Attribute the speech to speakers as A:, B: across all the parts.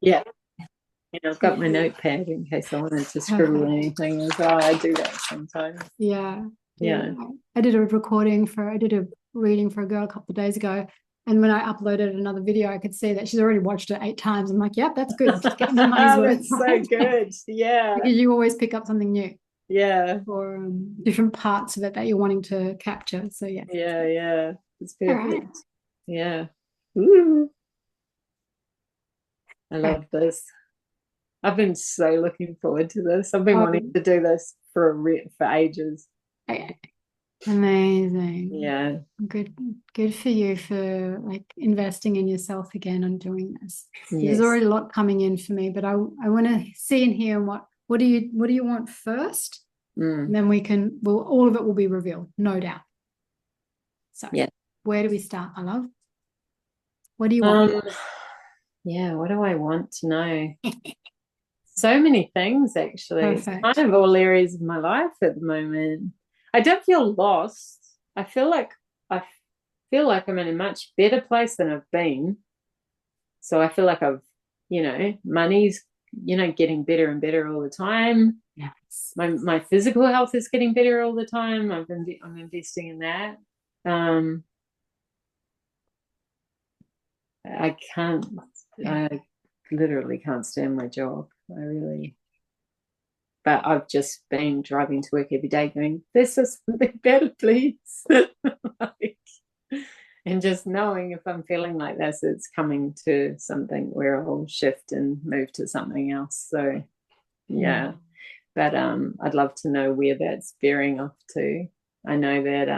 A: Yeah. And I've got my
B: Yeah.
A: notepad in case I wanted to scribble
B: Perfect.
A: anything as well. I do that sometimes.
B: Yeah. Yeah.
A: Yeah.
B: I did a reading for a girl a couple of days ago. And when I uploaded another video, I could see that she's already watched it 8 times. I'm like, yep, that's good. She's getting her money's worth,
A: That's so
B: right?
A: good. Yeah.
B: Because you always pick up something new
A: Yeah.
B: or different parts of it that you're wanting to capture. So, yeah.
A: Yeah. Yeah. It's
B: All right.
A: perfect. Yeah. Ooh, I
B: Great.
A: love this. I've been so looking forward to this. I've been wanting
B: Oh,
A: to do this for ages.
B: okay. Amazing.
A: Yeah.
B: Good, good for you for like investing in yourself again and doing this. There's
A: Yes.
B: already a lot coming in for me, but I want to see and hear what do you want first? And
A: Mm.
B: then we'll all of it will be revealed, no doubt. So
A: Yeah.
B: where do we start, my love? What do you want?
A: Um, yeah, what do I want to know? So many things, actually. It's kind
B: Perfect.
A: of all areas of my life at the moment. I don't feel lost. I feel like I'm in a much better place than I've been. So I feel like money's, getting better and better all the time.
B: Yes.
A: My physical health is getting better all the time. I'm investing in that. Um, I can't,
B: Yeah.
A: I literally can't stand my job. But I've just been driving to work every day going, this is something better, please. Like, and just knowing if I'm feeling like this, it's coming to something where I'll shift and move to something else. So yeah.
B: Mm.
A: But I'd love to know where that's bearing off to. I know that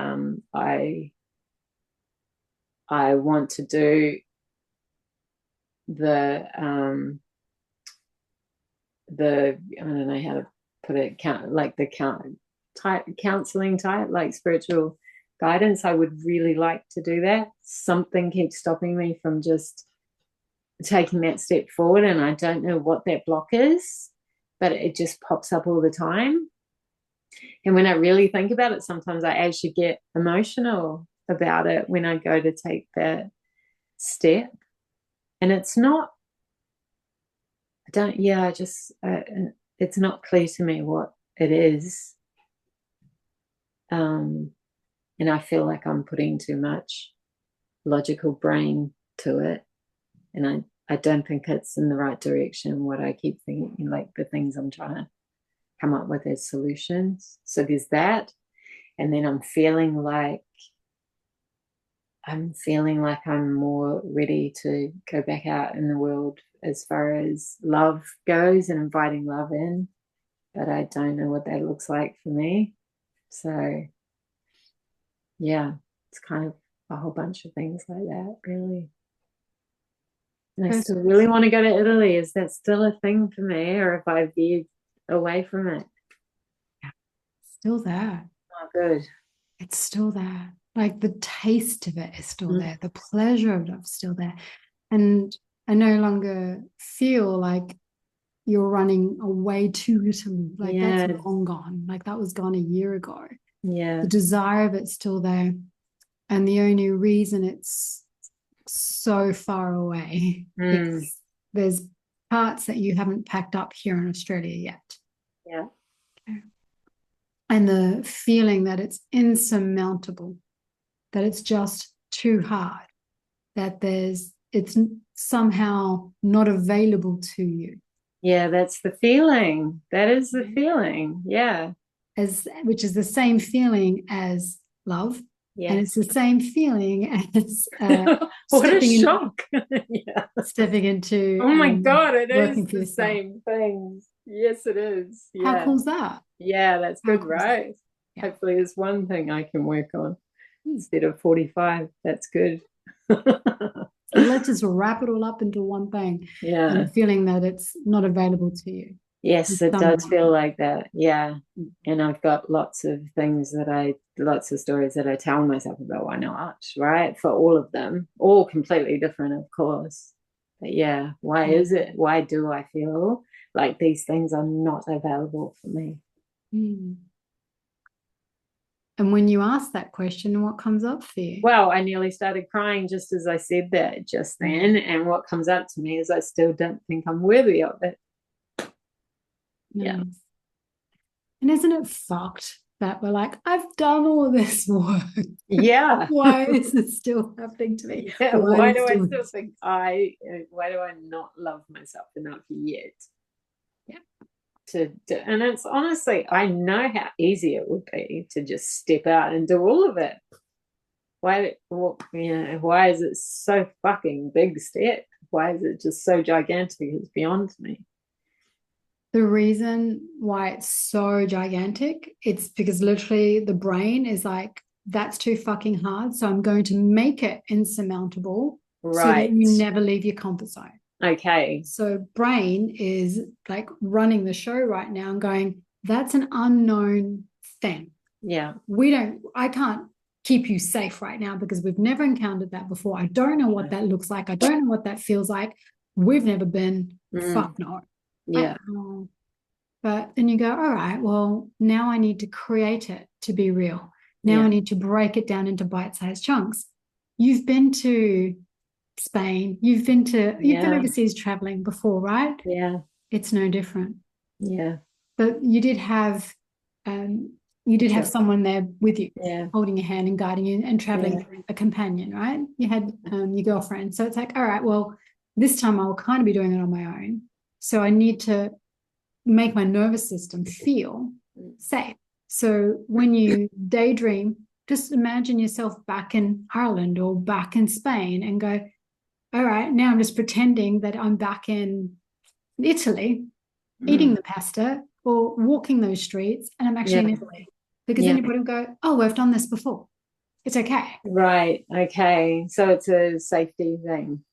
A: I want to do the I don't know how to put it, counseling type, like spiritual guidance. I would really like to do that. Something keeps stopping me from just taking that step forward, and I don't know what that block is, but it just pops up all the time. And when I really think about it, sometimes I actually get emotional about it when I go to take that step. And it's not, I don't, yeah, I just, it's not clear to me what it is. Um, and I feel like I'm putting too much logical brain to it. And I don't think it's in the right direction, what I keep thinking, like the things I'm trying to come up with as solutions. So there's that. And then I'm feeling like I'm more ready to go back out in the world as far as love goes and inviting love in. But I don't know what that looks like for me. So yeah, it's kind of a whole bunch of things like that, really. And I
B: First,
A: still really want to go to Italy. Is that still a thing for me, or have I veered away from it?
B: still there.
A: Oh, good.
B: It's still there. Like the taste of it is still
A: Mm.
B: there. The pleasure of it is still there. And I no longer feel like you're running away too Italy. Like that's
A: Yeah,
B: long gone. Like that was gone a year ago. The
A: yeah.
B: desire of it's still there. And the only reason it's so far away
A: Mm,
B: is there's parts that you haven't packed up here in Australia yet.
A: yeah.
B: And the feeling that it's insurmountable, that it's just too hard, that it's somehow not available to you,
A: Yeah, that's the feeling. That is the feeling. Yeah.
B: as which is the same feeling as love, and it's
A: Yes.
B: the same feeling as
A: What a
B: stepping in,
A: shock. Yeah.
B: stepping into
A: Oh my God, it is
B: working for
A: the
B: yourself.
A: same things. Yes, it is.
B: How
A: Yeah.
B: cool is that?
A: Yeah, that's
B: How
A: good,
B: cool is that?
A: right?
B: Yeah.
A: Hopefully, there's one thing I can work on instead of 45. That's good.
B: So let's just wrap it all up into one thing, and
A: Yeah.
B: the feeling that it's not available to you in
A: Yes, it
B: some
A: does feel
B: way.
A: like that. Yeah. And I've got lots of stories that I tell myself about why not, right? For all of them, all completely different, of course. But yeah, why is it? Why do I feel like these things are not available for me?
B: Mm. And when you ask that question, what comes up for you?
A: Well, I nearly started crying just as I said that just then. And what comes up to me is I still don't think I'm worthy of it. Yeah.
B: Nice. And isn't it fucked that we're like, I've done all this work.
A: Yeah.
B: Why is it still happening to me?
A: Yeah. Why do I still think why do I not love myself enough yet? And it's honestly, I know how easy it would be to just step out and do all of it. Why is it so fucking big step? Why is it just so gigantic? It's beyond me.
B: The reason why it's so gigantic, it's because literally the brain is like, that's too fucking hard. So I'm going to make it insurmountable so that you never leave your comfort zone.
A: Okay.
B: So brain is like running the show right now and going, that's an unknown thing.
A: Yeah.
B: I can't keep you safe right now because we've never encountered that before. I don't know what that looks like. I don't know what that feels like. We've never been. Fuck no.
A: Yeah.
B: But then you go, all right, well, now I need to create it to be real. Now I need to break it down into bite-sized chunks. You've been to Spain. You've been overseas traveling before, right?
A: Yeah.
B: It's no different.
A: Yeah.
B: But you did have someone there with you, holding your hand and guiding you and traveling, a companion, right? You had your girlfriend. So it's like, all right, well, this time I'll kind of be doing it on my own. So I need to make my nervous system feel safe. So when you daydream, just imagine yourself back in Ireland or back in Spain and go, all right, now I'm just pretending that I'm back in Italy, eating the pasta or walking those streets, and I'm actually in Italy. Because anybody will go, oh, we've done this before. It's okay.
A: Right. Okay. So it's a safety thing.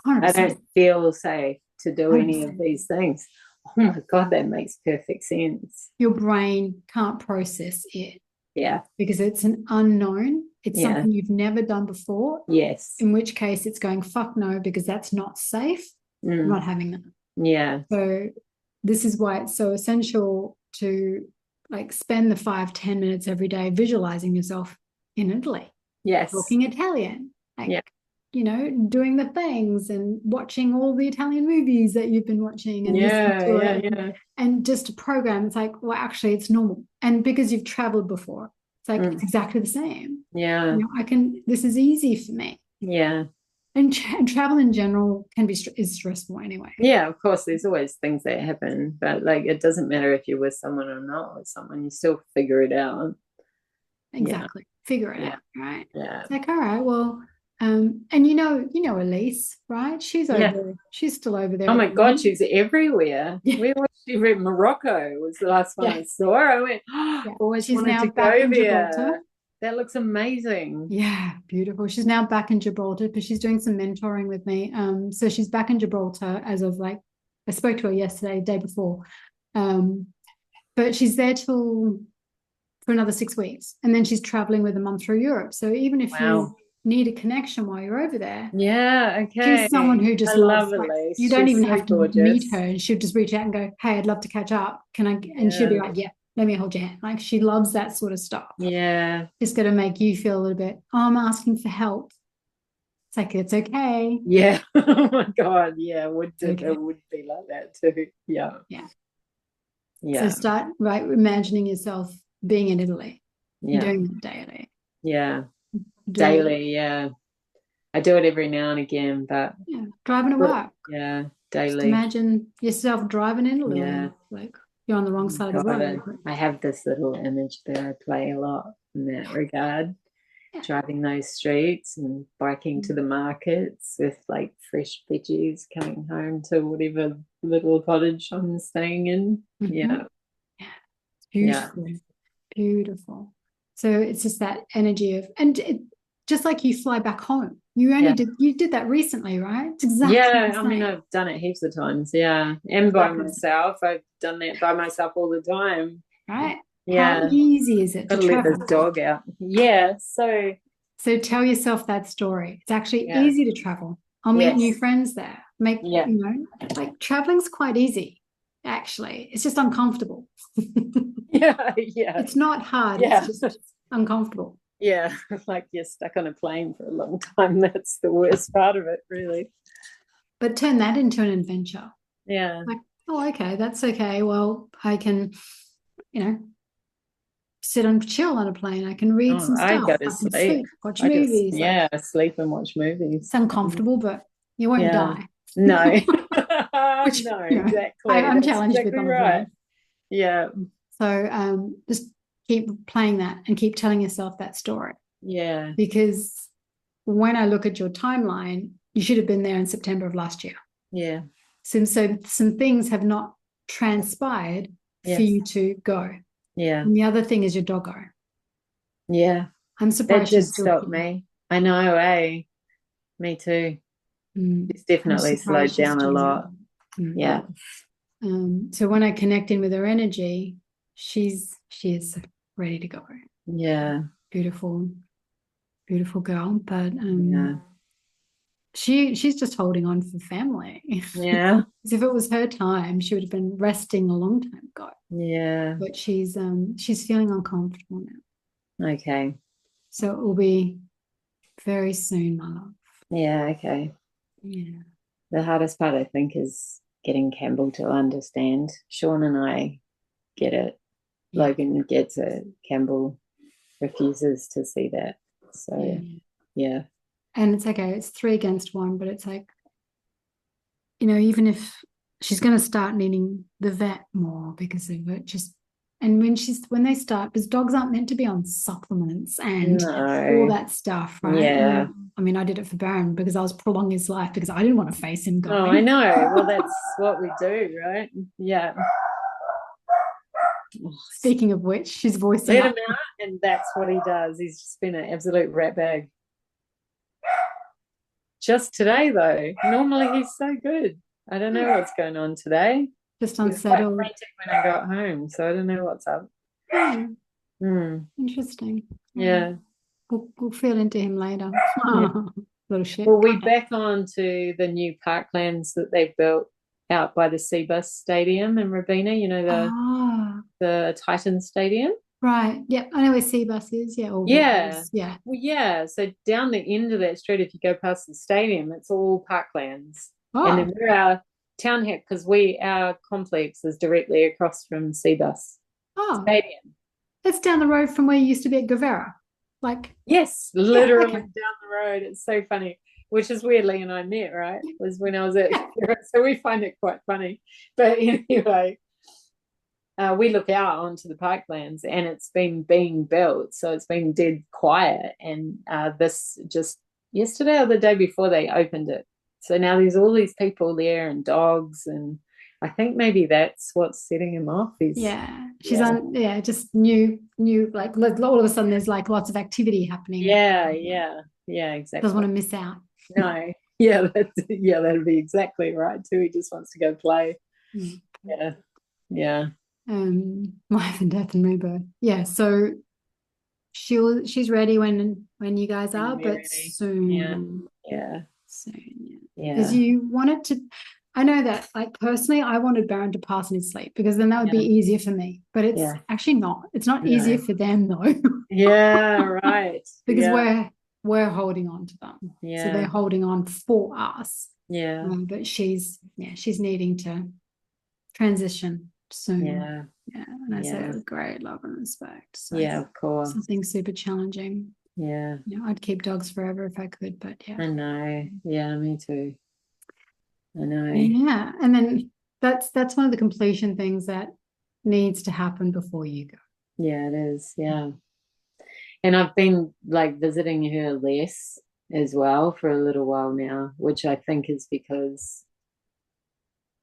A: 100%. I don't feel safe to do 100%. Any of these things. Oh my God, that makes perfect sense.
B: Your brain can't process it.
A: Yeah.
B: Because it's an unknown. It's something you've never done before.
A: Yes.
B: In which case it's going, fuck no, because that's not safe. I'm not having that.
A: Yeah.
B: So this is why it's so essential to like spend the 5-10 minutes every day visualizing yourself in Italy.
A: Yes.
B: Talking Italian. Doing the things and watching all the Italian movies that you've been watching and and just a program. It's like, well, actually it's normal. And because you've traveled before, it's like it's exactly the same.
A: Yeah.
B: This is easy for me.
A: Yeah.
B: And travel in general is stressful anyway.
A: Yeah, of course, there's always things that happen, but like it doesn't matter if you're with someone or not with someone, you still figure it out.
B: Exactly. Figure it out, right?
A: Yeah.
B: It's like, all right, well, and Elise, right? She's still over there.
A: Oh my God, she's everywhere. Where was she? Morocco was the last one I saw. I went, always
B: she's
A: wanted
B: now
A: to
B: back
A: go
B: in
A: there.
B: Gibraltar.
A: That looks amazing.
B: Yeah, beautiful. She's now back in Gibraltar because she's doing some mentoring with me. So she's back in Gibraltar as of I spoke to her yesterday, day before. But she's there for another 6 weeks. And then she's traveling with a mum through Europe. So even if you need a connection while you're over there.
A: Yeah, okay.
B: She's someone who just loves
A: Elise.
B: You don't even have to meet her, and she'll just reach out and go, hey, I'd love to catch up. Can I? And she'll be like, yeah, let me hold your hand. Like she loves that sort of stuff.
A: Yeah.
B: Just got to make you feel a little bit, I'm asking for help. It's like, it's okay.
A: Yeah. Oh my God. Yeah. It would be like that too. Yeah.
B: Yeah.
A: Yeah.
B: So start imagining yourself being in Italy. Yeah. Doing it daily.
A: Yeah. Daily. Yeah. I do it every now and again, but
B: driving to work.
A: Yeah. Daily.
B: Just imagine yourself driving in Italy.
A: Yeah.
B: Like you're on the wrong side of the road.
A: I have this little image that I play a lot in that regard. Driving those streets and biking to the markets with like fresh veggies, coming home to whatever little cottage I'm staying in. Yeah.
B: Beautiful. Beautiful. So it's just that energy of, and just like you fly back home. You did that recently, right? It's exactly the same.
A: I mean, I've done it heaps of times. Yeah. And by myself. I've done that by myself all the time.
B: Right.
A: Yeah.
B: How easy is it to travel?
A: Let this dog out. Yeah. So
B: tell yourself that story. It's actually easy to travel. I'll meet new friends there. Traveling's quite easy, actually. It's just uncomfortable.
A: Yeah.
B: It's not hard.
A: Yeah.
B: uncomfortable.
A: Yeah, like you're stuck on a plane for a long time. That's the worst part of it, really.
B: But turn that into an adventure.
A: Yeah.
B: Like, oh, okay, that's okay. Well, I can, you know, sit and chill on a plane. I can read
A: Oh,
B: some
A: I go
B: stuff.
A: to
B: I can
A: sleep.
B: sleep, watch
A: I just,
B: movies. Like,
A: yeah, sleep and watch
B: it's
A: movies.
B: uncomfortable, but you won't
A: Yeah.
B: die.
A: No.
B: Which,
A: No,
B: you know,
A: exactly.
B: I'm
A: That's
B: challenged with
A: exactly
B: on a
A: right.
B: plane.
A: Yeah.
B: So just keep playing that and keep telling yourself that story.
A: Yeah.
B: Because when I look at your timeline, you should have been there in September of last year.
A: Yeah.
B: So some things have not transpired for
A: Yes.
B: you to go.
A: Yeah.
B: And the other thing is your doggo.
A: Yeah.
B: I'm
A: That
B: surprised she's
A: did
B: still
A: stop
B: here.
A: me. I know, eh? Me too. It's
B: I'm
A: definitely slowed
B: surprised she's
A: down a
B: still here.
A: lot. Yeah.
B: So when I connect in with her energy, she is ready to go.
A: Yeah.
B: Beautiful, beautiful girl. But
A: Yeah.
B: she's just holding on for family.
A: Yeah.
B: Because if it was her time, she would have been resting a long time ago.
A: Yeah.
B: But she's feeling uncomfortable now.
A: Okay.
B: So it will be very soon, my love.
A: Yeah. Okay.
B: Yeah.
A: The hardest part, I think, is getting Campbell to understand. Sean and I get it.
B: Yeah.
A: Logan gets it. Campbell refuses to see that. So,
B: Yeah.
A: yeah.
B: And it's okay. It's 3 against 1, but it's like, even if she's going to start needing the vet more because of it, and when they start, because dogs aren't meant to be on supplements and all
A: No.
B: that stuff, right?
A: Yeah.
B: I mean, I did it for Baron because I was prolonging his life because I didn't want to face him
A: Oh, I
B: going.
A: know. Well, that's what we do, right? Yeah.
B: Speaking of which, she's voicing
A: Let
B: up.
A: him out, and that's what he does. He's just been an absolute rat bag. Just today, though. Normally, he's so good. I don't know what's going on today.
B: Just
A: He was quite
B: unsettled.
A: frantic when I got home, so I don't know what's up.
B: Interesting.
A: Yeah.
B: We'll feel into him later.
A: Yeah.
B: Little shit.
A: Well, we back on to the new parklands that they've built out by the Seabus Stadium in Robina, the Titan Stadium.
B: Right. Yep. I know where Seabus is. Yeah.
A: Yeah.
B: Yeah.
A: Well, yeah. So down the end of that street, if you go past the stadium, it's all parklands. And then we're our town head because our complex is directly across from Seabus Stadium.
B: It's down the road from where you used to be at Guevara.
A: Yes, literally
B: okay.
A: down the road. It's so funny, which is where Lee and I met, right? Was when I was at so we find it quite funny. But anyway, we look out onto the parklands and it's been being built, so it's been dead quiet. And this just yesterday or the day before they opened it. So now there's all these people there and dogs, and I think maybe that's what's setting him off.
B: She's on just new like all of a sudden there's like lots of activity happening.
A: Yeah, exactly.
B: Doesn't want to miss out.
A: No. That'd be exactly right too. He just wants to go play. Yeah.
B: Life and death and rebirth. Yeah, so she's ready when you guys are, but ready. Soon.
A: Yeah.
B: Soon. Because you wanted to. I know that, like, personally, I wanted Baron to pass in his sleep because then that would be easier for me. But it's actually not. It's not easier for them though.
A: Yeah, right.
B: Because we're holding on to them.
A: Yeah.
B: So they're holding on for us.
A: Yeah.
B: But she's needing to transition soon.
A: Yeah.
B: And I say it with great love and respect. So
A: of course.
B: Something super challenging.
A: Yeah.
B: I'd keep dogs forever if I could, but yeah.
A: I know. Yeah, me too. I know.
B: Yeah. And then that's one of the completion things that needs to happen before you go.
A: Yeah, it is. Yeah. And I've been like visiting her less as well for a little while now, which I think is because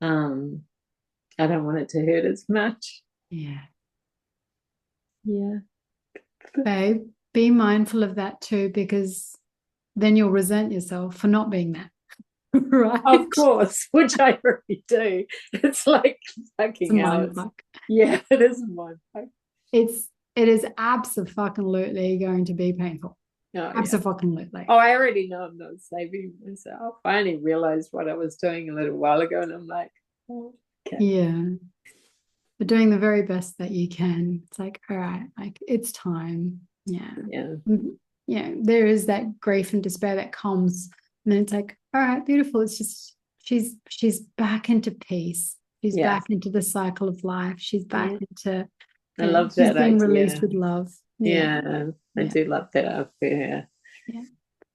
A: I don't want it to hurt as much.
B: Yeah.
A: Yeah.
B: Babe, be mindful of that too, because then you'll resent yourself for not being that. Right.
A: Of course, which I really do. It's like fucking hell. Yeah, it is mind fuck.
B: It is absolutely going to be painful. Absolutely.
A: Oh, I already know I'm not saving myself. I only realized what I was doing a little while ago, and I'm like, oh, okay.
B: Yeah. But doing the very best that you can. It's like, all right, like it's time. Yeah.
A: Yeah.
B: Yeah. There is that grief and despair that comes. And then it's like, all right, beautiful. It's just she's back into peace. She's
A: Yeah.
B: back into the cycle of life. She's back
A: Yeah.
B: into,
A: I love
B: she's
A: that
B: being released
A: idea.
B: with love. Yeah.
A: Yeah. I
B: Yeah.
A: do love that for her.
B: Yeah.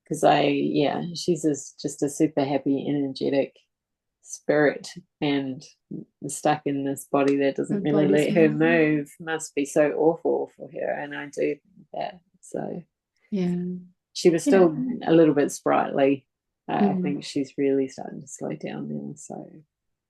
A: Because she's just a super happy, energetic spirit, and stuck in this body that
B: Her
A: doesn't really
B: body's
A: let her
B: moving.
A: move must be so awful for her. And I do think that. So
B: Yeah.
A: she was
B: You know,
A: still a little bit sprightly. I
B: mm.
A: think she's really starting to slow down now. So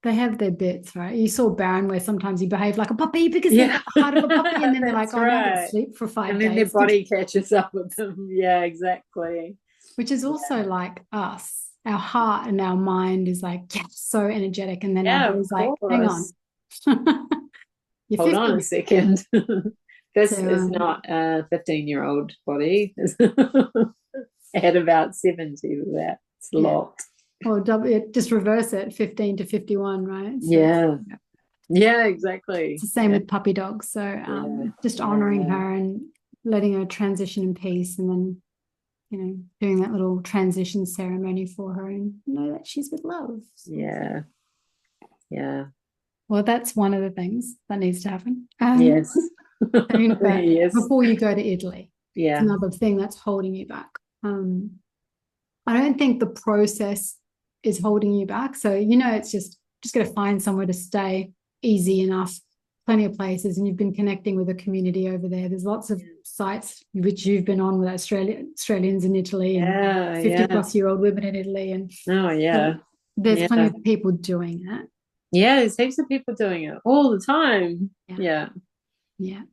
B: They have their bits, right? You saw Baron where sometimes he behaved like a puppy because they've
A: yeah,
B: got the heart of a puppy, and then they're like,
A: that's
B: oh, now I've got to
A: right.
B: sleep for five
A: And then their
B: days,
A: body catches up with them. Yeah, exactly.
B: which is also like us. Our heart and our mind is like, yes, so energetic. And then our
A: Yeah, of
B: body's like, hang on.
A: course.
B: You're
A: Hold on a
B: 50.
A: second.
B: So
A: This is not a 15-year-old body. At about 70 with that. It's a
B: yeah.
A: lot.
B: Or just reverse it, 15 to 51, right? So
A: Yeah. Yeah, exactly.
B: it's the same
A: Yeah.
B: with puppy dogs. So
A: Yeah.
B: just honoring
A: Yeah.
B: her and letting her transition in peace, and then, doing that little transition ceremony for her and know that she's with love. So,
A: Yeah. Yeah.
B: well, that's one of the things that needs to happen.
A: Yes.
B: I think that
A: Yes.
B: before you go to Italy, it's
A: Yeah.
B: another thing that's holding you back. I don't think the process is holding you back. So, it's just got to find somewhere to stay, easy enough, plenty of places, and you've been connecting with a community over there. There's lots of sites which you've been on with Australians in Italy and
A: Yeah.
B: 50
A: Yeah.
B: plus year old women in Italy. And
A: Oh, yeah.
B: so there's plenty
A: Yeah.
B: of people doing it.
A: Yeah. There's heaps of people doing it all the time.
B: Yeah.
A: Yeah.
B: Yeah.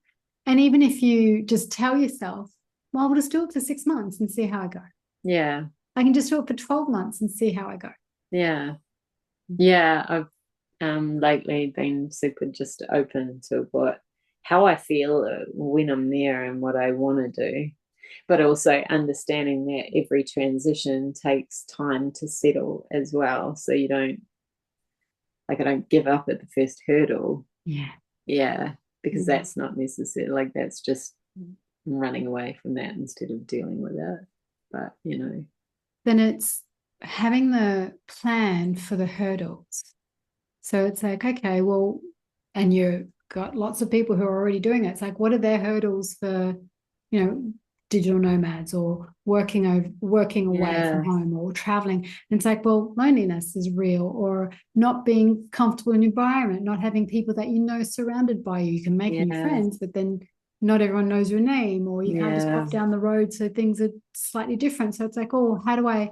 B: And even if you just tell yourself, well, we'll just do it for 6 months and see how I go.
A: Yeah.
B: I can just do it for 12 months and see how I go.
A: Yeah. Yeah. I've lately been super just open to how I feel when I'm there and what I want to do, but also understanding that every transition takes time to settle as well. So you don't, like, I don't give up at the first hurdle.
B: Yeah.
A: Yeah, because
B: Mm-hmm.
A: that's not necessary. Like, that's just running away from that instead of dealing with it. But
B: Then it's having the plan for the hurdles. So it's like, okay, well, and you've got lots of people who are already doing it. It's like, what are their hurdles for, digital nomads or working away from home or traveling? And it's like, well, loneliness is real, or not being comfortable in your environment, not having people that surrounded by you. You can make new friends, but then not everyone knows your name, or you can't just pop down the road, so things are slightly different. So it's like, oh, how do I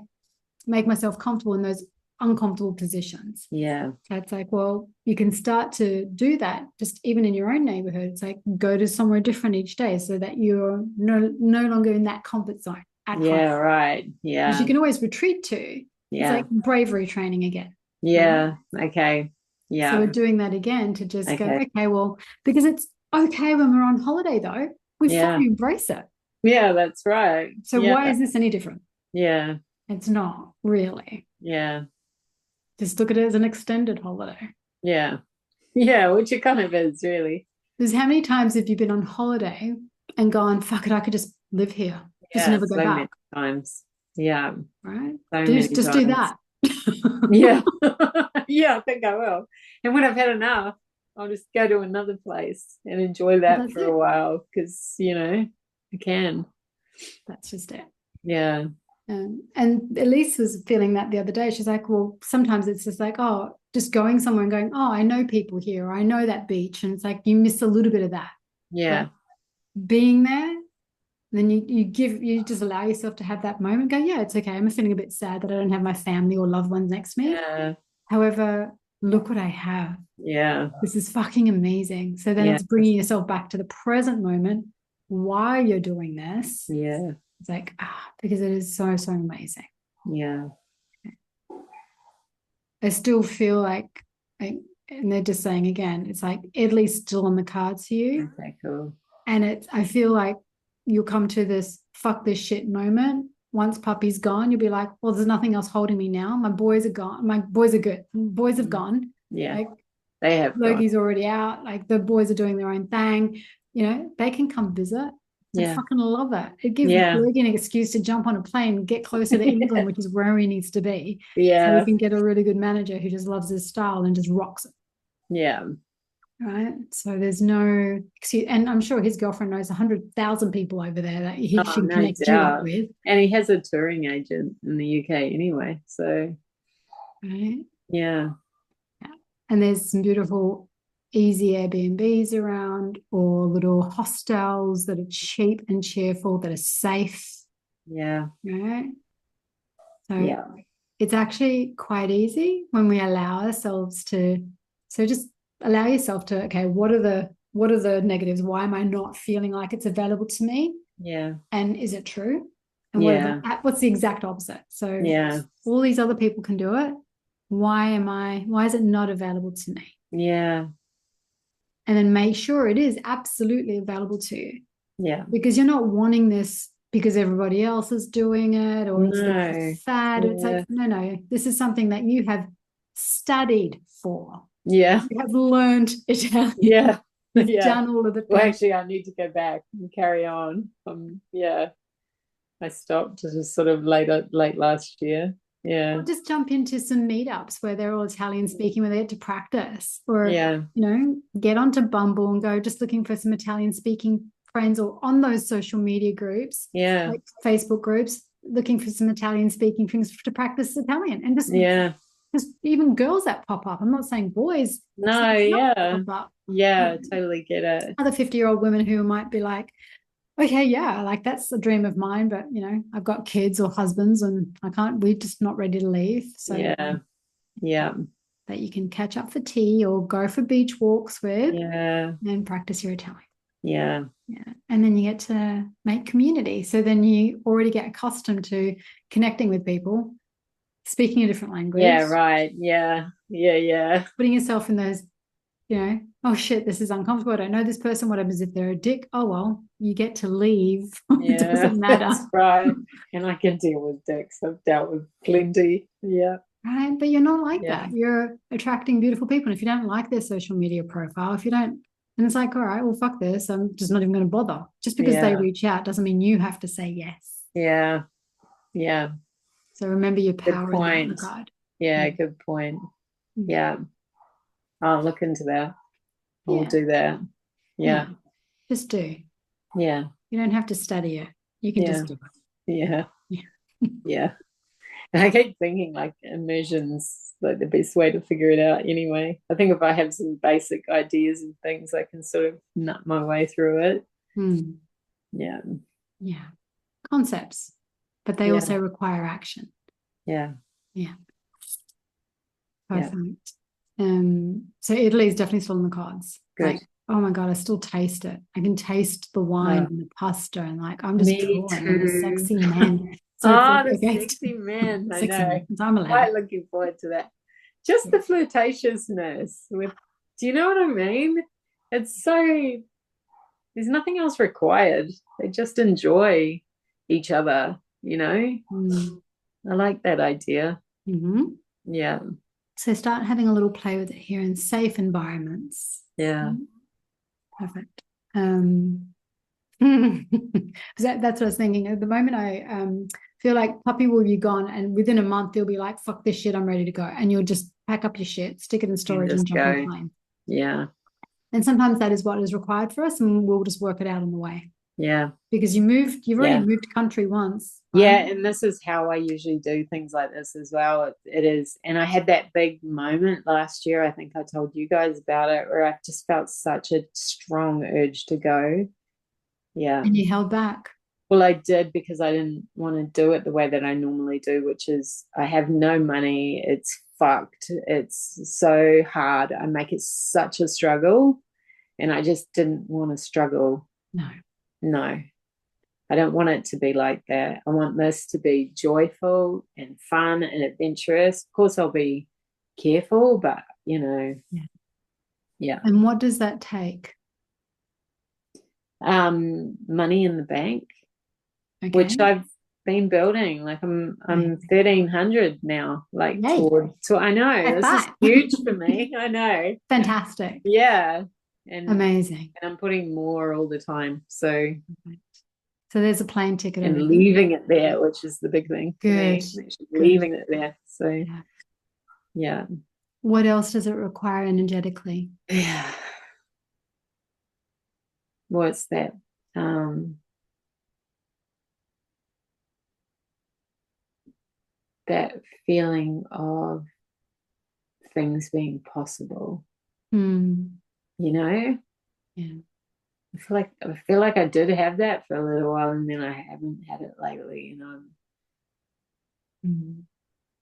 B: make myself comfortable in those uncomfortable positions?
A: Yeah.
B: So it's like, well, you can start to do that just even in your own neighborhood. It's like, go to somewhere different each day so that you're no longer in that comfort zone at home.
A: Yeah, right. Yeah.
B: Which you can always retreat to.
A: Yeah.
B: It's like bravery training again.
A: Yeah. Right? Okay. Yeah.
B: So we're doing that again to just go, okay, well, because it's okay when we're on holiday though. We fully embrace it.
A: Yeah, that's right.
B: So why is this any different?
A: Yeah.
B: It's not really.
A: Yeah.
B: Just look at it as an extended holiday.
A: Yeah. Yeah, which it kind of is, really.
B: Because how many times have you been on holiday and gone, fuck it, I could just live here, just never go back?
A: Many times. Yeah.
B: Right.
A: So
B: just do that.
A: Yeah. Yeah, I think I will. And when I've had enough, I'll just go to another place and enjoy that for a while, because I can.
B: That's just it.
A: Yeah.
B: And Elise was feeling that the other day. She's like, well, sometimes it's just like, oh, just going somewhere and going, oh, I know people here, or I know that beach. And it's like, you miss a little bit of that.
A: Yeah.
B: But being there, then you just allow yourself to have that moment, go, yeah, it's okay. I'm feeling a bit sad that I don't have my family or loved ones next to me.
A: Yeah.
B: However, look what I have.
A: Yeah.
B: This is fucking amazing. So then it's bringing yourself back to the present moment while you're doing this.
A: Yeah.
B: It's like, because it is so, so amazing.
A: Yeah.
B: I still feel like, and they're just saying again, it's like Italy's still on the cards for you.
A: Okay, cool.
B: And I feel like you'll come to this fuck this shit moment. Once puppy's gone, you'll be like, well, there's nothing else holding me now. My boys are gone. My boys are good. Boys have gone.
A: Yeah.
B: Like,
A: they have
B: Loki's already out. Like, the boys are doing their own thing. They can come visit. I
A: Yeah.
B: fucking love it. It gives
A: Yeah.
B: Bergen an excuse to jump on a plane, get closer to England, which is where he needs to be. So we
A: Yeah.
B: can get a really good manager who just loves his style and just rocks it.
A: Yeah.
B: Right. So there's no excuse. And I'm sure his girlfriend knows 100,000 people over there that
A: Oh,
B: she can
A: no
B: connect you up
A: doubt.
B: with.
A: And he has a touring agent in the UK anyway. So,
B: Right.
A: yeah.
B: Yeah. And there's some beautiful, easy Airbnbs around or little hostels that are cheap and cheerful, that are safe.
A: Yeah.
B: Right. So
A: Yeah.
B: it's actually quite easy when we allow ourselves to. So just allow yourself to, okay, what are the negatives? Why am I not feeling like it's available to me?
A: Yeah.
B: And is it true? And
A: Yeah.
B: what's the exact opposite? So
A: Yeah.
B: all these other people can do it. Why is it not available to me?
A: Yeah.
B: And then make sure it is absolutely available to you,
A: Yeah.
B: because you're not wanting this because everybody else is doing it or it's the
A: No.
B: fad. It's like,
A: Yeah.
B: no, this is something that you have studied for.
A: Yeah.
B: You have learned Italian.
A: Yeah.
B: You've
A: Yeah.
B: done all of the
A: Well,
B: things.
A: actually, I need to go back and carry on. Yeah. I stopped just sort of late last year. Yeah.
B: Or just jump into some meetups where they're all Italian speaking, where they get to practice, or
A: Yeah.
B: get onto Bumble and go just looking for some Italian speaking friends, or on those social media groups,
A: Yeah.
B: like Facebook groups, looking for some Italian speaking things to practice Italian, and
A: Yeah.
B: just even girls that pop up. I'm not saying boys.
A: No, yeah.
B: Pop up.
A: Yeah, totally get it.
B: Other 50-year-old women who might be like, okay, yeah, like that's a dream of mine, but I've got kids or husbands and we're just not ready to leave. So
A: Yeah. Yeah.
B: that you can catch up for tea or go for beach walks with
A: Yeah.
B: and practice your Italian.
A: Yeah.
B: Yeah. And then you get to make community. So then you already get accustomed to connecting with people, speaking a different language.
A: Yeah, right. Yeah. Yeah, yeah.
B: Putting yourself in those, oh shit, this is uncomfortable. I don't know this person. What happens if they're a dick? Oh well, you get to leave. It
A: Yeah,
B: doesn't matter.
A: that's right. And I can deal with dicks. I've dealt with plenty. Yeah.
B: Right. But you're not like
A: Yeah.
B: that. You're attracting beautiful people. And if you don't like their social media profile, if you don't, and it's like, all right, well, fuck this. I'm just not even going to bother. Just because they
A: Yeah.
B: reach out doesn't mean you have to say yes.
A: Yeah. Yeah.
B: So remember your
A: Good
B: power in that
A: point.
B: regard.
A: Yeah, good point. Yeah. I'll look into that. I'll
B: Yeah.
A: do that. Yeah.
B: Just do.
A: Yeah.
B: You don't have to study it. You can just do it.
A: Yeah.
B: Yeah.
A: Yeah. And I keep thinking like immersion's like the best way to figure it out anyway. I think if I have some basic ideas and things, I can sort of nut my way through it. Yeah.
B: Yeah. Concepts, but they also require action.
A: Yeah.
B: Yeah. Perfect. So Italy is definitely still in the cards.
A: Good.
B: Like, oh my God, I still taste it. I can taste the wine and the pasta, and like I'm just drawing on the sexy man. So
A: the sexy man. I know.
B: Man. I'm allowed.
A: Quite looking forward to that. Just the flirtatiousness with, do you know what I mean? It's so, there's nothing else required. They just enjoy each other, I like that idea. Yeah.
B: So start having a little play with it here in safe environments.
A: Yeah.
B: Perfect. That's what I was thinking. At the moment, I feel like puppy will be gone, and within a month, you'll be like, fuck this shit, I'm ready to go. And you'll just pack up your shit, stick it in storage, and jump on a plane.
A: Yeah.
B: And sometimes that is what is required for us, and we'll just work it out on the way.
A: Yeah.
B: Because you've already moved country once.
A: Right? Yeah, and this is how I usually do things like this as well. It is, and I had that big moment last year, I think I told you guys about it, where I just felt such a strong urge to go. Yeah.
B: And you held back.
A: Well, I did, because I didn't want to do it the way that I normally do, which is I have no money. It's fucked. It's so hard. I make it such a struggle, and I just didn't want to struggle. No. I don't want it to be like that. I want this to be joyful and fun and adventurous. Of course, I'll be careful, but, Yeah.
B: And what does that take?
A: Money in the bank, which I've been building. Like I'm 1,300 now. Like I know this is huge for me. I know.
B: Fantastic.
A: Yeah. And
B: amazing.
A: And I'm putting more all the time. So
B: So there's a plane ticket
A: and
B: already.
A: leaving it there, which is the big thing for
B: Good.
A: me. Actually
B: Good.
A: leaving it there. So
B: Yeah.
A: yeah.
B: What else does it require energetically?
A: Yeah. What's that? That feeling of things being possible,
B: Mm.
A: you know?
B: Yeah.
A: I feel like I did have that for a little while, and then I haven't had it lately, you know.
B: Mm.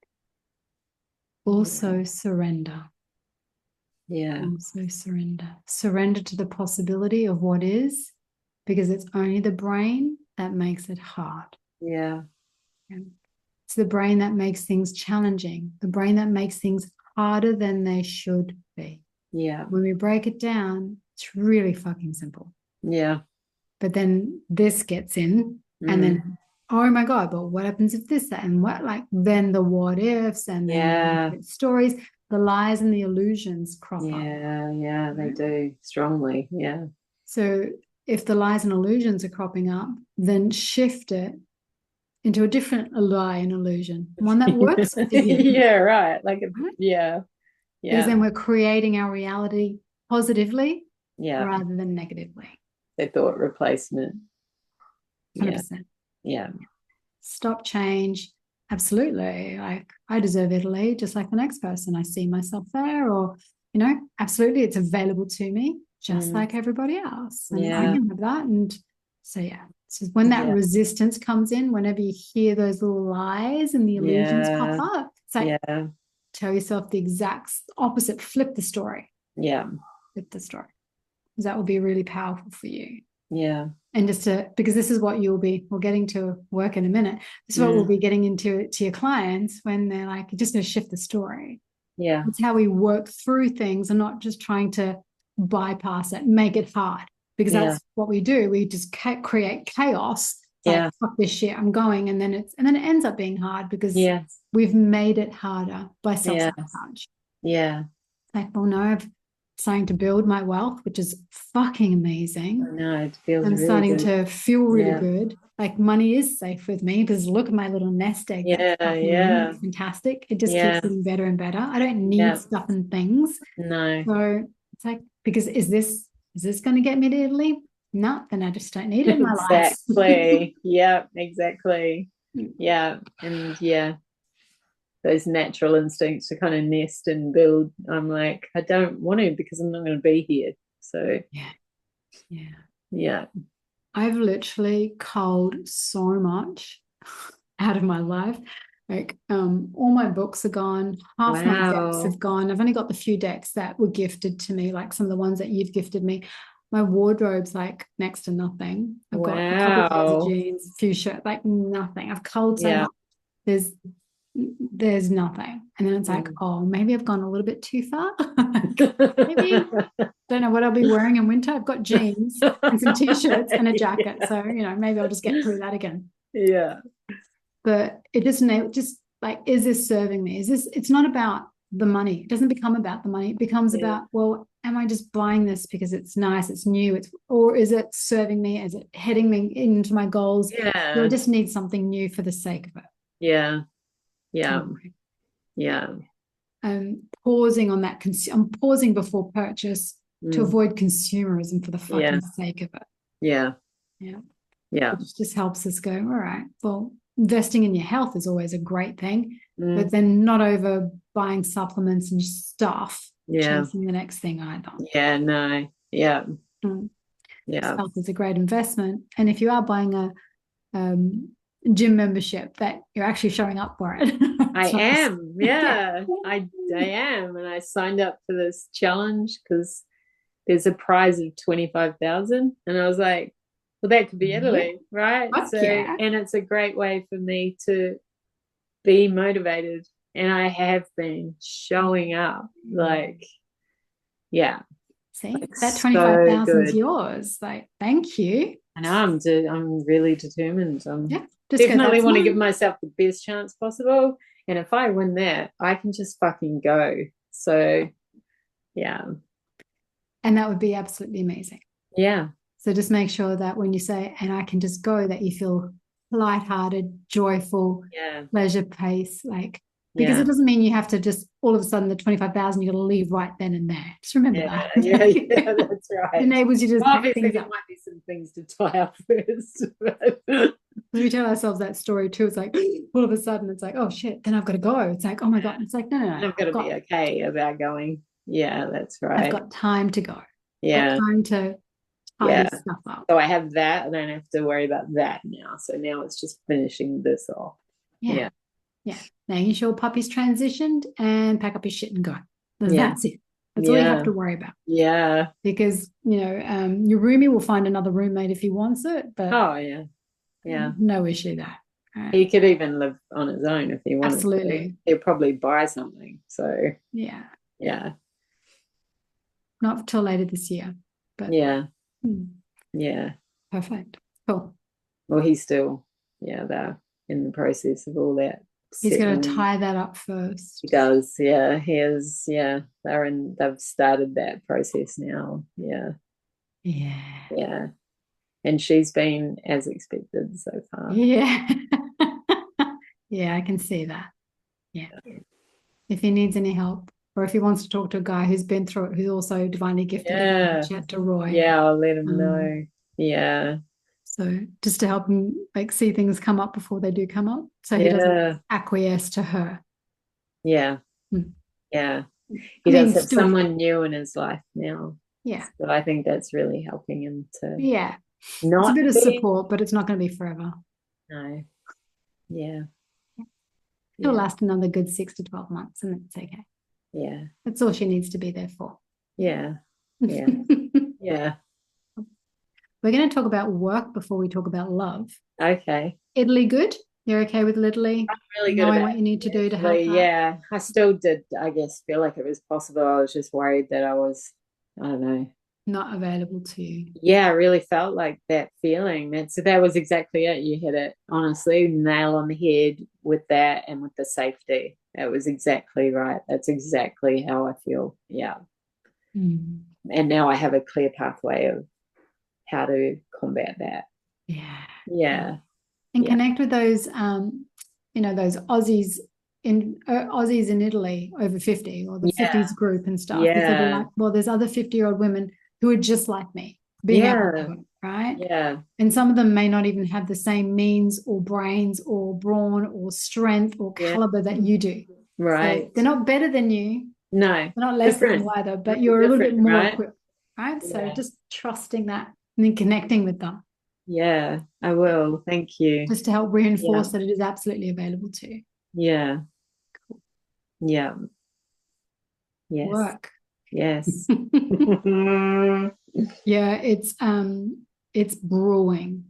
A: Yeah.
B: Also surrender.
A: Yeah.
B: Also surrender. Surrender to the possibility of what is, because it's only the brain that makes it hard.
A: Yeah.
B: It's the brain that makes things challenging, the brain that makes things harder than they should be.
A: Yeah.
B: When we break it down, it's really fucking simple.
A: Yeah.
B: But then this gets in, and then, oh my God, but what happens if this, that, and what? Like, then the what ifs, and
A: Yeah.
B: then the stories, the lies and the illusions crop up.
A: Yeah, they do strongly. Yeah.
B: So if the lies and illusions are cropping up, then shift it into a different lie and illusion, one that works for you.
A: Yeah, right. Like,
B: Right?
A: yeah.
B: Because
A: Yeah.
B: then we're creating our reality positively
A: Yeah.
B: rather than negatively.
A: The thought replacement. Yeah.
B: 100%.
A: Yeah.
B: Stop change. Absolutely. Like, I deserve Italy just like the next person. I see myself there, or, absolutely, it's available to me just like everybody else. And I
A: Yeah.
B: can have that. And so, yeah. So when that
A: Yeah.
B: resistance comes in, whenever you hear those little lies and the illusions pop
A: Yeah.
B: up, it's like,
A: Yeah.
B: tell yourself the exact opposite, flip the story.
A: Yeah.
B: Flip the story. Because that will be really powerful for you.
A: Yeah.
B: And because this is what we're getting to work in a minute. This is what we'll be getting into to your clients when they're like, just going to shift the story.
A: Yeah.
B: It's how we work through things and not just trying to bypass it, make it hard, because that's what we do. We just create chaos. It's like, fuck this shit, I'm going. And then it ends up being hard because we've made it harder by self-sabotage.
A: Yeah.
B: Like, well, no, I'm starting to build my wealth, which is fucking amazing.
A: I know, it feels
B: I'm
A: really
B: starting
A: good.
B: to feel really good. Like, money is safe with me because look at my little nest egg.
A: Yeah,
B: It's fantastic. It just keeps getting better and better. I don't need stuff and things.
A: No.
B: So it's like, because is this going to get me to Italy? No, then I just don't need it in my life.
A: Exactly. Yeah, exactly. Yeah. And those natural instincts to kind of nest and build. I'm like, I don't want to because I'm not going to be here. So yeah.
B: I've literally culled so much out of my life. Like, all my books are gone, half my decks have gone. I've only got the few decks that were gifted to me, like some of the ones that you've gifted me. My wardrobe's like next to nothing. I've got a couple of pairs of jeans, a few shirts, like nothing. I've culled so much. There's nothing. And then it's like, oh, maybe I've gone a little bit too far. Maybe don't know what I'll be wearing in winter. I've got jeans and some t-shirts and a jacket. So, maybe I'll just get through that again.
A: Yeah.
B: But it just like, is this serving me? It's not about the money. It doesn't become about the money. It becomes about, well, am I just buying this because it's nice, it's new, or is it serving me? Is it heading me into my goals?
A: Yeah.
B: Do I just need something new for the sake of it?
A: Yeah. Yeah. Yeah.
B: I'm pausing on that. I'm pausing before purchase to avoid consumerism for the fucking sake of it.
A: Yeah.
B: Which just helps us go, all right, well, investing in your health is always a great thing, but then not over buying supplements and stuff, chasing the next thing either.
A: Yeah, no. Yeah. Yeah.
B: Health is a great investment. And if you are buying a gym membership, that you're actually showing up for it.
A: I am. Yeah. I am. And I signed up for this challenge because there's a prize of 25,000. And I was like, well, that could be Italy, right? And it's a great way for me to be motivated. And I have been showing up. Like, yeah.
B: See, like, that 25,000 is yours. Like, thank you.
A: I know I'm really determined. Definitely want to give myself the best chance possible. And if I win that, I can just fucking go. So, yeah.
B: And that would be absolutely amazing.
A: Yeah.
B: So just make sure that when you say, and I can just go, that you feel lighthearted, joyful,
A: Yeah.
B: pleasure pace, like, because
A: Yeah.
B: it doesn't mean you have to just all of a sudden the 25,000 you're going to leave right then and there. Just remember
A: Yeah.
B: that.
A: Yeah.
B: It
A: Yeah. That's right.
B: enables you to just
A: Well,
B: pack
A: obviously,
B: things
A: there
B: up.
A: might be some things to tie up first. But
B: We tell ourselves that story too. It's like all of a sudden it's like, oh shit, then I've got to go. It's like, oh my God. It's like, no, no,
A: and
B: no.
A: I've got to be okay about going. Yeah, that's
B: I've
A: right.
B: got time to go. I've got
A: Yeah.
B: time to tidy
A: Yeah.
B: stuff up.
A: So I have that. I don't have to worry about that now. So now it's just finishing this off.
B: Yeah.
A: Yeah.
B: Yeah. Making sure puppy's transitioned and pack up his shit and go.
A: Yeah.
B: That's it. That's all you have
A: Yeah.
B: to worry about.
A: Yeah.
B: Because, your roomie will find another roommate if he wants it, but
A: Oh, yeah. Yeah.
B: no issue there.
A: He could even live on his own if he wanted to.
B: Absolutely.
A: He'll probably buy something. So,
B: Yeah.
A: yeah.
B: Not till later this year, but
A: Yeah.
B: hmm,
A: Yeah.
B: perfect. Cool.
A: Well, he's still, yeah, they're in the process of all that
B: He's going to
A: settling.
B: tie that up first.
A: He does, yeah. He is, yeah. They've started that process now. Yeah.
B: Yeah.
A: Yeah. And she's been as expected so far.
B: Yeah. Yeah, I can see that. Yeah. If he needs any help, or if he wants to talk to a guy who's been through it, who's also divinely gifted, he can
A: Yeah.
B: chat to Roy.
A: Yeah, I'll let him
B: Um,
A: know. Yeah.
B: So just to help him like see things come up before they do come up, so he doesn't
A: Yeah.
B: acquiesce to her.
A: Yeah.
B: Hmm.
A: Yeah.
B: I
A: He
B: mean,
A: does have
B: still,
A: someone new in his life now.
B: yeah,
A: So I think that's really helping him to
B: yeah. It's a
A: not
B: bit of
A: be.
B: support, but it's not going to be forever.
A: No. Yeah.
B: It'll
A: Yeah.
B: last another good 6 to 12 months, and that's okay.
A: Yeah.
B: That's all she needs to be there for.
A: Yeah. Yeah. Yeah.
B: We're going to talk about work before we talk about love.
A: Okay.
B: Italy, good? You're okay with Italy?
A: Really good
B: Knowing
A: about
B: what you need to do to help
A: Italy.
B: her?
A: Yeah. I still did, I guess, feel like it was possible. I was just worried that I don't know.
B: Not available to you.
A: Yeah, I really felt like that feeling. That was exactly it. You hit it, honestly, nail on the head with that and with the safety. That was exactly right. That's exactly how I feel. Yeah.
B: Mm.
A: And now I have a clear pathway of how to combat that.
B: Yeah.
A: Yeah.
B: And
A: Yeah.
B: connect with those, those Aussies in Italy over 50, or the
A: Yeah.
B: 50s group and stuff, because they'll be
A: Yeah.
B: like, well, there's other 50-year-old women who are just like me, being able to
A: Yeah.
B: do it, right?
A: Yeah.
B: And some of them may not even have the same means or brains or brawn or strength or
A: Yeah.
B: caliber that you do.
A: Right.
B: So they're not better than you.
A: No.
B: They're not less than
A: Different.
B: you either, but you're a little bit
A: Different,
B: more
A: right?
B: equipped, right? So
A: Yeah.
B: just trusting that and then connecting with them,
A: Yeah, I will. Thank you.
B: just to help
A: Yeah.
B: reinforce that it is absolutely available to you.
A: Yeah. Yeah. Yes.
B: Work.
A: Yes.
B: Yeah, it's brewing.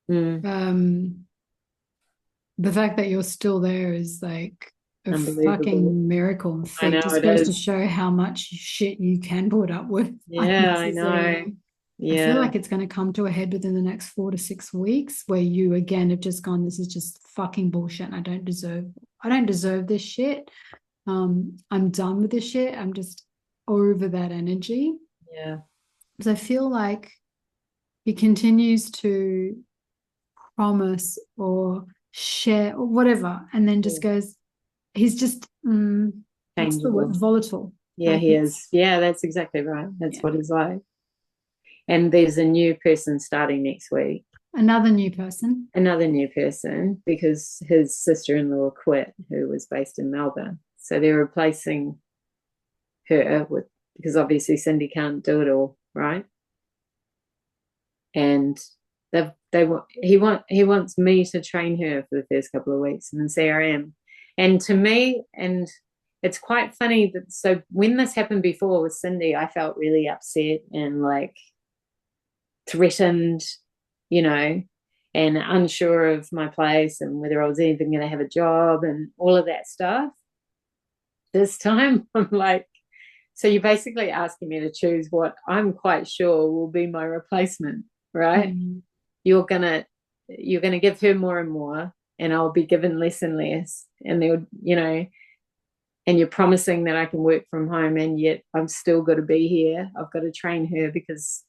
A: Mm,
B: The fact that you're still there is like a
A: unbelievable.
B: fucking miracle and
A: I
B: feat.
A: know
B: Just
A: it
B: goes to
A: is.
B: show how much shit you can put up with
A: Yeah, I know.
B: unnecessarily. I feel
A: Yeah.
B: like it's going to come to a head within the next 4 to 6 weeks, where you again have just gone, this is just fucking bullshit. I don't deserve this shit. I'm done with this shit. I'm just over that energy.
A: Yeah.
B: Because I feel like he continues to promise or share or whatever, and then just goes, he's just what's the word,
A: Changeable.
B: volatile.
A: Yeah,
B: Like
A: he is. Yeah, that's exactly right. That's
B: yeah.
A: what he's like. And there's a new person starting next week.
B: Another new person.
A: Another new person, because his sister-in-law quit, who was based in Melbourne. So they're replacing her with, because obviously Cindy can't do it all, right? And he wants me to train her for the first couple of weeks in the CRM. And to me, and it's quite funny that, so when this happened before with Cindy, I felt really upset and like threatened, you know, and unsure of my place and whether I was even going to have a job and all of that stuff. This time I'm like, so you're basically asking me to choose what I'm quite sure will be my replacement, right?
B: Mm.
A: You're gonna give her more and more, and I'll be given less and less. And and you're promising that I can work from home, and yet I'm still got to be here. I've got to train her because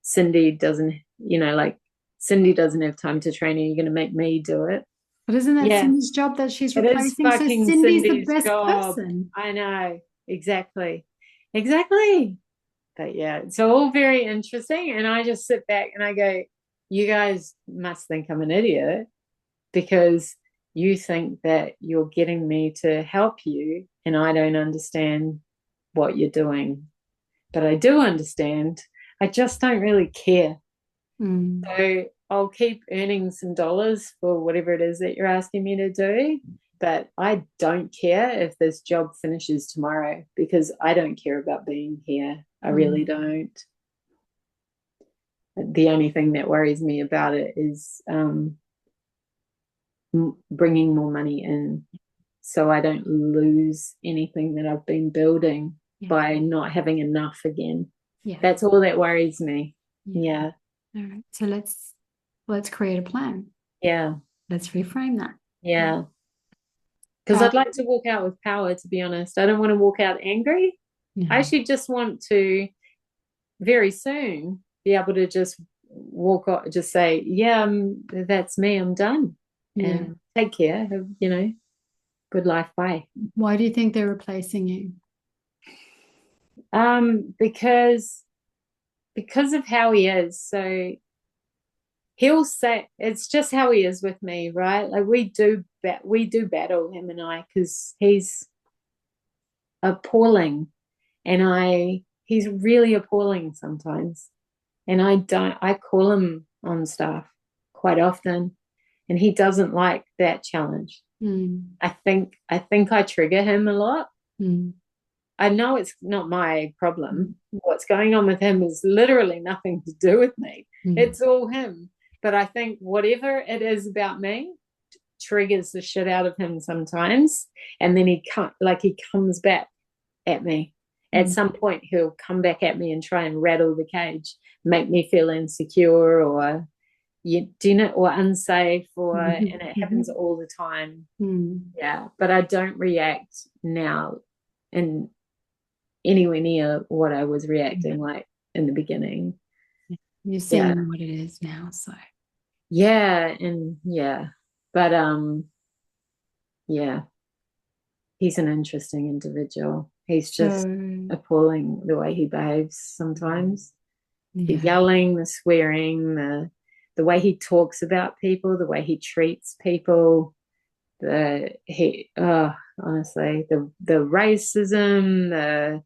A: Cindy doesn't, like Cindy doesn't have time to train, and you're going to make me do it.
B: But isn't that
A: Yeah,
B: Cindy's job that she's
A: it is
B: replacing? So
A: fucking
B: Cindy's the
A: Cindy's
B: best
A: job.
B: person.
A: I know. Exactly. Exactly. But yeah, it's all very interesting. And I just sit back and I go, you guys must think I'm an idiot because you think that you're getting me to help you and I don't understand what you're doing. But I do understand. I just don't really care. So I'll keep earning some dollars for whatever it is that you're asking me to do. But I don't care if this job finishes tomorrow because I don't care about being here. I really don't. The only thing that worries me about it is bringing more money in so I don't lose anything that I've been building by not having enough again.
B: Yeah.
A: That's all that worries me. Yeah.
B: All right. So let's create a plan.
A: Yeah.
B: Let's reframe that.
A: Yeah. Because I'd like to walk out with power, to be honest. I don't want to walk out angry. I actually just want to very soon be able to just walk off, just say, yeah, that's me, I'm done. And take care, good life, bye.
B: Why do you think they're replacing you?
A: Because of how he is. So he'll say it's just how he is with me, right? Like we do battle, him and I, because he's appalling, and he's really appalling sometimes. And I call him on stuff quite often, and he doesn't like that challenge. I think I trigger him a lot. I know it's not my problem. What's going on with him is literally nothing to do with me. It's all him. But I think whatever it is about me triggers the shit out of him sometimes. And then he comes back at me. At some point, he'll come back at me and try and rattle the cage, make me feel insecure or or unsafe, and it happens all the time. Yeah, but I don't react now and anywhere near what I was reacting like in the beginning.
B: You're seeing what it is now, so
A: but he's an interesting individual. He's just appalling the way he behaves sometimes. The yelling, the swearing, the way he talks about people, the way he treats people, honestly, the racism, the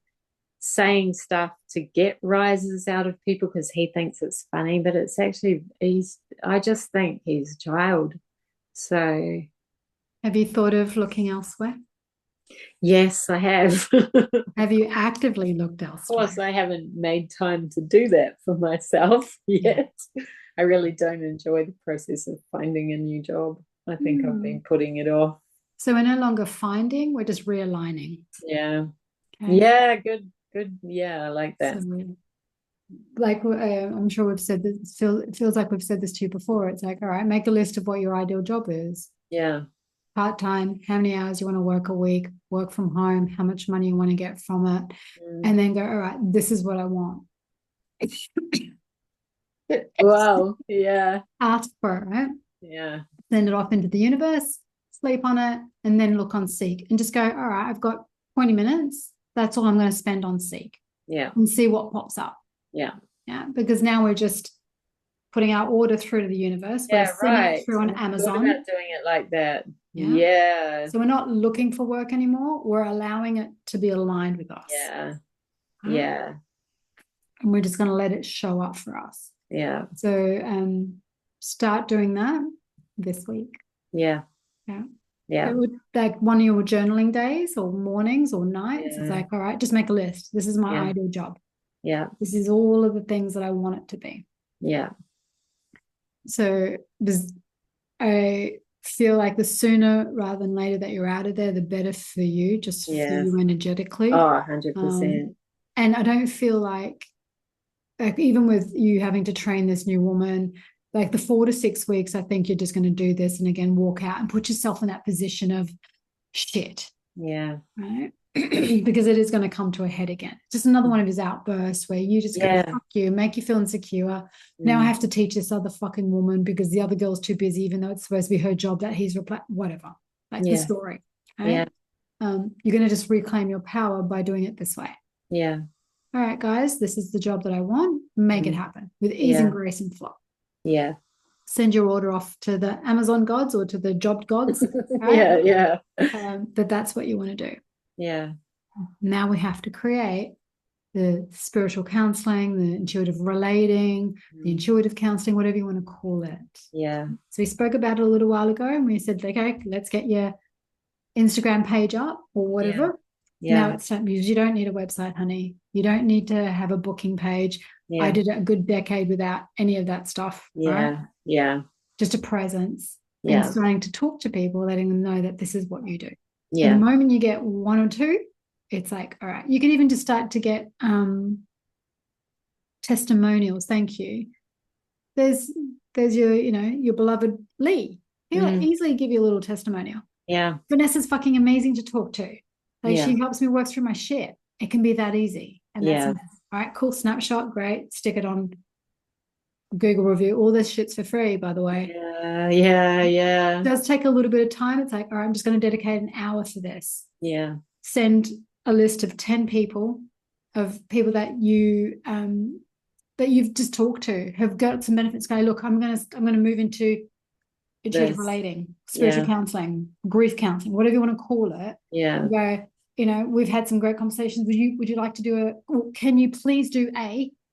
A: saying stuff to get rises out of people because he thinks it's funny, but it's actually I just think he's a child. So
B: have you thought of looking elsewhere?
A: Yes, I have.
B: Have you actively looked elsewhere?
A: Of course, I haven't made time to do that for myself yet. I really don't enjoy the process of finding a new job. I think I've been putting it off.
B: So we're no longer finding, we're just realigning.
A: Yeah. Okay. Yeah, good. Yeah, I like that.
B: So, I'm sure we've said this, it feels like we've said this to you before. It's like, all right, make a list of what your ideal job is.
A: Yeah.
B: Part-time, how many hours you want to work a week, work from home, how much money you want to get from it, and then go, all right, this is what I want.
A: Wow. Yeah.
B: Ask for it, right?
A: Yeah.
B: Send it off into the universe, sleep on it, and then look on Seek and just go, all right, I've got 20 minutes. That's all I'm going to spend on Seek.
A: Yeah.
B: And see what pops up.
A: Yeah.
B: Yeah. Because now we're just putting our order through to the universe.
A: Yeah,
B: we're sending it through on Amazon.
A: What about doing it like that? Yeah.
B: So we're not looking for work anymore. We're allowing it to be aligned with us.
A: Yeah. Yeah.
B: And we're just going to let it show up for us.
A: Yeah.
B: So start doing that this week.
A: Yeah.
B: Yeah.
A: Yeah.
B: It would, like one of your journaling days or mornings or nights. It's like, all right, just make a list. This is my ideal job.
A: Yeah.
B: This is all of the things that I want it to be.
A: Yeah.
B: So I feel like the sooner rather than later that you're out of there, the better for you, just for you energetically.
A: Oh, 100%.
B: And I don't feel like even with you having to train this new woman, like the 4 to 6 weeks, I think you're just going to do this and again walk out and put yourself in that position of shit.
A: Yeah.
B: Right. because it is going to come to a head again. Just another one of his outbursts where you just go, fuck you, make you feel insecure. Now I have to teach this other fucking woman because the other girl's too busy, even though it's supposed to be her job that he's whatever. Like the story. Right? You're going to just reclaim your power by doing it this way.
A: Yeah.
B: All right, guys, this is the job that I want. Make it happen with ease and grace and flow.
A: Yeah.
B: Send your order off to the Amazon gods or to the job gods. Right? That's what you want to do.
A: Yeah.
B: Now we have to create the spiritual counseling, the intuitive relating, the intuitive counseling, whatever you want to call it.
A: Yeah.
B: So we spoke about it a little while ago and we said, okay, let's get your Instagram page up or whatever. Now it's time. You don't need a website, honey. You don't need to have a booking page. I did a good decade without any of that stuff. Right?
A: Yeah.
B: Just a presence and starting to talk to people, letting them know that this is what you do.
A: Yeah.
B: And the moment you get one or two, it's like, all right, you can even just start to get testimonials. Thank you. There's your, your beloved Lee. He'll easily give you a little testimonial.
A: Yeah.
B: Vanessa's fucking amazing to talk to. Like she helps me work through my shit. It can be that easy. And that's all right, cool. Snapshot, great. Stick it on Google review. All this shit's for free, by the way.
A: Yeah.
B: It does take a little bit of time. It's like, all right, I'm just going to dedicate an hour for this.
A: Yeah.
B: Send a list of 10 people, that you've just talked to, have got some benefits. Go, look, I'm gonna move into intuitive relating, spiritual counseling, grief counseling, whatever you want to call it.
A: Yeah.
B: Go, we've had some great conversations. Would you like to do can you please do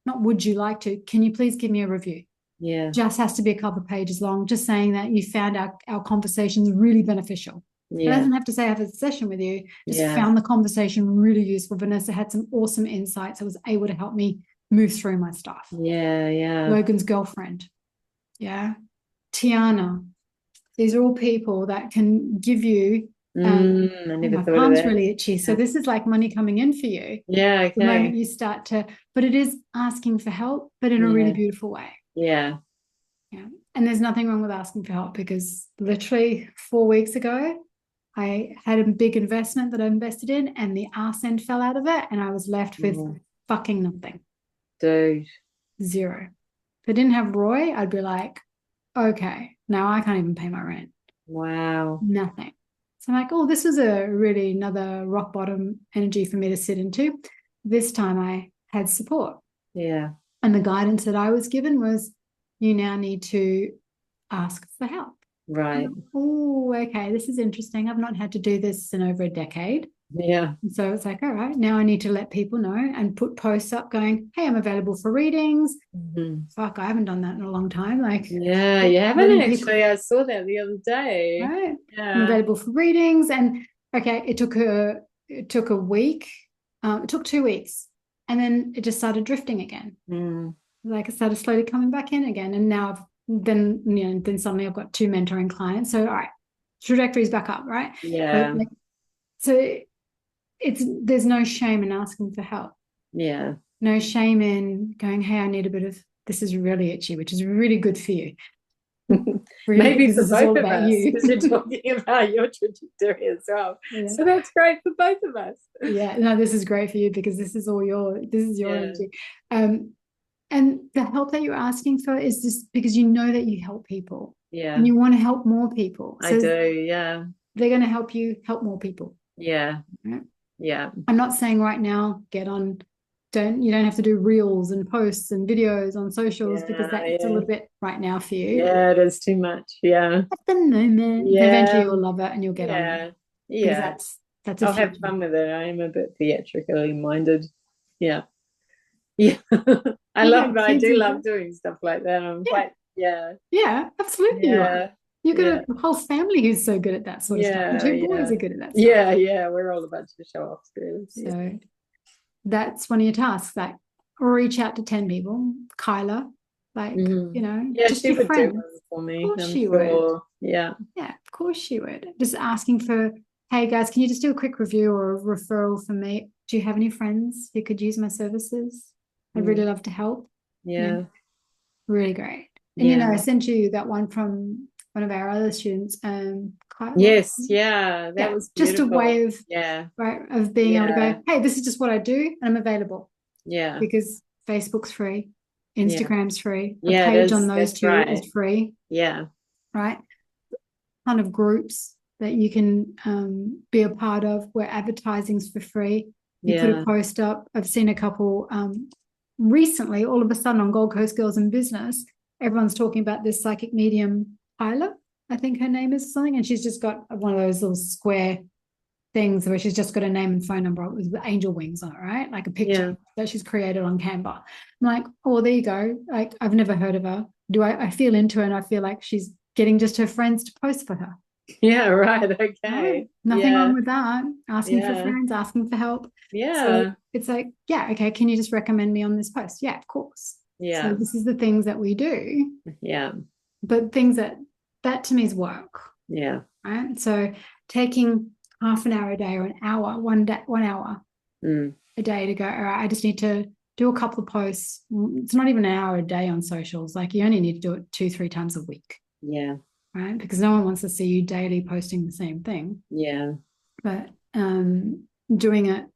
B: not would you like to, can you please give me a review?
A: Yeah.
B: Just has to be a couple of pages long, just saying that you found our conversations really beneficial. It doesn't have to say I have a session with you. Just found the conversation really useful. Vanessa had some awesome insights. I was able to help me move through my stuff.
A: Yeah.
B: Logan's girlfriend. Yeah. Tiana. These are all people that can give you.
A: I never
B: my
A: thought
B: palm's
A: of that.
B: really itchy. So this is like money coming in for you.
A: Yeah. Okay.
B: The moment you start to, but it is asking for help, but in a really beautiful way.
A: Yeah.
B: And there's nothing wrong with asking for help because literally 4 weeks ago, I had a big investment that I invested in and the arse end fell out of it and I was left with fucking nothing.
A: Dude.
B: Zero. If I didn't have Roy, I'd be like, okay, now I can't even pay my rent.
A: Wow.
B: Nothing. So I'm like, oh, this is another rock bottom energy for me to sit into. This time I had support.
A: Yeah.
B: And the guidance that I was given was, you now need to ask for help.
A: Right.
B: Oh, okay. This is interesting. I've not had to do this in over a decade.
A: Yeah.
B: And so it's like, all right, now I need to let people know and put posts up going, hey, I'm available for readings. Fuck, I haven't done that in a long time. Like,
A: yeah, you haven't actually. I saw that the other day.
B: Right.
A: Yeah.
B: I'm available for readings. And okay, it took a week. It took 2 weeks. And then it just started drifting again. Like it started slowly coming back in again. And now then suddenly I've got 2 mentoring clients. So all right, trajectory's back up, right?
A: Yeah.
B: So there's no shame in asking for help.
A: Yeah.
B: No shame in going, hey, I need a bit of this is really itchy, which is really good for you. Really,
A: maybe for both of us,
B: because
A: you're talking about your trajectory as well. So that's great for both of us.
B: Yeah, no, this is great for you because this is your energy. And the help that you're asking for is just because you know that you help people.
A: Yeah.
B: And you want to help more people.
A: So I do, yeah.
B: They're going to help you help more people.
A: Yeah.
B: Right?
A: Yeah.
B: I'm not saying right now, you don't have to do reels and posts and videos on socials because that's a little bit right now for you.
A: Yeah, it is too much. Yeah.
B: At the moment.
A: Yeah.
B: Eventually you'll love it and you'll get on it.
A: Yeah.
B: That's
A: I'll have fun with it. I am a bit theatrically minded. Yeah. Yeah. I do love doing stuff like that. I'm quite
B: absolutely.
A: Yeah.
B: You've got a whole family who's so good at that sort of stuff. Your 2 boys are good at that stuff.
A: Yeah, we're all a bunch of show offs, really.
B: So that's one of your tasks, like reach out to 10 people. Kyla, just
A: she
B: your
A: would
B: friends.
A: do it for me.
B: Of course she would.
A: Yeah,
B: of course she would. Just asking for, hey guys, can you just do a quick review or a referral for me? Do you have any friends who could use my services? I'd really love to help.
A: Yeah.
B: Really great. And I sent you that one from one of our other students,
A: Yes, yeah, that
B: yeah,
A: was
B: just a
A: beautiful.
B: way of
A: Yeah,
B: right of being able to
A: yeah,
B: go, hey, this is just what I do and I'm available,
A: yeah,
B: because Facebook's free,
A: yeah,
B: Instagram's free, a
A: yeah. It
B: page
A: is.
B: on those
A: That's
B: two
A: right.
B: is free,
A: Yeah,
B: right? Kind of groups that you can be a part of where advertising's for free. You put a
A: yeah,
B: post up. I've seen a couple recently, all of a sudden on Gold Coast Girls in Business, everyone's talking about this psychic medium, Isla, I think her name is something, and she's just got one of those little square things where she's just got a name and phone number with angel wings on it, right? Like a picture
A: yeah,
B: that she's created on Canva. I'm like, oh, there you go. Like, I've never heard of her. I feel into her and I feel like she's getting just her friends to post for her.
A: yeah. Right.
B: Right?
A: Okay.
B: Nothing
A: Yeah,
B: wrong with that. Asking for
A: yeah,
B: friends, asking for help. So
A: yeah,
B: it's like, yeah, okay, can you just recommend me on this post? Yeah, of course. So
A: yeah,
B: this is the things that we do,
A: yeah,
B: but things that to me is work,
A: yeah.
B: right? So taking half an hour a day or an hour, 1 hour
A: Mm,
B: a day to go, all right, I just need to do a couple of posts. It's not even an hour a day on socials. Like, you only need to do it 2-3 times a week,
A: yeah,
B: right? Because no one wants to see you daily posting the same thing.
A: yeah.
B: But doing it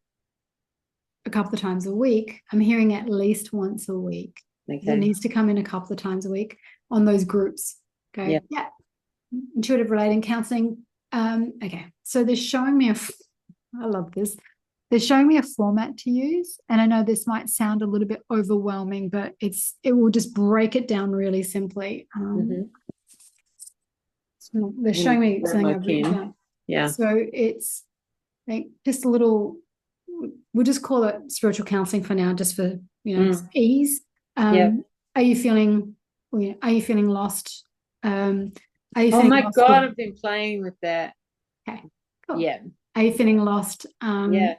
B: a couple of times a week, I'm hearing at least once a week. It
A: Okay.
B: needs to come in a couple of times a week on those groups.
A: Yeah.
B: Go, yeah, intuitive relating counseling. Okay, so they're showing me I love this. They're showing me a format to use, and I know this might sound a little bit overwhelming, but it will just break it down really simply.
A: Mm-hmm.
B: They're showing me
A: Grab
B: something
A: my
B: I've written
A: pen.
B: down.
A: Yeah.
B: So it's like just a little, we'll just call it spiritual counseling for now, just for
A: Mm.
B: ease.
A: Yeah.
B: Are you feeling are you feeling lost? Are you
A: Oh
B: feeling
A: my
B: lost
A: God,
B: with,
A: I've been playing with that.
B: okay, cool.
A: Yeah.
B: Are you feeling lost?
A: Yeah.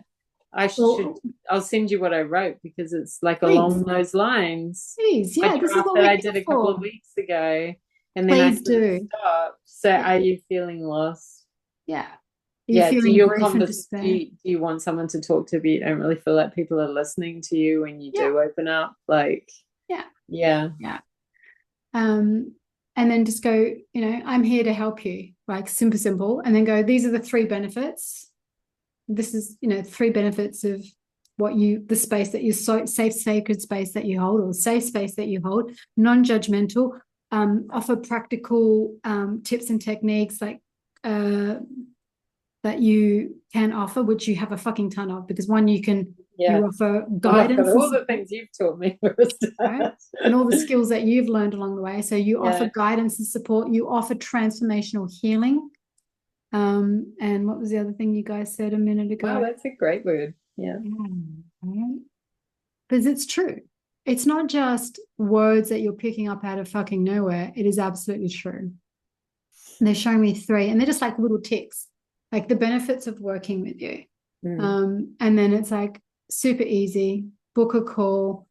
A: I should,
B: Well,
A: I'll send you what I wrote because it's like
B: please,
A: along those lines.
B: please,
A: My
B: yeah, this is
A: draft
B: what
A: that
B: we're
A: I
B: here
A: did a couple of
B: for.
A: weeks ago, and then I
B: Please
A: sort of
B: do.
A: stopped. So
B: Yeah.
A: are you feeling lost?
B: Yeah. Are you
A: Yeah. Do
B: feeling
A: you
B: grief and despair?
A: do you want someone to talk to, but you don't really feel like people are listening to you when you
B: Yeah.
A: do open up? Like,
B: Yeah.
A: yeah.
B: Yeah. And then just go, I'm here to help you, like simple, and then go, these are the three benefits. This is, three benefits of the space that you safe, sacred space that you hold, or safe space that you hold, non-judgmental, offer practical tips and techniques like that you can offer, which you have a fucking ton of, because one,
A: Yeah.
B: you offer
A: Well, I've got
B: guidance and
A: all the
B: support,
A: things you've taught me for a
B: right?
A: start.
B: And all the skills that you've learned along the way. So you offer
A: Yeah.
B: guidance and support, you offer transformational healing. And what was the other thing you guys said a minute
A: Wow,
B: ago?
A: that's a great word. Yeah.
B: Because it's true. It's not just words that you're picking up out of fucking nowhere. It is absolutely true. And they're showing me three, and they're just like little ticks, like the benefits of working with you.
A: Mm.
B: And then it's like super easy, book a call,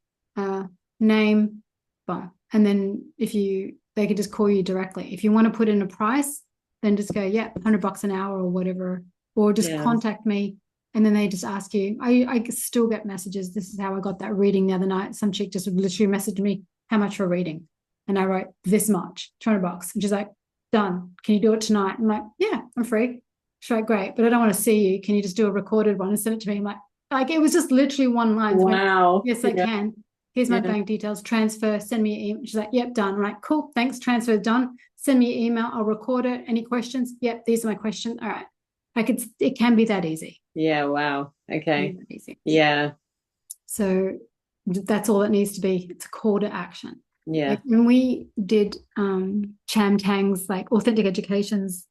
B: name, boom. And then they could just call you directly. If you want to put in a price, then just go, yeah, $100 an hour or whatever, or just
A: Yeah.
B: contact me. And then they just ask you. I still get messages. This is how I got that reading the other night. Some chick just literally messaged me, how much for a reading? And I wrote, this much, $200. And she's like, done. Can you do it tonight? I'm like, yeah, I'm free. She's like, great, but I don't want to see you. Can you just do a recorded one and send it to me? I'm like it was just literally one line. So
A: Wow.
B: yes, I
A: Yeah.
B: can. Here's my
A: Yeah.
B: bank details. Transfer. Send me an email. She's like, yep, done. I'm like, cool. Thanks. Transfer done. Send me an email. I'll record it. Any questions? Yep, these are my questions. All right. Like it can be that easy.
A: Yeah. Wow. Okay.
B: That easy.
A: Yeah.
B: So that's all it needs to be. It's a call to action.
A: Yeah.
B: Like when we did Cham Tang's like authentic educations,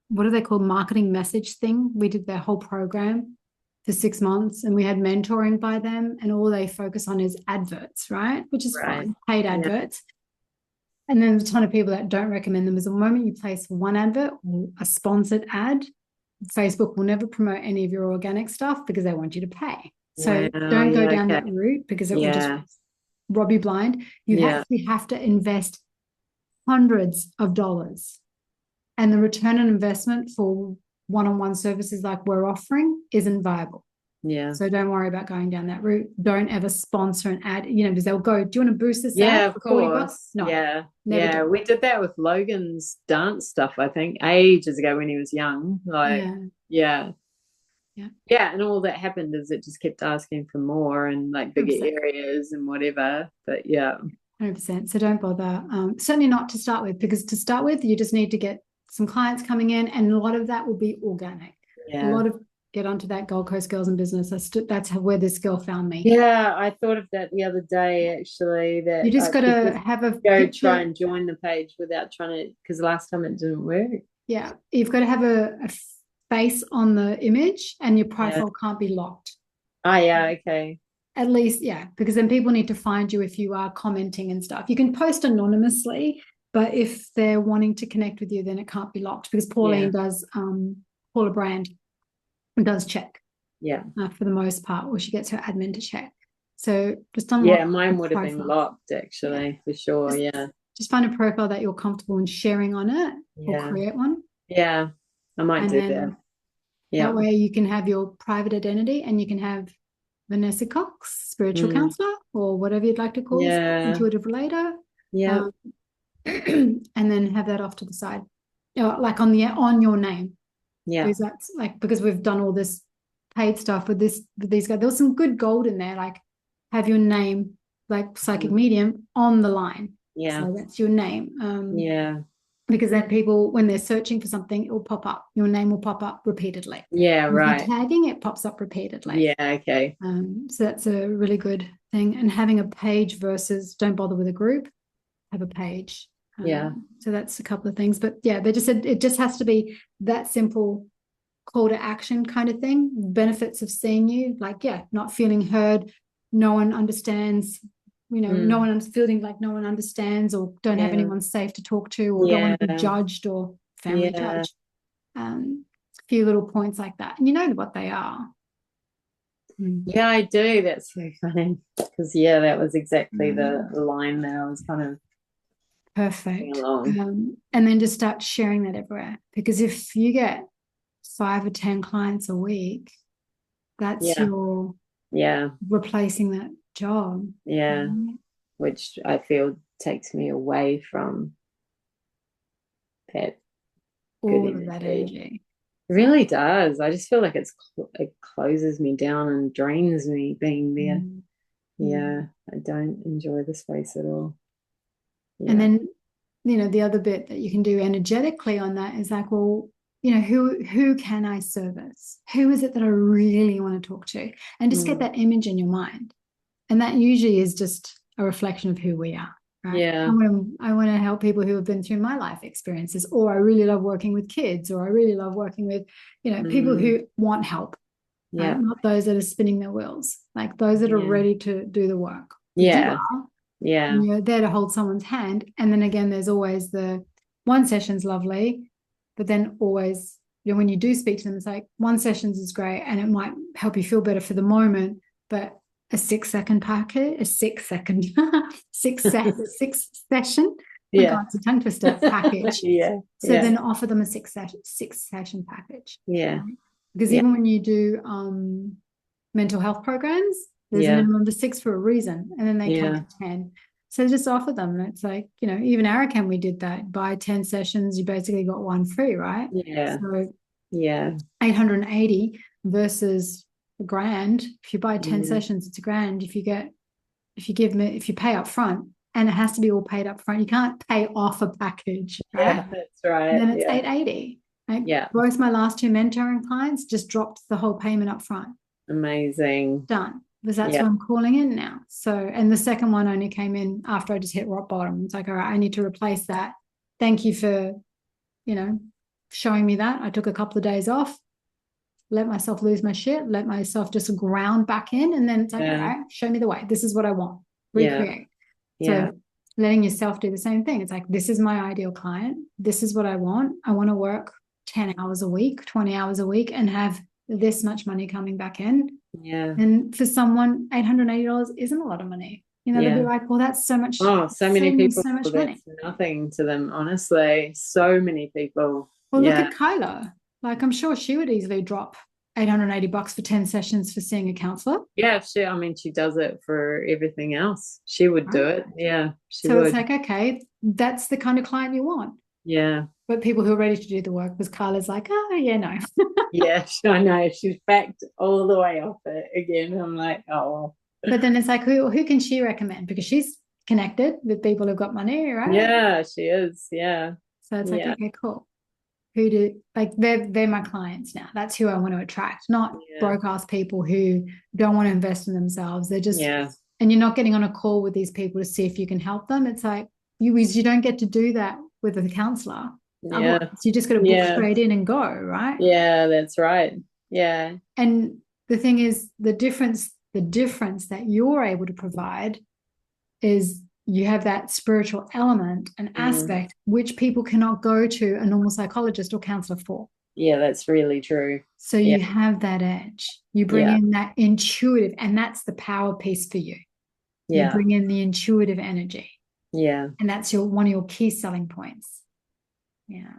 B: what are they called? Marketing message thing. We did their whole program for 6 months, and we had mentoring by them, and all they focus on is adverts, right? Which is
A: Right.
B: fine, paid adverts. And then there's a ton of people that don't recommend them. As the moment you place one advert or a sponsored ad, Facebook will never promote any of your organic stuff because they want you to pay. So
A: Wow.
B: don't go
A: Yeah.
B: down
A: Okay.
B: that route, because it will
A: Yeah.
B: just rob you blind. You
A: Yeah.
B: actually have to invest hundreds of dollars, and the return on investment for one-on-one services like we're offering isn't viable.
A: Yeah.
B: So don't worry about going down that route. Don't ever sponsor an ad, because they'll go, do you want to boost this ad
A: Yeah, of
B: for 40 bucks?
A: course.
B: No,
A: Yeah.
B: never
A: Yeah.
B: do
A: We did that with Logan's dance stuff, I think, ages ago when he was young.
B: it.
A: Like,
B: Yeah.
A: yeah.
B: Yeah.
A: Yeah. And all that happened is it just kept asking for more and like bigger
B: 100%.
A: areas and whatever. But yeah.
B: 100%. So don't bother. Certainly not to start with, because to start with, you just need to get some clients coming in, and a lot of that will be organic. A
A: Yeah.
B: lot of get onto that Gold Coast Girls in Business. That's where this girl found me.
A: Yeah. I thought of that the other day, actually,
B: You
A: that
B: just
A: I
B: got
A: should
B: to
A: just
B: have a
A: go try
B: picture.
A: and join the page without trying to, because last time it didn't work.
B: Yeah, you've got to have a face on the image, and your
A: Yeah.
B: profile can't be locked.
A: Oh, yeah. Okay.
B: At least, yeah, because then people need to find you if you are commenting and stuff. You can post anonymously, but if they're wanting to connect with you, then it can't be locked, because Pauline does, Paula Brand does check.
A: Yeah.
B: For the most part, or she gets her admin to check. So just unlock.
A: Yeah, mine would have been locked, actually, for sure. Yeah.
B: Just find a profile that you're comfortable in sharing on it, or
A: Yeah.
B: create one.
A: Yeah. I might
B: And
A: do
B: then
A: that. Yeah.
B: that way you can have your private identity, and you can have Vanessa Cox, spiritual counselor, or whatever you'd like to call yourself,
A: Yeah.
B: intuitive relator.
A: Yeah.
B: And then have that off to the side, like on your name.
A: Yeah.
B: Because that's like, because we've done all this paid stuff with these guys. There was some good gold in there, like have your name, like psychic medium, on the line.
A: Yeah.
B: So that's your name.
A: Yeah.
B: Because then people, when they're searching for something, it will pop up. Your name will pop up repeatedly.
A: Yeah,
B: If
A: right.
B: you're tagging, it pops up repeatedly.
A: Yeah, okay.
B: So that's a really good thing. And having a page versus don't bother with a group, have a page.
A: Yeah.
B: So that's a couple of things. But yeah, they just said it just has to be that simple call to action kind of thing. Benefits of seeing you, like, yeah, not feeling heard, no one understands, no one's feeling like no one understands, or don't have anyone safe to talk to, or don't want to be judged or family judged. A few little points like that, and you know what they are.
A: Yeah, I do. That's so funny, because that was exactly the line that I was kind of
B: perfect. And then just start sharing that everywhere, because if you get 5 or 10 clients a week, that's your replacing that job.
A: Yeah. Which I feel takes me away from that
B: all of that energy.
A: It really does. I just feel like it closes me down and drains me being there. Yeah, I don't enjoy the space at all.
B: And then, the other bit that you can do energetically on that is like, well, who can I service? Who is it that I really want to talk to? And just get that image in your mind. And that usually is just a reflection of who we are. Right?
A: Yeah.
B: I want to help people who have been through my life experiences, or I really love working with kids, or I really love working with, people who want help.
A: Yeah.
B: Right? Not those that are spinning their wheels, like those that are ready to do the work.
A: Yeah.
B: Yeah. And you're there to hold someone's hand. And then again, there's always the one session's lovely, but then always, when you do speak to them, it's like 1 session is great and it might help you feel better for the moment, but a 6-second packet, a 6-second, six session.
A: Yeah.
B: God, it's a tongue twister package.
A: Yeah.
B: So then offer them a 6-session package.
A: Yeah.
B: Right? Because even when you do mental health programs, there's a minimum of 6 for a reason, and then they come to 10. So just offer them. It's like, even Arakan, we did that. Buy 10 sessions, you basically got 1 free, right?
A: Yeah.
B: So
A: 880
B: versus $1,000. If you buy 10 sessions, it's $1,000. If you pay up front, and it has to be all paid up front, you can't pay off a package, right?
A: Yeah, that's right.
B: Then it's $880. Both my last 2 mentoring clients just dropped the whole payment up front.
A: Amazing.
B: Done. Because that's what I'm calling in now. So, and the second one only came in after I just hit rock bottom. It's like, all right, I need to replace that. Thank you for, showing me that. I took a couple of days off, let myself lose my shit, let myself just ground back in. And then it's like, all right, show me the way. This is what I want. Recreate. So letting yourself do the same thing. It's like, this is my ideal client. This is what I want. I want to work 10 hours a week, 20 hours a week, and have this much money coming back in.
A: Yeah.
B: And for someone, $880 isn't a lot of money. They'd be like, well, that's so much.
A: Oh, so many people.
B: So much
A: money. Nothing to them, honestly. So many people.
B: Well, look at Kyla. Like, I'm sure she would easily drop $880 for 10 sessions for seeing a counselor.
A: Yeah, I mean, she does it for everything else. She would do it. Yeah, she
B: So
A: would.
B: it's like, okay, that's the kind of client you want.
A: Yeah.
B: But people who are ready to do the work, because Carla's like, oh, yeah, no.
A: Yeah, I know. She's backed all the way off it again. I'm like, oh.
B: But then it's like, who can she recommend? Because she's connected with people who've got money, right?
A: Yeah, she is. Yeah.
B: So it's like,
A: Yeah.
B: okay, cool. Who do, like, they're my clients now. That's who I want to attract, not broke ass people who don't want to invest in themselves. They're just, and you're not getting on a call with these people to see if you can help them. It's like, you don't get to do that with a counselor.
A: Yeah.
B: Otherwise, you just got to book straight in and go, right?
A: Yeah, that's right. Yeah.
B: And the thing is, the difference that you're able to provide is you have that spiritual element and aspect which people cannot go to a normal psychologist or counselor for.
A: Yeah, that's really true.
B: So you have that edge. You bring in that intuitive, and that's the power piece for you. You bring in the intuitive energy.
A: Yeah.
B: And that's one of your key selling points. Yeah.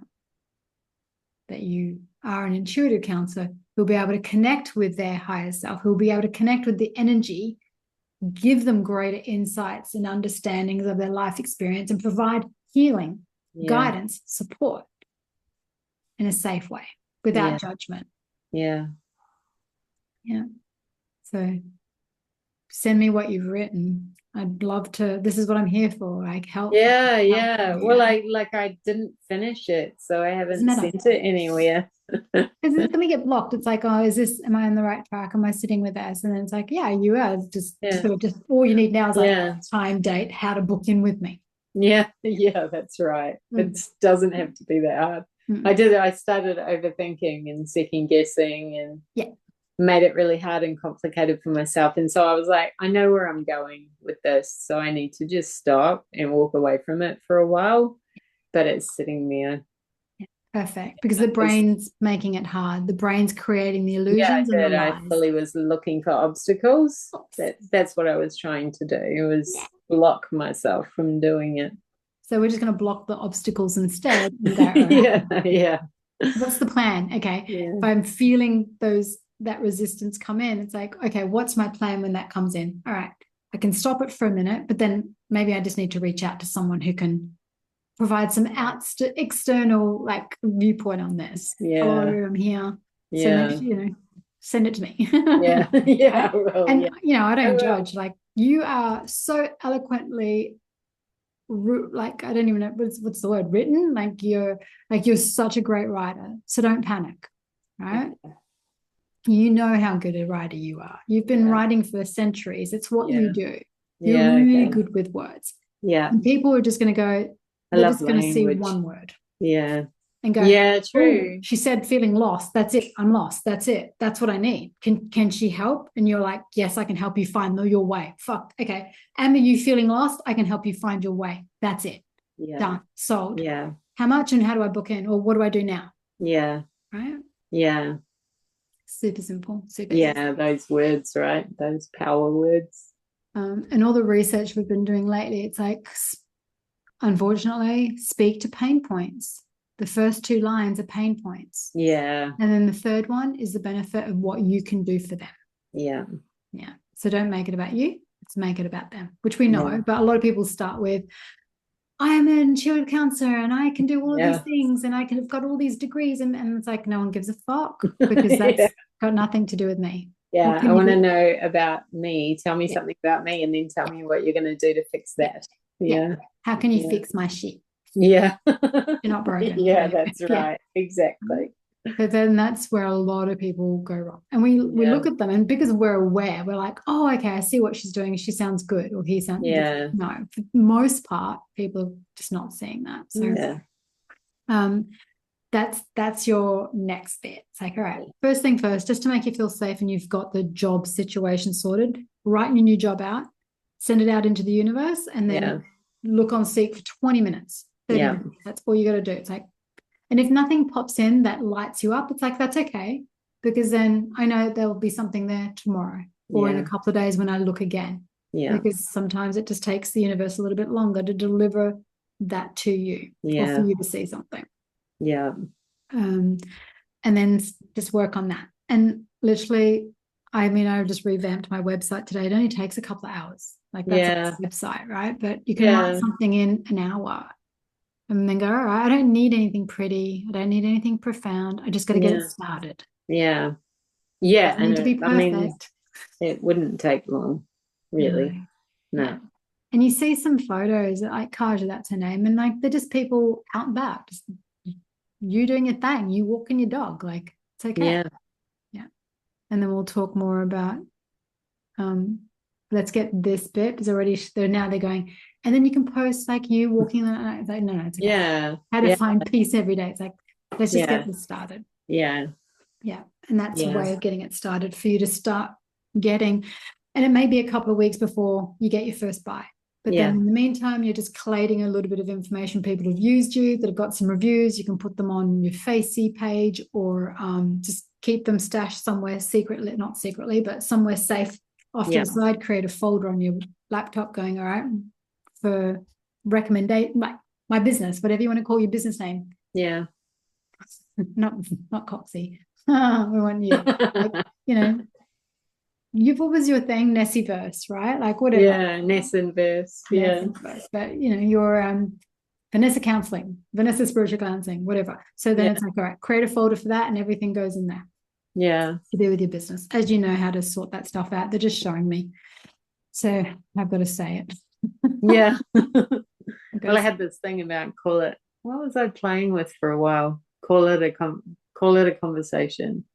B: That you are an intuitive counselor who'll be able to connect with their higher self, who'll be able to connect with the energy, give them greater insights and understandings of their life experience, and provide healing, guidance, support in a safe way without judgment.
A: Yeah.
B: Yeah. So send me what you've written. I'd love to. This is what I'm here for. Like help.
A: Yeah. Well, I didn't finish it, so I haven't sent it anywhere.
B: Because it's going to get blocked. It's like, oh, am I on the right track? Am I sitting with us? And then it's like, yeah, you are. Just all you need now is like time, date, how to book in with me.
A: Yeah, that's right. It doesn't have to be that hard. I started overthinking and second guessing and made it really hard and complicated for myself. And so I was like, I know where I'm going with this, so I need to just stop and walk away from it for a while. But it's sitting there.
B: Perfect, because the brain's making it hard. The brain's creating the illusions and the lies.
A: I fully was looking for obstacles. That's what I was trying to do. It was block myself from doing it.
B: So we're just going to block the obstacles instead.
A: Yeah.
B: What's the plan? Okay. If I'm feeling that resistance come in, it's like, okay, what's my plan when that comes in? All right, I can stop it for a minute, but then maybe I just need to reach out to someone who can provide some external like viewpoint on this. Hello, I'm here. So maybe, send it to me. And I don't judge. Like you are so eloquently, like I don't even know what's the word, written. Like you're such a great writer. So don't panic, right? You know how good a writer you are. You've been writing for centuries. It's what you do. You're really good with words. Yeah. And people are just going to go, they're just going to see one word.
A: Yeah.
B: And go,
A: yeah, true.
B: She said feeling lost. That's it. I'm lost. That's it. That's what I need. Can she help? And you're like, yes, I can help you find your way. Fuck. Okay. Are you feeling lost? I can help you find your way. That's it.
A: Yeah.
B: Done. Sold.
A: Yeah.
B: How much and how do I book in? Or what do I do now?
A: Yeah.
B: Right?
A: Yeah.
B: Super simple. Super easy.
A: Those words, right? Those power words.
B: And all the research we've been doing lately, it's like, unfortunately, speak to pain points. The first 2 lines are pain points.
A: Yeah.
B: And then the third one is the benefit of what you can do for them.
A: Yeah.
B: Yeah. So don't make it about you. Let's make it about them, which we know. But a lot of people start with, I am an intuitive counselor and I can do all of these things and I can have got all these degrees. And it's like, no one gives a fuck because that's got nothing to do with me.
A: Yeah. I want to know about me. Tell me something about me and then tell me what you're going to do to fix that. Yeah.
B: How can you fix my shit?
A: Yeah.
B: You're not broken.
A: Yeah, that's right. Exactly.
B: But then that's where a lot of people go wrong. And we look at them, and because we're aware, we're like, oh, okay, I see what she's doing. She sounds good, or he sounds good. No, for the most part, people are just not seeing that. So that's your next bit. It's like, all right, first thing first, just to make you feel safe and you've got the job situation sorted, write your new job out, send it out into the universe, and then look on Seek for 20 minutes. 30 minutes. That's all you got to do. It's like, and if nothing pops in that lights you up, it's like, that's okay. Because then I know there'll be something there tomorrow or in a couple of days when I look again. Yeah. Because sometimes it just takes the universe a little bit longer to deliver that to you or for you to see something.
A: Yeah.
B: And then just work on that. And literally, I mean, I just revamped my website today. It only takes a couple of hours. Like that's
A: Yeah.
B: a website, right? But you can write
A: Yeah.
B: something in an hour and then go, all right, I don't need anything pretty. I don't need anything profound. I just got to get it
A: Yeah.
B: started.
A: Yeah. Yeah.
B: Doesn't need
A: And
B: to be
A: I mean,
B: perfect.
A: it wouldn't take long,
B: No.
A: really.
B: Yeah.
A: No.
B: And you see some photos, like Kaja, that's her name, and like they're just people out and about, just you doing your thing, you walking your dog, like it's okay.
A: Yeah.
B: Yeah. And then we'll talk more about um let's get this bit is already they're going, and then you can post like you walking the it's like, no, it's okay.
A: Yeah.
B: How to
A: Yeah.
B: find peace every day. It's like, let's just get
A: Yeah.
B: this started.
A: Yeah.
B: Yeah. And that's a
A: Yeah.
B: way of getting it started for you to start getting, and it may be a couple of weeks before you get your first buy. But then
A: Yeah.
B: in the meantime, you're just collating a little bit of information, people who've used you, that have got some reviews. You can put them on your Facey page or just keep them stashed somewhere secretly, not secretly, but somewhere safe off to
A: Yeah.
B: the side. Create a folder on your laptop going, all right, for recommendation, my business, whatever you want to call your business name.
A: Yeah.
B: Not Coxie. We want you. Like, you know, what was your thing? Nessiverse, right? Like whatever.
A: Yeah. Ness and verse. Yeah.
B: Nessiverse. But you know, your Vanessa counseling, Vanessa spiritual counseling, whatever. So then
A: Yeah.
B: it's like, all right, create a folder for that and everything goes in there
A: Yeah.
B: to do with your business. As you know how to sort that stuff out. They're just showing me. So I've got to say it.
A: Yeah. Well, I
B: Say
A: had this thing about call it. What was I playing with for a while? Call it a conversation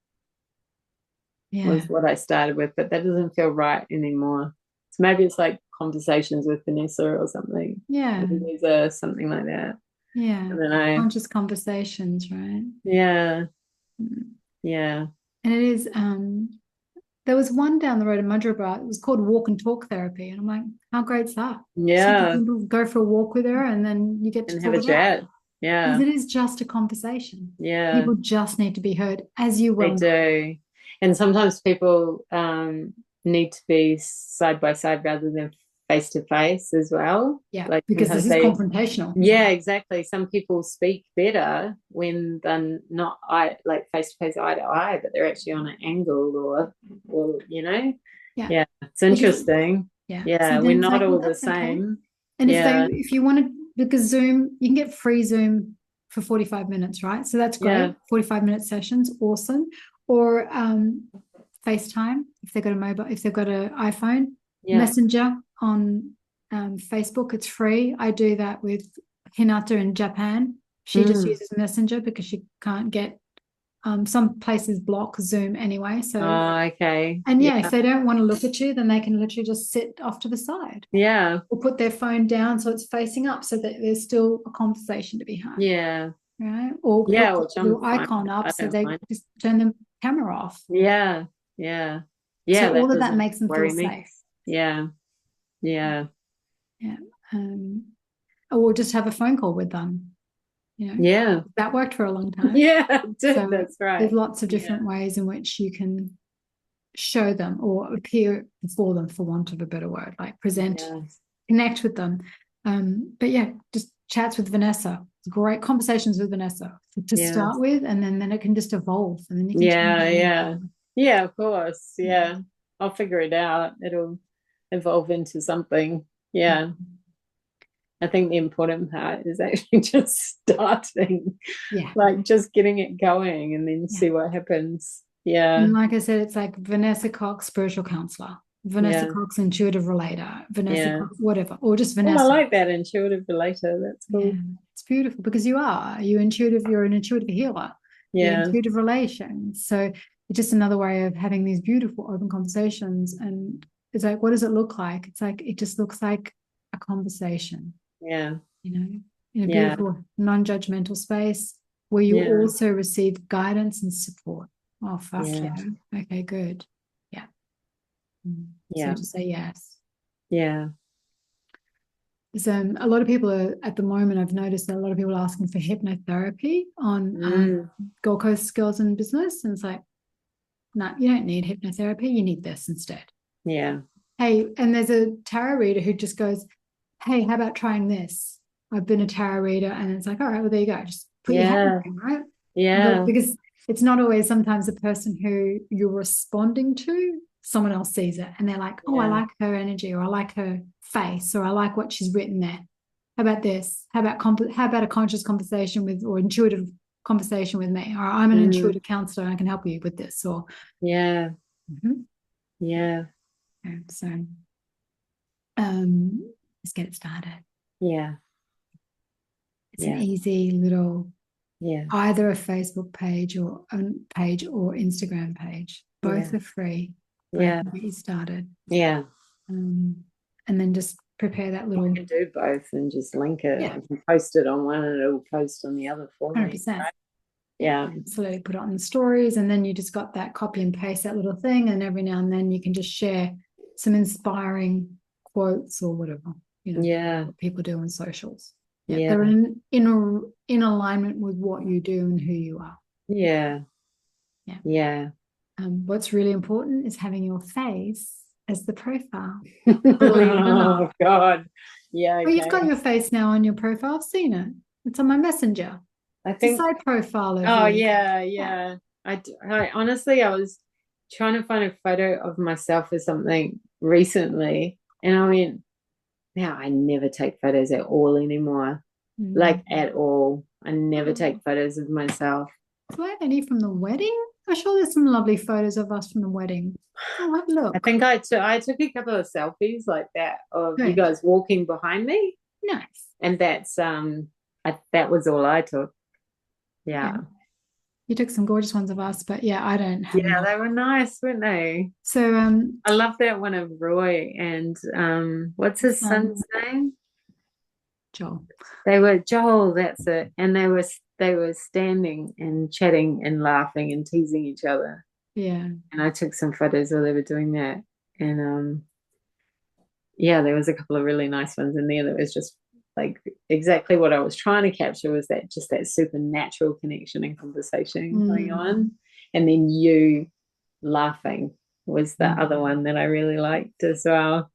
B: yeah.
A: was what I started with, but that doesn't feel right anymore. So maybe it's like conversations with Vanessa or something.
B: Yeah.
A: Maybe there's something like that.
B: Yeah.
A: I don't know.
B: Conscious conversations, right?
A: Yeah.
B: Mm.
A: Yeah.
B: And it is there was one down the road in Mudgeeraba. It was called walk and talk therapy. And I'm like, how great's that? So
A: Yeah.
B: people go for a walk with her and then you get to
A: And have
B: talk
A: a
B: it out.
A: chat.
B: Because
A: Yeah.
B: it is just a conversation.
A: Yeah.
B: People just need to be heard, as you
A: They
B: well know.
A: do. And sometimes people need to be side by side rather than face to face as well.
B: Yeah,
A: Like
B: because this
A: sometimes
B: is confrontational.
A: yeah, exactly. Some people speak better when they're not like face to face, eye to eye, but they're actually on an angle or
B: Yeah.
A: yeah, it's
B: Because
A: interesting.
B: yeah.
A: Yeah,
B: So
A: we're
B: then it's
A: not
B: like, well,
A: all the
B: that's okay.
A: same.
B: And
A: Yeah,
B: if you want to, because Zoom, you can get free Zoom for 45 minutes, right? So that's great.
A: yeah,
B: 45-minute sessions, awesome. Or FaceTime if they've got a mobile, if they've got an iPhone,
A: yeah.
B: Messenger on Facebook, it's free. I do that with Hinata in Japan. She just
A: Mm.
B: uses Messenger because she can't get some places block Zoom anyway. So
A: Oh, okay.
B: and yeah,
A: Yeah,
B: if they don't want to look at you, then they can literally just sit off to the side
A: yeah,
B: or put their phone down so it's facing up so that there's still a conversation to be had,
A: yeah,
B: right? Or put
A: yeah.
B: a
A: Which I'm
B: little
A: fine.
B: icon up
A: I
B: so
A: don't
B: they
A: mind.
B: just turn the camera off.
A: Yeah, yeah, yeah.
B: So
A: That
B: all of that
A: doesn't
B: makes them feel
A: worry me.
B: safe.
A: Yeah, yeah,
B: Yeah. Or just have a phone call with them.
A: yeah,
B: That worked for a long time.
A: yeah.
B: So
A: That's
B: there's
A: right.
B: lots of
A: Yeah,
B: different ways in which you can show them or appear before them, for want of a better word, like present,
A: yeah,
B: connect with them. But yeah, just chats with Vanessa, great conversations with Vanessa to
A: yeah.
B: start with, and then it can just evolve, and then you can change
A: Yeah,
B: it.
A: yeah. Yeah, of course. Yeah. I'll figure it out. It'll evolve into something. Yeah. I think the important part is actually just starting,
B: Yeah,
A: like just getting it going and then
B: yeah.
A: see what happens. Yeah.
B: And like I said, it's like Vanessa Cox, spiritual counselor, Vanessa
A: Yeah.
B: Cox, intuitive relator, Vanessa
A: Yeah.
B: Cox, whatever, or just
A: Oh, I
B: Vanessa.
A: like that intuitive relator. That's
B: Yeah,
A: cool.
B: it's beautiful because you're intuitive, you're an intuitive healer, you're
A: Yeah.
B: intuitive relations. So it's just another way of having these beautiful open conversations. And it's like, what does it look like? It's like, it just looks like a conversation,
A: Yeah.
B: in a
A: Yeah.
B: beautiful, non-judgmental space where you
A: Yeah.
B: also receive guidance and support. Oh, fuck
A: Yeah.
B: yeah. Okay, good. Yeah. So
A: Yeah.
B: just say yes.
A: Yeah.
B: So a lot of people are at the moment, I've noticed that a lot of people are asking for hypnotherapy on
A: Mm.
B: Gold Coast Girls in Business. And it's like, no, you don't need hypnotherapy. You need this instead.
A: Yeah.
B: Hey, and there's a tarot reader who just goes, hey, how about trying this? I've been a tarot reader. And it's like, all right, well, there you go. Just put your hat in
A: Yeah.
B: the ring, right?
A: Yeah.
B: Because it's not always sometimes the person who you're responding to, someone else sees it and they're like, oh, I like her energy, or I like her face, or I like what she's written there. How about this? How about a conscious conversation with, or intuitive conversation with me? Or I'm an intuitive counselor and I can help you with this. Or
A: yeah.
B: Yeah. So let's get it started.
A: Yeah.
B: It's an easy little, either a Facebook page or Instagram page. Both are free. Both will get you started.
A: Yeah.
B: And then just prepare that little.
A: You can do both and just link it. I can post it on one and it'll post on the other for
B: 100%.
A: me. Right? Yeah.
B: Absolutely. Put it on the stories, and then you just got that copy and paste that little thing, and every now and then you can just share some inspiring quotes or whatever, what people do on socials. They're in alignment with what you do and who you are. What's really important is having your face as the profile.
A: Oh God.
B: Well, you've got your face now on your profile. I've seen it. It's on my messenger.
A: I think.
B: It's a side profile of
A: yeah. I honestly, I was trying to find a photo of myself or something recently, and I went, now I never take photos at all anymore. Like at all. I never take photos of myself.
B: Do I have any from the wedding? I'm sure there's some lovely photos of us from the wedding. Oh, have a look.
A: I think I took a couple of selfies like that of you guys walking behind me.
B: Nice.
A: And that's that was all I took. Yeah.
B: You took some gorgeous ones of us, but I don't have
A: enough. They were nice, weren't they?
B: So
A: I love that one of Roy and what's his son's name?
B: Joel.
A: Joel, that's it. And they were standing and chatting and laughing and teasing each other.
B: Yeah.
A: And I took some photos while they were doing that. And there was a couple of really nice ones in there that was just like exactly what I was trying to capture, was that just that supernatural connection and conversation going on. And then you laughing was the other one that I really liked as well.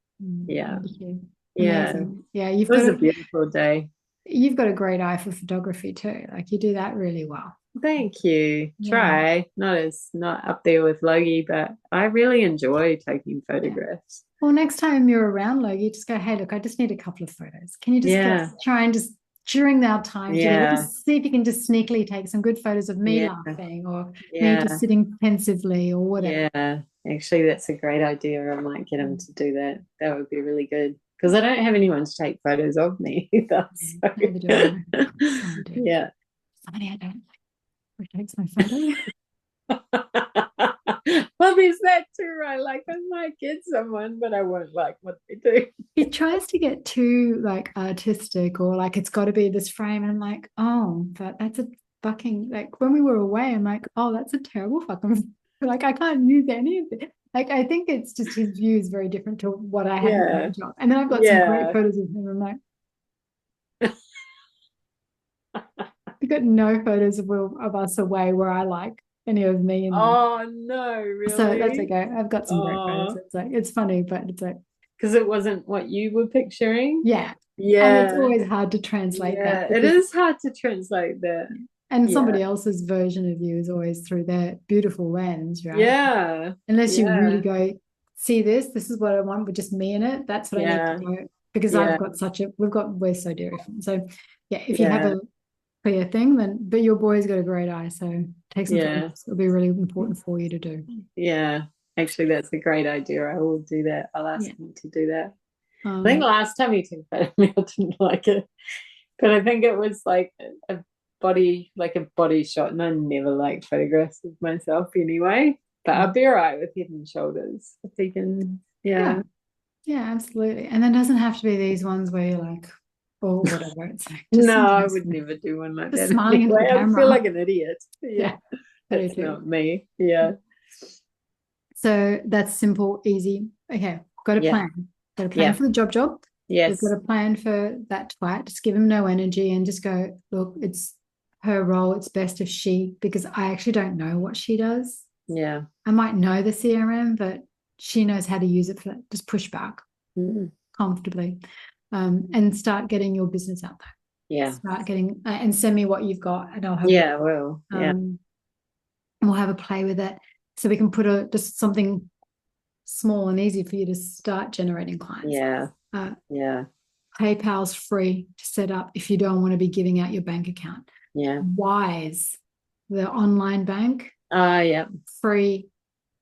A: Yeah.
B: Amazing. Yeah,
A: it was a beautiful day.
B: You've got a great eye for photography too. Like, you do that really well.
A: Thank you. Try. Not up there with Logie, but I really enjoy taking photographs.
B: Well, next time you're around Logie, just go, hey, look, I just need a couple of photos. Can you just try and just during our time together, see if you can just sneakily take some good photos of me laughing, or me just sitting pensively or whatever.
A: Yeah, actually, that's a great idea. I might get him to do that. That would be really good, because I don't have anyone to take photos of me either. So. Yeah.
B: Somebody I don't like takes my photo.
A: Well, there's that too, right? Like, I might get someone, but I won't like what they do.
B: It tries to get too like artistic, or like it's got to be this frame, and I'm like, oh, but that's a fucking, like, when we were away, I'm like, oh, that's a terrible fucking, like, I can't use any of it. Like, I think it's just his view is very different to what I have. And then I've got some great photos of him. I'm like, I've got no photos of us away where I like any of me.
A: Oh no, really?
B: So that's okay. I've got some great photos. It's like, it's funny, but it's like,
A: because it wasn't what you were picturing.
B: Yeah. And it's always hard to translate that.
A: It is hard to translate that.
B: And somebody else's version of you is always through their beautiful lens, right?
A: Yeah.
B: Unless you really go, see this is what I want with just me in it. That's what I need to know. Because I've got we're so different. So if you have a clear thing, then, but your boy's got a great eye, so take some photos. It'll be really important for you to do.
A: Yeah. Actually, that's a great idea. I will do that. I'll ask him to do that. I think last time he took a photo of me, I didn't like it. But I think it was like a body shot, and I never liked photographs of myself anyway. But I'll be all right with head and shoulders if he can. Yeah,
B: absolutely. And it doesn't have to be these ones where you're like, or whatever. It's like,
A: no, I would never do one like that.
B: Smiling at the camera.
A: I feel like an idiot. That's not me.
B: So that's simple, easy. Okay, got a plan. Got a plan for the job.
A: Yes.
B: We've got a plan for that twat. Just give him no energy and just go, look, it's her role. It's best if because I actually don't know what she does.
A: Yeah.
B: I might know the CRM, but she knows how to use it for that. Just push back comfortably, and start getting your business out there.
A: Yeah.
B: Start getting, and send me what you've got, and I'll help.
A: Yeah, I will.
B: and we'll have a play with it. So we can put just something small and easy for you to start generating clients.
A: Yeah. Yeah.
B: PayPal's free to set up if you don't want to be giving out your bank account.
A: Yeah.
B: Wise, the online bank,
A: Yeah.
B: free,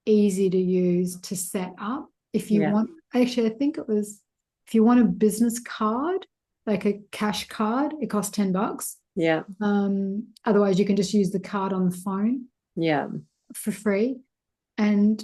B: easy to use to set up. If you want, actually, I think it was, if you want a business card, like a cash card, it costs $10.
A: Yeah.
B: Otherwise, you can just use the card on the phone.
A: Yeah.
B: For free, and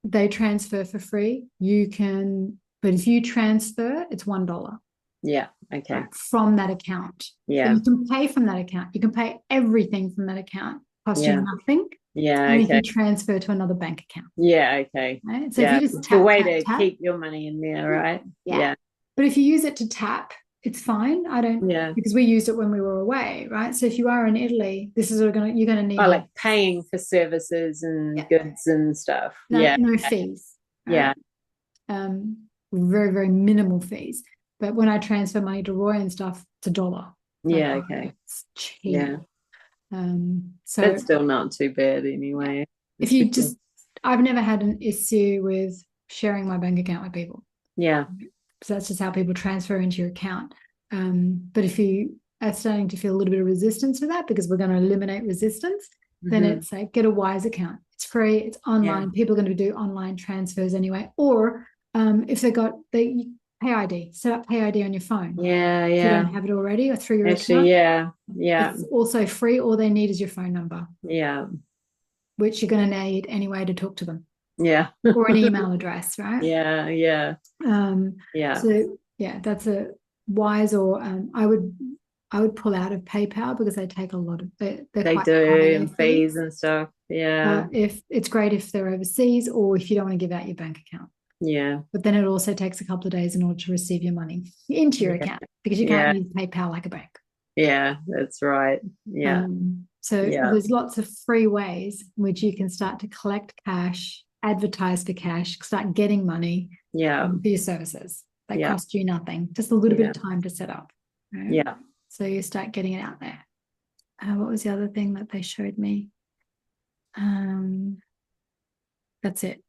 B: they transfer for free. You can, but if you transfer, it's $1.
A: Yeah. Okay.
B: From that account.
A: Yeah.
B: So you can pay from that account. You can pay everything from that account. Cost you nothing.
A: Yeah.
B: And
A: okay.
B: you can transfer to another bank account.
A: Yeah. Okay.
B: Right? So if you just
A: it's a way to keep your money in there, right?
B: Yeah. But if you use it to tap, it's fine. I don't, because we used it when we were away, right? So if you are in Italy, this is you're going to need.
A: Oh, like paying for services and goods and stuff.
B: No fees.
A: Right?
B: Yeah. Very, very minimal fees. But when I transfer money to Roy and stuff, it's $1.
A: Yeah. Okay.
B: It's cheap.
A: Yeah.
B: So
A: that's still not too bad anyway.
B: If you just, I've never had an issue with sharing my bank account with people.
A: Yeah.
B: So that's just how people transfer into your account. But if you are starting to feel a little bit of resistance to that, because we're going to eliminate resistance, then it's like, get a Wise account. It's free. It's online. People are going to do online transfers anyway. Or if they Pay ID, set up Pay ID on your phone.
A: Yeah.
B: If you don't have it already, or through your
A: account.
B: Yeah. It's also free. All they need is your phone number.
A: Yeah.
B: Which you're going to need anyway to talk to them.
A: Yeah.
B: Or an email address, right?
A: Yeah. Yeah.
B: So that's a Wise, or I would pull out of PayPal because they take a lot of they
A: do and fees and stuff. Yeah.
B: If it's great if they're overseas, or if you don't want to give out your bank account.
A: Yeah.
B: But then it also takes a couple of days in order to receive your money into your account, because you can't use PayPal like a bank.
A: Yeah, that's right. Yeah.
B: There's lots of free ways which you can start to collect cash, advertise for cash, start getting money for your services. They cost you nothing, just a little bit of time to set up. Right?
A: Yeah.
B: So you start getting it out there. What was the other thing that they showed me? That's it.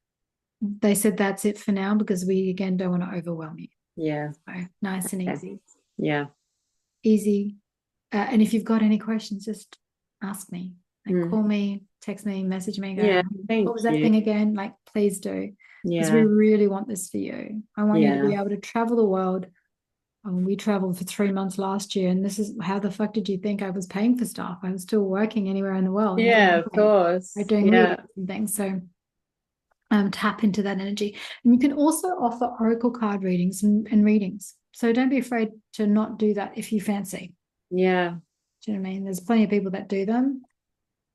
B: They said that's it for now, because we again don't want to overwhelm you.
A: Yeah.
B: So nice and easy.
A: Yeah.
B: Easy. And if you've got any questions, just ask me. Like, call me, text me, message me. Go, what was that thing again? Like, please do. Because we really want this for you. I want you to be able to travel the world. We traveled for 3 months last year, and this is how the fuck did you think I was paying for stuff? I was still working anywhere in the world.
A: Yeah, of course.
B: I'm doing really things. So tap into that energy. And you can also offer oracle card readings and readings. So don't be afraid to not do that if you fancy.
A: Yeah.
B: Do you know what I mean? There's plenty of people that do them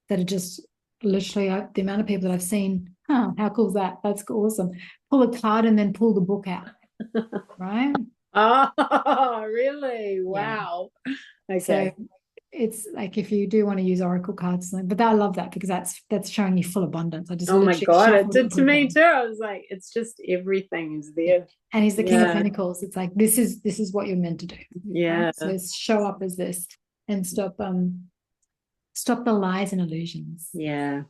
B: that are just literally the amount of people that I've seen. Oh, how cool is that? That's awesome. Pull a card and then pull the book out. Right?
A: Oh, really? Wow.
B: Yeah. Okay. So it's like, if you do want to use oracle cards, but I love that, because that's showing you full abundance. I just
A: my God, it did to me too. I was like, it's just everything is there.
B: And he's the King of Pentacles. It's like, this is what you're meant to do.
A: Yeah.
B: Right? So show up as this and stop the lies and illusions.
A: Yeah.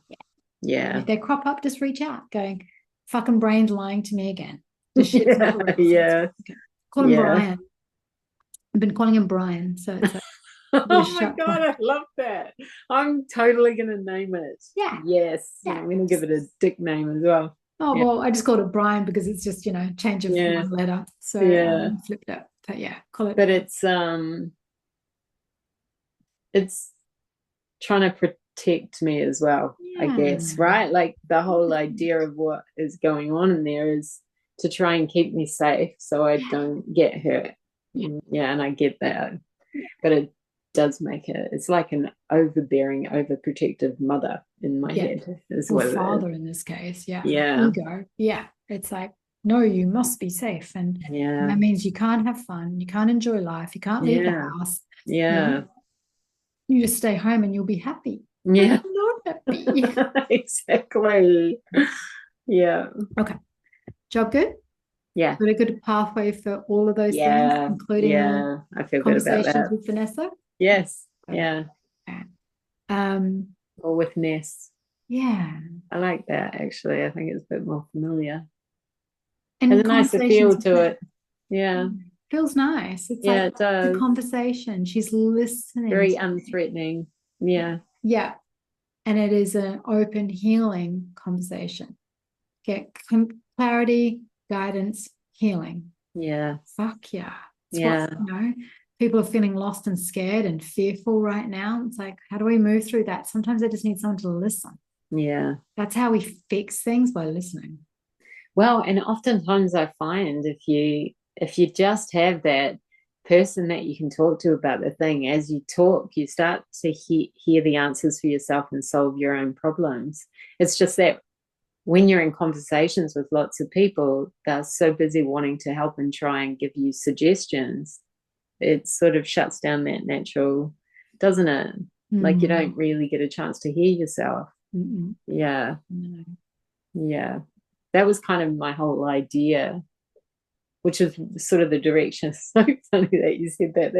A: Yeah.
B: If they crop up, just reach out, going, fucking brain's lying to me again. The shit's
A: not real. Yeah.
B: Call him Brian. I've been calling him Brian. So it's like,
A: oh my God, I love that. I'm totally going to name it.
B: Yeah.
A: Yes. Yeah. I'm going to give it a dick name as well.
B: Oh, well, I just called it Brian because it's just, change of one letter. So flipped it. But call it.
A: But it's trying to protect me as well, I guess, right? Like the whole idea of what is going on in there is to try and keep me safe so I don't get hurt. Yeah, and I get that. But it does make it's like an overbearing, overprotective mother in my head.
B: Father in this case,
A: Yeah.
B: Ego. Yeah. It's like, no, you must be safe. And that means you can't have fun, you can't enjoy life, you can't leave the house.
A: Yeah.
B: You just stay home and you'll be happy.
A: Yeah.
B: I'm not happy.
A: Exactly. Yeah.
B: Okay. Job good?
A: Yeah.
B: Got a good pathway for all of those things, including
A: I feel good about that.
B: With Vanessa?
A: Yes. Yeah.
B: Okay.
A: Or with Ness.
B: Yeah.
A: I like that, actually. I think it's a bit more familiar. Has
B: And
A: a nicer
B: conversations
A: feel
B: with
A: to
B: her.
A: it. Yeah.
B: Feels nice. It's
A: Yeah,
B: like
A: it
B: the
A: does.
B: conversation. She's listening
A: Very
B: to me.
A: unthreatening. Yeah.
B: Yeah. And it is an open, healing conversation. Get clarity, guidance, healing.
A: Yeah.
B: Fuck yeah. It's what,
A: Yeah.
B: people are feeling lost and scared and fearful right now. It's like, how do we move through that? Sometimes they just need someone to listen.
A: Yeah.
B: That's how we fix things, by listening.
A: Well, and oftentimes I find if you just have that person that you can talk to about the thing, as you talk, you start to hear the answers for yourself and solve your own problems. It's just that when you're in conversations with lots of people, they're so busy wanting to help and try and give you suggestions. It sort of shuts down that natural, doesn't it? Like you don't really get a chance to hear yourself. Yeah.
B: No.
A: Yeah. That was kind of my whole idea, which is sort of the direction. So funny that you said that.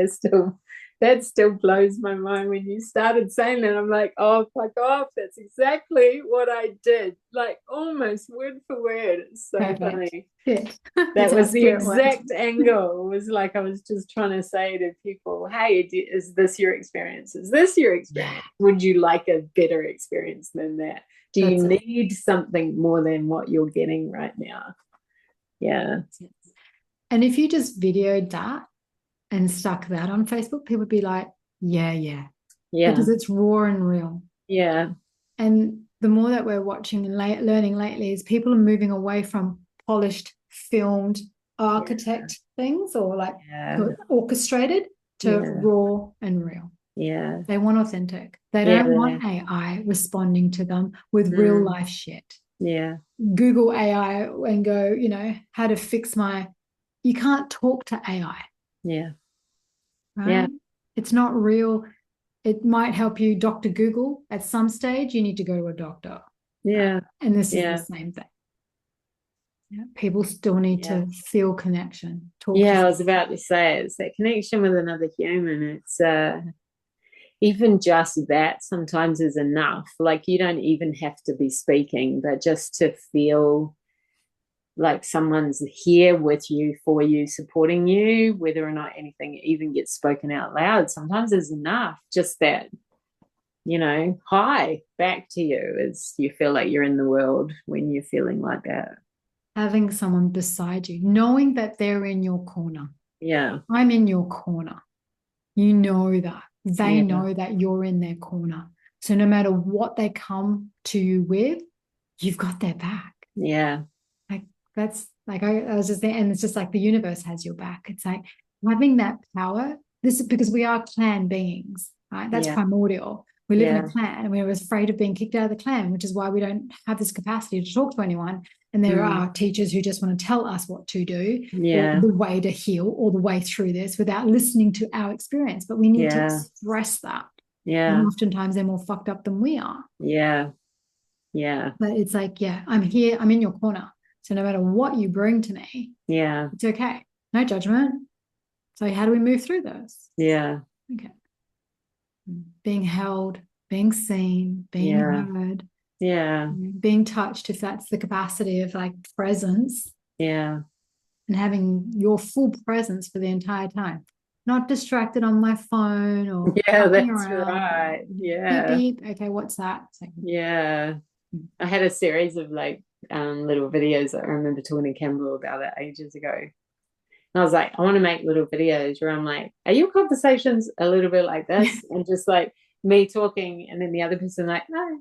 A: That still blows my mind when you started saying that. I'm like, oh, fuck off. That's exactly what I did. Like almost word for word. It's so
B: Perfect.
A: funny.
B: Good.
A: That was the exact angle. It was like I was just trying to say to people, hey, is this your experience? Is this your experience? Would you like a better experience than that? Do you need something more than what you're getting right now? Yeah.
B: And if you just videoed that and stuck that on Facebook, people would be like, yeah. Because it's raw and real.
A: Yeah.
B: And the more that we're watching and learning lately is people are moving away from polished, filmed architect things or like orchestrated to raw and real.
A: Yeah.
B: They want authentic. They don't want AI responding to them with real life shit.
A: Yeah.
B: Google AI and go, how to fix you can't talk to AI.
A: Yeah.
B: Right?
A: Yeah.
B: It's not real. It might help you, Dr. Google. At some stage, you need to go to a doctor.
A: Yeah.
B: And this is the same thing. Yeah. People still need to feel connection.
A: I was about to say it's that connection with another human. It's even just that sometimes is enough. Like you don't even have to be speaking, but just to feel like someone's here with you, for you, supporting you, whether or not anything even gets spoken out loud, sometimes is enough. Just that, hi back to you as you feel like you're in the world when you're feeling like that.
B: Having someone beside you, knowing that they're in your corner.
A: Yeah.
B: I'm in your corner. You know that. They know that you're in their corner. So no matter what they come to you with, you've got their back.
A: Yeah.
B: Like that's like I was just there, and it's just like the universe has your back. It's like having that power. This is because we are clan beings, right? That's primordial. We live in a clan and we're afraid of being kicked out of the clan, which is why we don't have this capacity to talk to anyone. And there are teachers who just want to tell us what to do, or the way to heal, or the way through this without listening to our experience. But we need to express that.
A: Yeah.
B: And oftentimes they're more fucked up than we are.
A: Yeah. Yeah.
B: But it's like, I'm here, I'm in your corner. So no matter what you bring to me, it's okay. No judgment. So how do we move through this?
A: Yeah.
B: Okay. Being held, being seen, being heard.
A: Yeah.
B: Being touched, if that's the capacity of like presence.
A: Yeah.
B: And having your full presence for the entire time. Not distracted on my phone or
A: that's
B: around.
A: right. Yeah.
B: Beep, beep. Okay, what's that?
A: Yeah. I had a series of like little videos that I remember talking to Campbell about it ages ago. And I was like, I want to make little videos where I'm like, are your conversations a little bit like this? And just like me talking and then the other person like, no.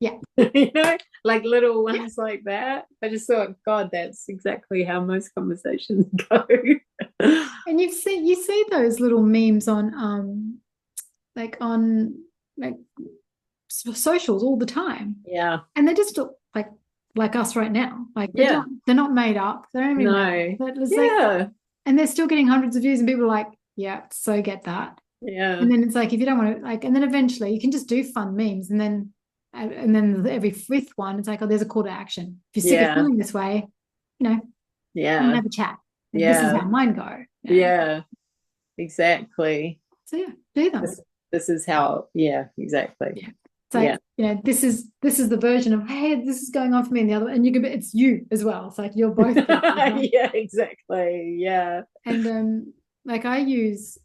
B: Yeah.
A: Like little ones like that. I just thought, God, that's exactly how most conversations go.
B: And you see those little memes on socials all the time.
A: Yeah.
B: And they just look like us right now. Like they're not made up. They don't even made up. And they're still getting hundreds of views and people are like, yeah, so get that.
A: Yeah.
B: And then it's like, if you don't want to and then eventually you can just do fun memes and then every fifth one, it's like, oh, there's a call to action. If you're sick of feeling this way, come and have a chat. This is how mine go.
A: Yeah, exactly.
B: So do them.
A: This is how, exactly.
B: Yeah. It's like, this is the version of, hey, this is going on for me, and the other, and you can, it's you as well. It's like you're both people, right?
A: Yeah, exactly. Yeah.
B: And like I use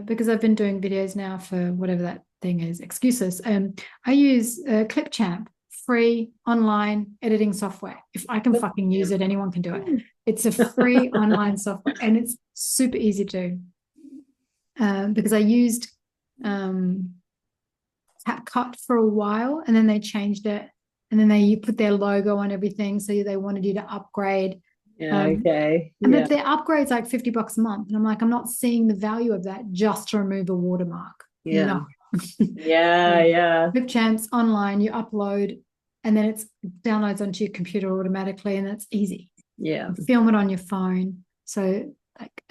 B: because I've been doing videos now for whatever that thing is, excuses. I use Clipchamp, free online editing software. If I can fucking use it, anyone can do it. It's a free online software, and it's super easy to do. Because I used CapCut for a while, and then they changed it, and then they put their logo on everything, so they wanted you to upgrade.
A: Yeah, okay.
B: And but their upgrade's like $50 a month, and I'm like, I'm not seeing the value of that just to remove a watermark.
A: Yeah.
B: No.
A: Yeah.
B: Clipchamp's online, you upload, and then it downloads onto your computer automatically, and that's easy.
A: Yeah.
B: You film it on your phone. So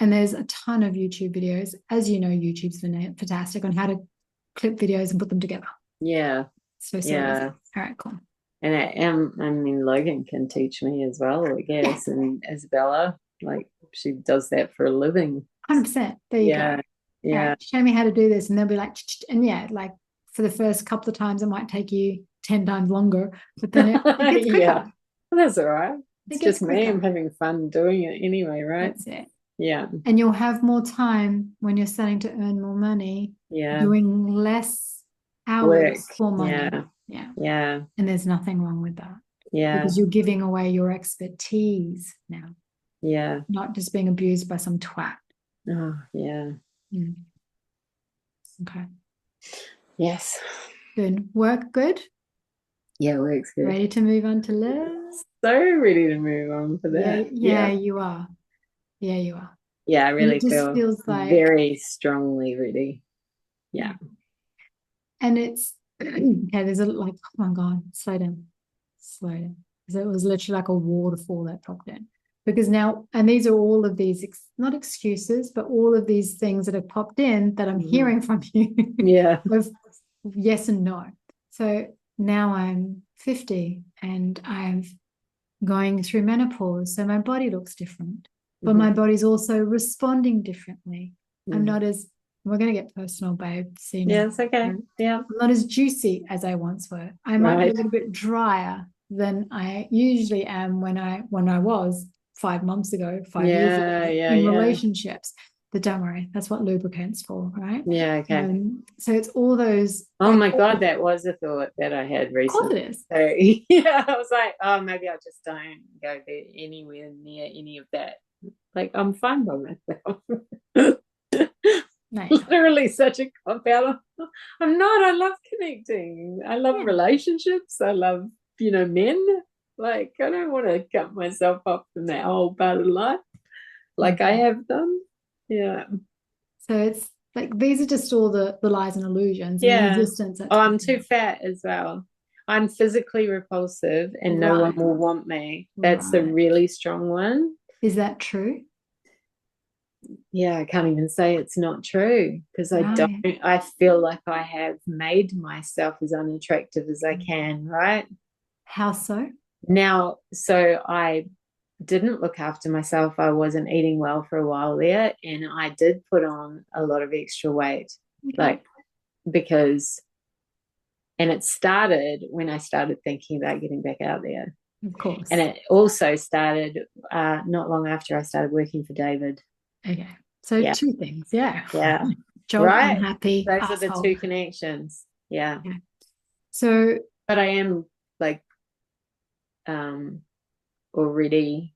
B: and there's a ton of YouTube videos. As you know, YouTube's fantastic on how to clip videos and put them together.
A: Yeah.
B: So easy. All right, cool.
A: And I mean, Logan can teach me as well, I guess, and Isabella, like she does that for a living.
B: 100%. There you go.
A: Yeah.
B: Right, show me how to do this, and they'll be like, and like for the first couple of times, it might take you 10 times longer, but then it gets quicker.
A: Yeah, well, that's all right. It's just quicker. Me. I'm having fun doing it anyway, right?
B: That's it.
A: Yeah.
B: And you'll have more time when you're starting to earn more money.
A: Yeah.
B: Doing less hours for money.
A: Yeah.
B: And there's nothing wrong with that.
A: Yeah.
B: Because you're giving away your expertise now.
A: Yeah.
B: Not just being abused by some twat.
A: Oh, yeah.
B: Okay.
A: Yes.
B: Good. Work good?
A: Yeah, work's good.
B: Ready to move on to love?
A: So ready to move on for that.
B: Yeah, you are. Yeah, you are.
A: Yeah, I really
B: feels like
A: very strongly ready. Yeah.
B: And it's okay, there's like, oh my God, slow down. Because it was literally like a waterfall that dropped in. Because now, and these are all of these, not excuses, but all of these things that have popped in that I'm hearing from you.
A: Yeah.
B: Of yes and no. So now I'm 50 and I'm going through menopause. So my body looks different, but my body's also responding differently. I'm not as, we're going to get personal, babe. Soon.
A: Yeah, it's okay. Yeah.
B: I'm not as juicy as I once were. I might be a little bit drier than I usually am when I was 5 months ago, 5 years ago in relationships. But don't worry, that's what lubricant's for, right?
A: Yeah, okay.
B: So it's all those.
A: Oh my God, that was a thought that I had recently. Of course it is. So, yeah, I was like, oh, maybe I just don't go there anywhere near any of that. Like, I'm fine by myself. Nice. Literally such a cop out. I'm not. I love connecting. I love relationships. I love, men. Like, I don't want to cut myself off from that whole part of life like I have done. Yeah.
B: So it's like, these are just all the lies and illusions.
A: Yeah.
B: And resistance.
A: Oh, I'm too fat as well. I'm physically repulsive and no one will want me. That's a really strong one.
B: Is that true?
A: Yeah, I can't even say it's not true because I feel like I have made myself as unattractive as I can, right?
B: How so?
A: Now, so I didn't look after myself. I wasn't eating well for a while there, and I did put on a lot of extra weight, and it started when I started thinking about getting back out there.
B: Of course.
A: And it also started not long after I started working for David.
B: Okay. So two things. Yeah.
A: Job
B: unhappy.
A: Those
B: asshole.
A: are the two connections. Yeah.
B: So,
A: but I am like already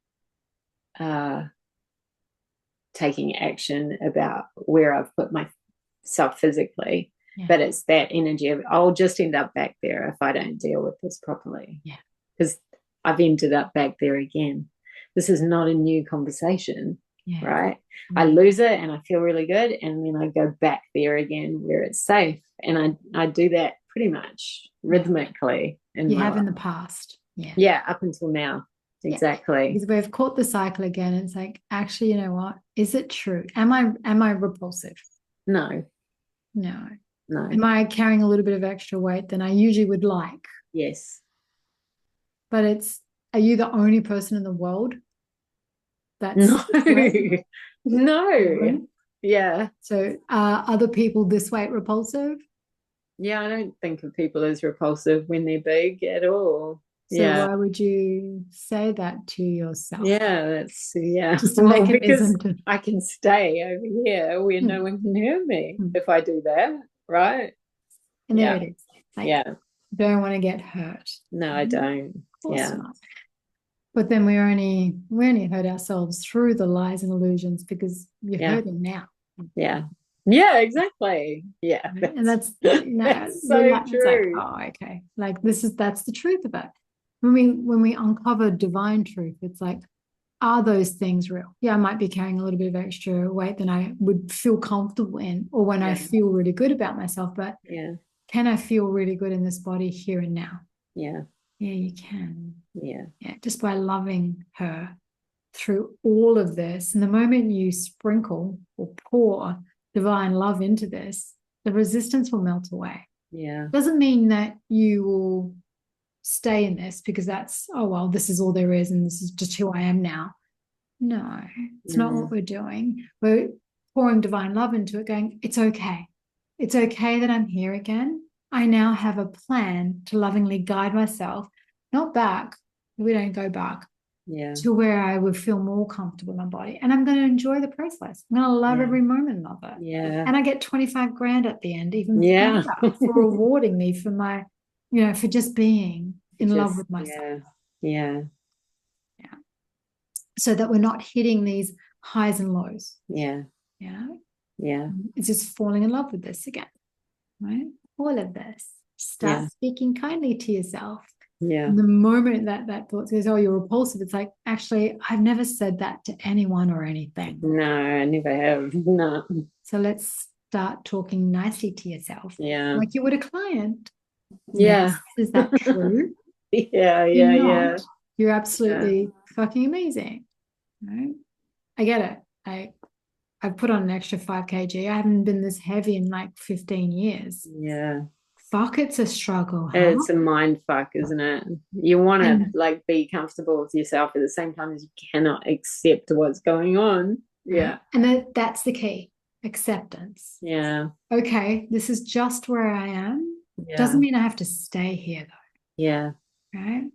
A: taking action about where I've put myself physically. Yeah. But it's that energy of I'll just end up back there if I don't deal with this properly.
B: Yeah.
A: Because I've ended up back there again. This is not a new conversation. Yeah. Right. I lose it and I feel really good, and then I go back there again where it's safe, and I do that pretty much rhythmically in
B: the past.
A: Up until now. Exactly.
B: Because we've caught the cycle again. It's like, actually, you know what, is it true? Am I repulsive?
A: No.
B: Am I carrying a little bit of extra weight than I usually would like?
A: Yes.
B: But are you the only person in the world that's
A: no. Yeah.
B: So are other people this weight repulsive?
A: Yeah, I don't think of people as repulsive when they're big at all.
B: So
A: Yeah.
B: why would you say that to yourself?
A: Yeah, that's yeah.
B: Just a
A: Well, because
B: mechanism to.
A: I can stay over here where no one can hurt me
B: Mm.
A: if I do that, right?
B: And there
A: Yeah.
B: it is. Like,
A: Yeah.
B: don't want to get hurt.
A: No, I
B: Of
A: don't.
B: course
A: Yeah.
B: not. But then we only hurt ourselves through the lies and illusions because you're
A: Yeah.
B: hurting now.
A: Yeah. Yeah, exactly. Yeah.
B: Right? And that's
A: That's
B: we
A: so
B: like it's like,
A: true.
B: oh, okay. Like that's the truth of it. When we uncover divine truth, it's like, are those things real? Yeah, I might be carrying a little bit of extra weight than I would feel comfortable in, or when I
A: Yeah.
B: feel really good about myself, but
A: Yeah.
B: can I feel really good in this body here and now?
A: Yeah.
B: Yeah, you can.
A: Yeah.
B: Yeah, just by loving her through all of this. And the moment you sprinkle or pour divine love into this, the resistance will melt away.
A: Yeah.
B: Doesn't mean that you will stay in this because that's, oh, well, this is all there is and this is just who I am now. No, it's not what we're doing. We're pouring divine love into it, going, it's okay. It's okay that I'm here again. I now have a plan to lovingly guide myself, not back. We don't go back
A: Yeah.
B: to where I would feel more comfortable in my body. And I'm going to enjoy the process. I'm going to love
A: Yeah.
B: every moment of it.
A: Yeah.
B: And I get 25 grand at the end, even
A: Yeah.
B: better for rewarding me for my, for just being in love
A: Just
B: with myself.
A: yeah. Yeah.
B: Yeah. So that we're not hitting these highs and lows.
A: Yeah.
B: Yeah.
A: Yeah.
B: It's just falling in love with this again, right? All of this. Start
A: Yeah.
B: speaking kindly to yourself.
A: Yeah.
B: And the moment that thought says, oh, you're repulsive, it's like, actually, I've never said that to anyone or anything.
A: No, I never have. No.
B: So let's start talking nicely to yourself.
A: Yeah.
B: Like you would a client.
A: Yeah.
B: Yes. Is that true?
A: Yeah.
B: You're
A: Yeah. Yeah.
B: not. You're
A: Yeah.
B: absolutely fucking amazing. Right? I get it. I've put on an extra 5 kg. I haven't been this heavy in like 15 years.
A: Yeah.
B: Fuck, it's a struggle, huh?
A: It's a mind fuck, isn't it? You want to
B: And
A: like be comfortable with yourself at the same time as you cannot accept what's going on. Yeah.
B: and that's the key. Acceptance.
A: Yeah.
B: Okay, this is just where I am.
A: Yeah.
B: Doesn't mean I have to stay here though.
A: Yeah.
B: Right.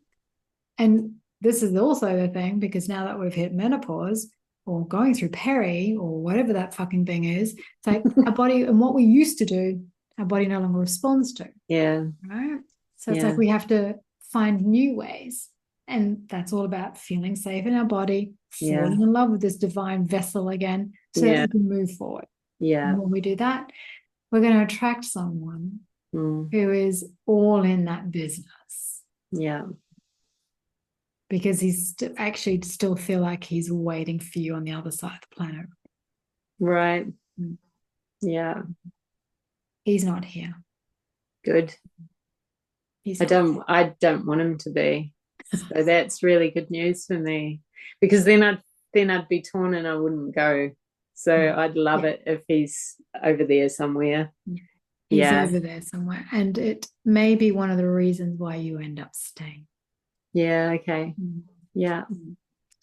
B: And this is also the thing, because now that we've hit menopause or going through peri or whatever that fucking thing is, it's like our body and what we used to do, our body no longer responds to.
A: Yeah.
B: Right. So it's
A: Yeah.
B: like we have to find new ways. And that's all about feeling safe in our body,
A: Yeah.
B: falling in love with this divine vessel again, so
A: Yeah.
B: that we can move forward.
A: Yeah.
B: And when we do that, we're going to attract someone
A: Mm.
B: who is all in that business,
A: Yeah.
B: because he's actually still feel like he's waiting for you on the other side of the planet.
A: Right.
B: Mm.
A: Yeah.
B: He's not here.
A: Good.
B: He's
A: I
B: not.
A: don't want him to be. So that's really good news for me, because then I'd be torn and I wouldn't go. So I'd love it if he's over there somewhere.
B: He's
A: Yeah.
B: over there somewhere. And it may be one of the reasons why you end up staying.
A: Yeah. Okay. Yeah.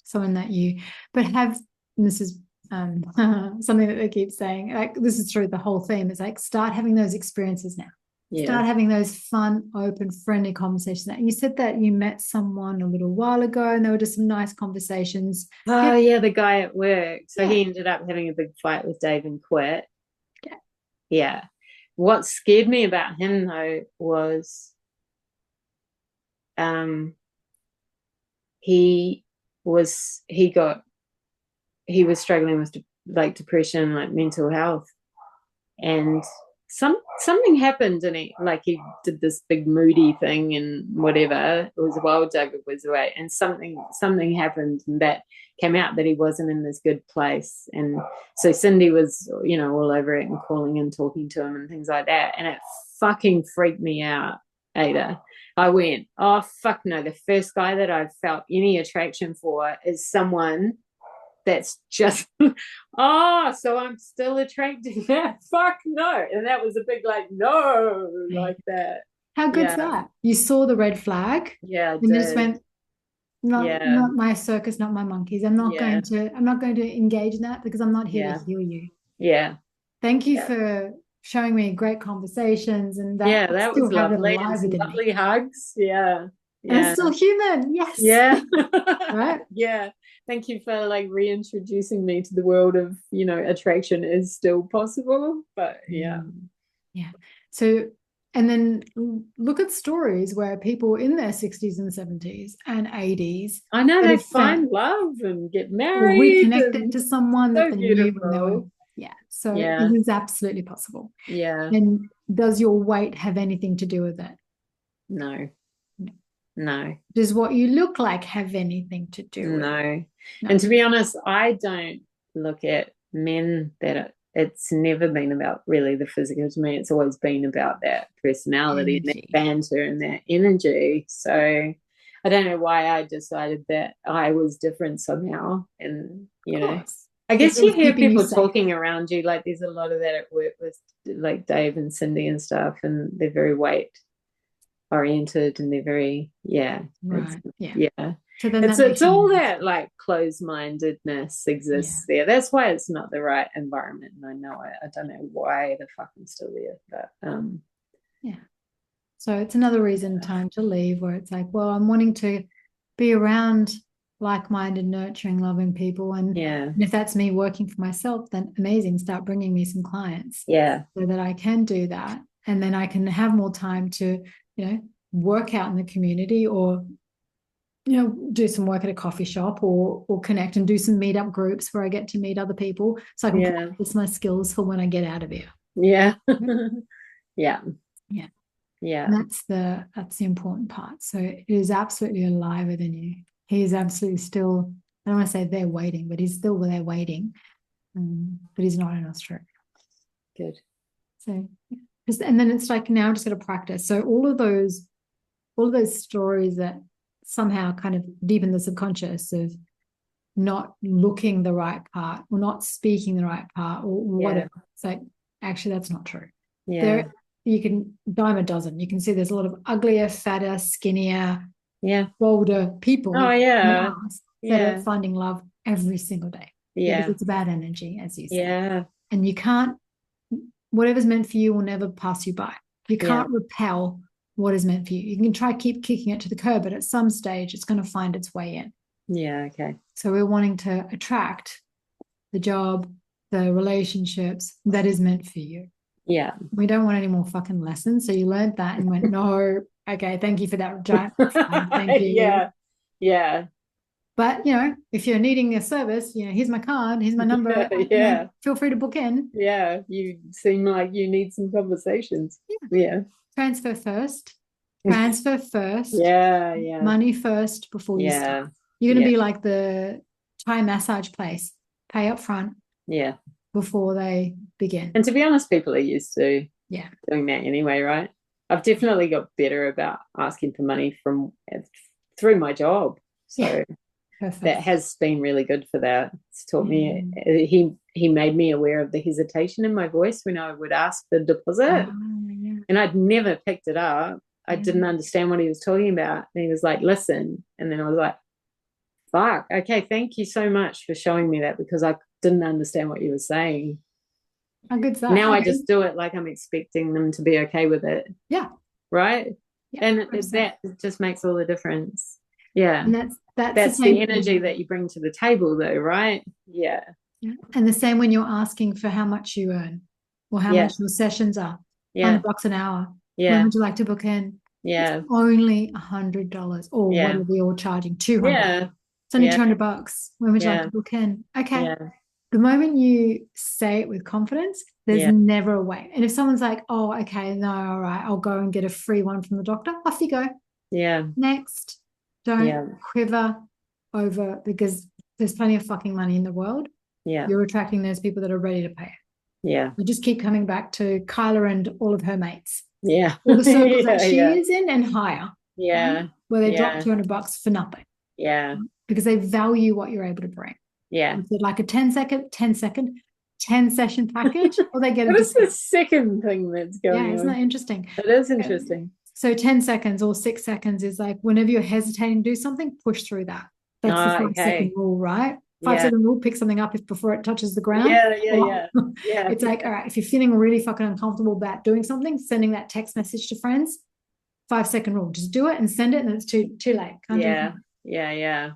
B: Someone that you, but have, and this is something that they keep saying, like this is through the whole theme, it's like start having those experiences now.
A: Yeah.
B: Start having those fun, open, friendly conversations. And you said that you met someone a little while ago and there were just some nice conversations.
A: Oh, yeah, the guy at work. So
B: Yeah.
A: he ended up having a big fight with Dave and quit.
B: Yeah.
A: Yeah. What scared me about him though was he was struggling with like depression, like mental health, and something happened, and he did this big moody thing and whatever. It was while David was away, and something happened, and that came out that he wasn't in this good place. And so Cindy was, all over it and calling and talking to him and things like that, and it fucking freaked me out, Ada. I went, oh fuck no, the first guy that I've felt any attraction for is someone that's just so I'm still attracted to that. Fuck no. And that was a big no, like that.
B: How good's that? You saw the red flag.
A: Yeah,
B: and you just went, not my circus, not my monkeys. I'm not going to engage in that because I'm not here to heal you.
A: Yeah.
B: Thank you for showing me great conversations, and that
A: Yeah,
B: I
A: that was
B: still have it
A: lovely. And
B: alive
A: some
B: within me.
A: lovely hugs. Yeah.
B: And I'm
A: Yeah.
B: still human. Yes.
A: Yeah.
B: Right.
A: Yeah. Thank you for like reintroducing me to the world of, attraction is still possible. But yeah.
B: Yeah. So, and then look at stories where people in their 60s and 70s and 80s
A: I know
B: that
A: they
B: have
A: find
B: found
A: love and get
B: or
A: married
B: reconnected
A: and
B: to someone that
A: so
B: they knew when they were,
A: beautiful.
B: yeah. So it
A: Yeah.
B: is absolutely possible.
A: Yeah.
B: And does your weight have anything to do with it?
A: No.
B: No.
A: No.
B: Does what you look like have anything to do with it?
A: No.
B: No.
A: And to be honest, I don't look at men it's never been about really the physical to me. It's always been about that personality and that
B: Energy.
A: banter and that energy. So I don't know why I decided that I was different somehow. And,
B: Of course.
A: I
B: Because
A: guess
B: it
A: you
B: was
A: hear
B: keeping you
A: people
B: safe.
A: talking around you, like there's a lot of that at work with like Dave and Cindy and stuff, and they're very weight oriented and they're very,
B: Right. Yeah.
A: yeah.
B: So then
A: It's
B: that makes
A: it's all
B: sense.
A: that like closed-mindedness
B: Yeah.
A: exists there. That's why it's not the right environment. And I know it. I don't know why the fuck I'm still there. But
B: Yeah. So it's another reason time to leave where it's like, well, I'm wanting to be around like-minded, nurturing, loving people. And
A: yeah.
B: if that's me working for myself, then amazing. Start bringing me some clients
A: Yeah.
B: so that I can do that. And then I can have more time to, work out in the community or, do some work at a coffee shop or connect and do some meetup groups where I get to meet other people so I can
A: Yeah.
B: practice my skills for when I get out of here.
A: Yeah. Yeah.
B: Yeah.
A: Yeah.
B: And that's the important part. So it is absolutely alive within you. He is absolutely still, I don't want to say they're waiting, but he's still there waiting. But he's not in Australia.
A: Good.
B: So and then it's like now I'm just going to practice. So all of those stories that somehow kind of deep in the subconscious of not looking the right part or not speaking the right part or whatever. It's like, actually, that's not true.
A: Yeah.
B: There, you can dime a dozen. You can see there's a lot of uglier, fatter, skinnier, bolder people
A: Oh yeah.
B: that are finding love every single day.
A: Yeah.
B: Because it's about energy, as you say.
A: Yeah.
B: And you can't, whatever's meant for you will never pass you by. You can't repel what is meant for you. You can try keep kicking it to the curb, but at some stage it's going to find its way in.
A: Yeah. Okay.
B: So we're wanting to attract the job, the relationships that is meant for you.
A: Yeah.
B: We don't want any more fucking lessons. So you learned that and went, no, okay, thank you for that giant. Thank you.
A: Yeah. Yeah.
B: But if you're needing a service, here's my card, here's my number.
A: Yeah.
B: Feel free to book in.
A: Yeah. You seem like you need some conversations. Yeah.
B: Transfer first. Transfer first.
A: Yeah. Yeah.
B: Money first before you start. You're going to be like the Thai massage place. Pay up front.
A: Yeah.
B: Before they begin.
A: And to be honest, people are used to
B: doing
A: that anyway, right? I've definitely got better about asking for money through my job. So that has been really good for that. It's taught me. He made me aware of the hesitation in my voice when I would ask the deposit, and I'd never picked it up. I didn't understand what he was talking about, and he was like, "Listen," and then I was like, "Fuck, okay, thank you so much for showing me that because I didn't understand what you were saying."
B: How good's that?
A: Now I just do it like I'm expecting them to be okay with it.
B: Yeah.
A: Right?
B: Yeah,
A: and that just makes all the difference. Yeah.
B: And
A: that's the energy that you bring to the table though, right? Yeah.
B: And the same when you're asking for how much you earn or how much your sessions are. $100 an hour. When would you like to book in?
A: Yeah.
B: It's only $100 or what are we all charging? $200.
A: Yeah.
B: It's only $200. When would you like to book in? Okay.
A: Yeah.
B: The moment you say it with confidence, there's never a wait. And if someone's like, oh, okay, no, all right, I'll go and get a free one from the doctor, off you go.
A: Yeah.
B: Next. Don't quiver over because there's plenty of fucking money in the world.
A: Yeah.
B: You're attracting those people that are ready to pay it.
A: Yeah.
B: You just keep coming back to Kyla and all of her mates.
A: Yeah.
B: All the circles that she is in and higher.
A: Yeah.
B: Right? Where they drop $200 for nothing.
A: Yeah.
B: Because they value what you're able to bring.
A: Yeah.
B: Is it like a 10 session package? Or they get
A: what is the second thing that's going on?
B: Yeah, isn't that interesting?
A: It is interesting.
B: So 10 seconds or 6 seconds is like whenever you're hesitating to do something, push through that. That's the 5-second rule, right? 5
A: Yeah.
B: second rule, pick something up if before it touches the ground.
A: Yeah. Yeah.
B: Or
A: Yeah. Yeah.
B: it's like, all right, if you're feeling really fucking uncomfortable about doing something, sending that text message to friends, 5 second rule, just do it and send it, and it's too late. Can't do
A: Yeah.
B: anything.
A: Yeah. Yeah.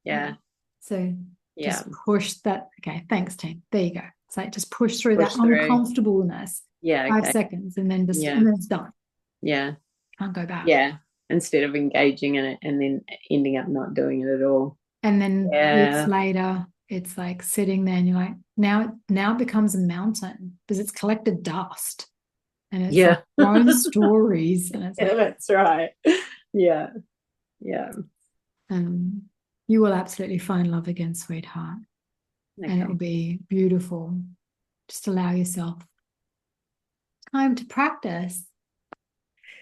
A: Yeah.
B: So
A: Yeah.
B: just push that. Okay, thanks, team. There you go. It's like just push through that
A: Push through.
B: uncomfortableness.
A: Yeah.
B: 5 seconds, and then
A: Yeah.
B: and then it's done.
A: Yeah.
B: Can't go back.
A: Yeah. Instead of engaging in it and then ending up not doing it at all.
B: And then weeks
A: Yeah.
B: later, it's like sitting there, and you're like, now it becomes a mountain because it's collected dust, and it's
A: Yeah.
B: like grown stories, and it's
A: Yeah,
B: like,
A: that's right. Yeah. Yeah.
B: you will absolutely find love again, sweetheart, and it will
A: Okay.
B: be beautiful. Just allow yourself time to practice.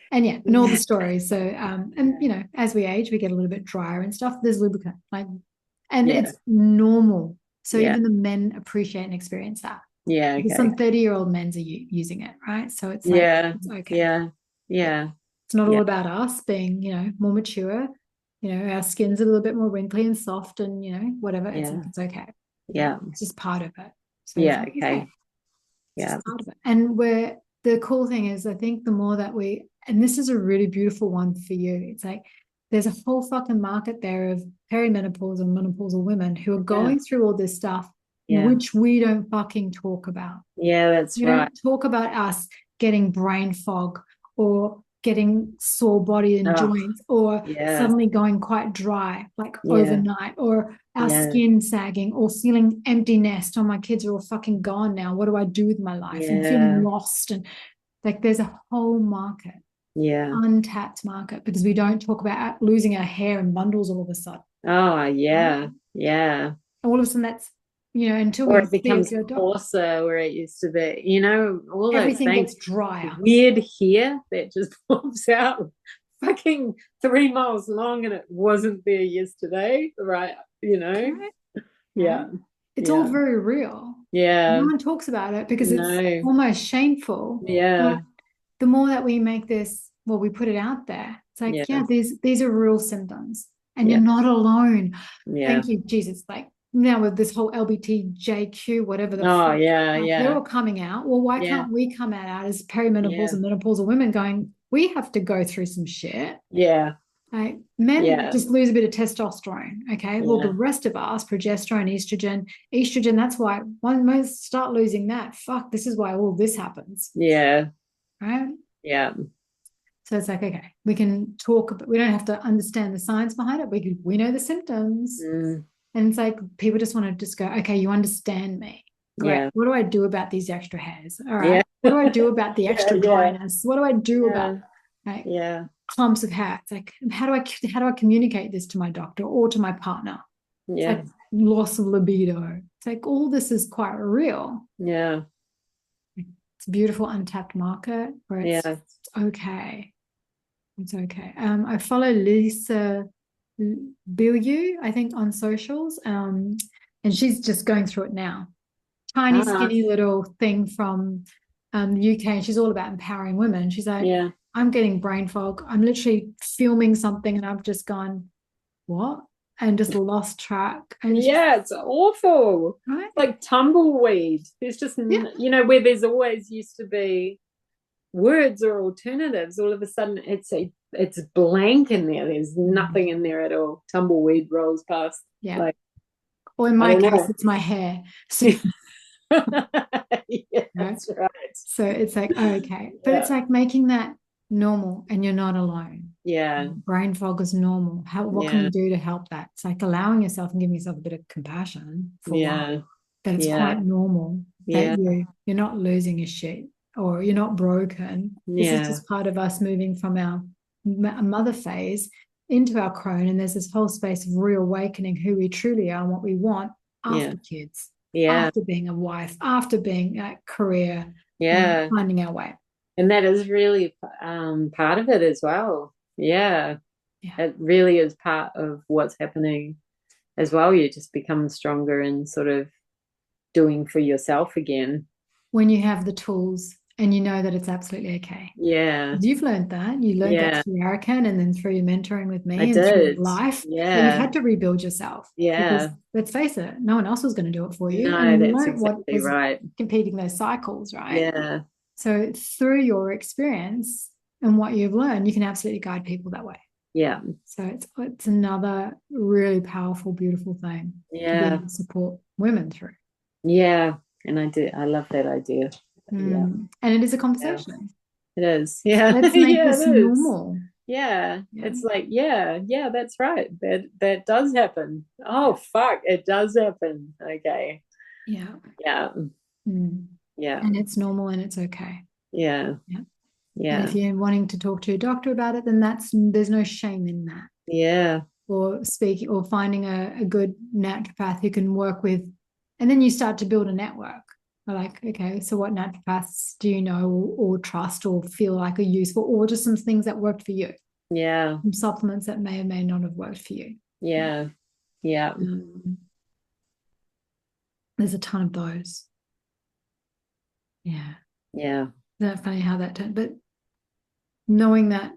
B: And yeah, and all the stories. So and you know, as we age, we get a little bit drier and stuff. There's lubricant, like, and
A: Yeah.
B: it's normal. So
A: Yeah.
B: even the men appreciate and experience that.
A: Yeah.
B: Because
A: Okay.
B: some 30-year-old men are using it, right? So it's like
A: Yeah.
B: it's okay.
A: Yeah. Yeah.
B: It's not all
A: Yeah.
B: about us being, more mature. Our skin's a little bit more wrinkly and soft, and whatever. It's
A: Yeah.
B: like it's okay.
A: Yeah.
B: It's just part of it. So it's
A: Yeah.
B: like
A: Okay.
B: okay. It's
A: Yeah.
B: just part of it. And where the cool thing is, I think the more that and this is a really beautiful one for you, it's like there's a whole fucking market there of perimenopause and menopausal women who are
A: Yeah.
B: going through all this stuff,
A: Yeah.
B: which we don't fucking talk about.
A: Yeah, that's
B: We
A: right.
B: don't talk about us getting brain fog or getting sore body and
A: Oh,
B: joints or
A: yeah.
B: suddenly going quite dry, like
A: Yeah.
B: overnight, or our
A: Yeah.
B: skin sagging or feeling empty nest. Oh, my kids are all fucking gone now. What do I do with my life? And feeling
A: Yeah.
B: lost. And like there's a whole market,
A: Yeah.
B: untapped market, because we don't talk about losing our hair in bundles all of a sudden.
A: Oh, yeah. Yeah.
B: All of a sudden that's, until
A: Or
B: we
A: it
B: see a
A: becomes
B: good doctor,
A: coarser where it used to be, all those
B: everything
A: things.
B: gets drier.
A: Weird hair that just pops out fucking 3 miles long and it wasn't there yesterday, right?
B: Right?
A: Yeah.
B: It's all
A: Yeah.
B: very real.
A: Yeah.
B: No one talks about it because it's
A: No.
B: almost shameful. But
A: Yeah.
B: the more that we make this, well, we put it out there. It's like,
A: Yeah.
B: yeah, these are real symptoms, and you're
A: Yeah.
B: not alone.
A: Yeah.
B: Thank you, Jesus. Like now with this whole LBTJQ, whatever the
A: Oh,
B: fuck,
A: yeah.
B: they're
A: Yeah.
B: all coming out. Well, why
A: Yeah.
B: can't we come out as perimenopause
A: Yeah.
B: and menopausal women going, we have to go through some shit.
A: Yeah.
B: Like men
A: Yeah.
B: just lose a bit of testosterone. Okay. Well, the
A: Yeah.
B: rest of us, progesterone, estrogen, that's why when most start losing that, fuck, this is why all this happens.
A: Yeah.
B: Right.
A: Yeah.
B: So it's like, okay, we can talk, but we don't have to understand the science behind it. We know the symptoms.
A: Mm.
B: And it's like people just want to just go, okay, you understand me. Great.
A: Yeah.
B: What do I do about these extra hairs? All
A: Yeah.
B: right. What do I do about the
A: Yeah.
B: extra
A: Yeah.
B: dryness? What do I do about
A: Yeah.
B: like
A: Yeah.
B: clumps of hair? It's like, how do I communicate this to my doctor or to my partner? It's
A: Yeah.
B: like loss of libido. It's like all this is quite real.
A: Yeah.
B: It's a beautiful untapped market where it's okay. It's okay. I follow Lisa Bilyeu, I think, on socials. And she's just going through it now. Tiny, skinny little thing from the UK, and she's all about empowering women. She's like,
A: Yeah.
B: I'm getting brain fog. I'm literally filming something and I've just gone, what? And just lost track. And
A: Yeah, it's awful.
B: right?
A: Like tumbleweed. There's just, where there's always used to be words or alternatives, all of a sudden it's blank in there. There's nothing in there at all. Tumbleweed rolls past.
B: Yeah.
A: Like,
B: or in my case, it's my hair. So,
A: yeah, that's right.
B: So it's like, oh, okay. But it's like making that normal, and you're not alone.
A: Yeah.
B: Brain fog is normal. What can we do to help that? It's like allowing yourself and giving yourself a bit of compassion for that it's quite normal that you're not losing your shit or you're not broken. This is just part of us moving from our mother phase into our crone, and there's this whole space of reawakening who we truly are and what we want after kids, after being a wife, after being a career, finding our way.
A: And that is really part of it as well. Yeah. It really is part of what's happening as well. You just become stronger and sort of doing for yourself again.
B: When you have the tools And you know that it's absolutely okay.
A: Yeah.
B: You've learned that. You learned that
A: Yeah.
B: through American and then through your mentoring with
A: I
B: me and through
A: did.
B: life, where you've
A: Yeah.
B: had to rebuild yourself because
A: Yeah.
B: let's face it, no one else was going to do it for you. And
A: No,
B: you
A: that's
B: weren't what
A: exactly
B: was
A: right.
B: competing those cycles, right?
A: Yeah.
B: So through your experience and what you've learned, you can absolutely guide people that way.
A: Yeah.
B: So it's another really powerful, beautiful thing to be able
A: Yeah.
B: to support women through.
A: Yeah. And I love that idea. Yeah.
B: And it is a
A: Yeah.
B: conversation.
A: It is. Yeah.
B: Let's make
A: Yeah,
B: this
A: it is.
B: normal.
A: Yeah.
B: Yeah.
A: It's like, yeah, that's right. That does happen. Oh fuck, it does happen. Okay.
B: Yeah.
A: Yeah. Yeah.
B: And it's normal and it's okay.
A: Yeah.
B: Yeah. And
A: Yeah.
B: if you're wanting to talk to your doctor about it, then there's no shame in that.
A: Yeah.
B: Or speaking or finding a good naturopath who can work with, and then you start to build a network. Like, okay, so what naturopaths do you know or trust or feel like are useful, or just some things that worked for you?
A: Yeah.
B: Some supplements that may or may not have worked for you.
A: Yeah. Yeah.
B: There's a ton of those. Yeah.
A: Yeah.
B: Isn't that funny how that turned? But knowing that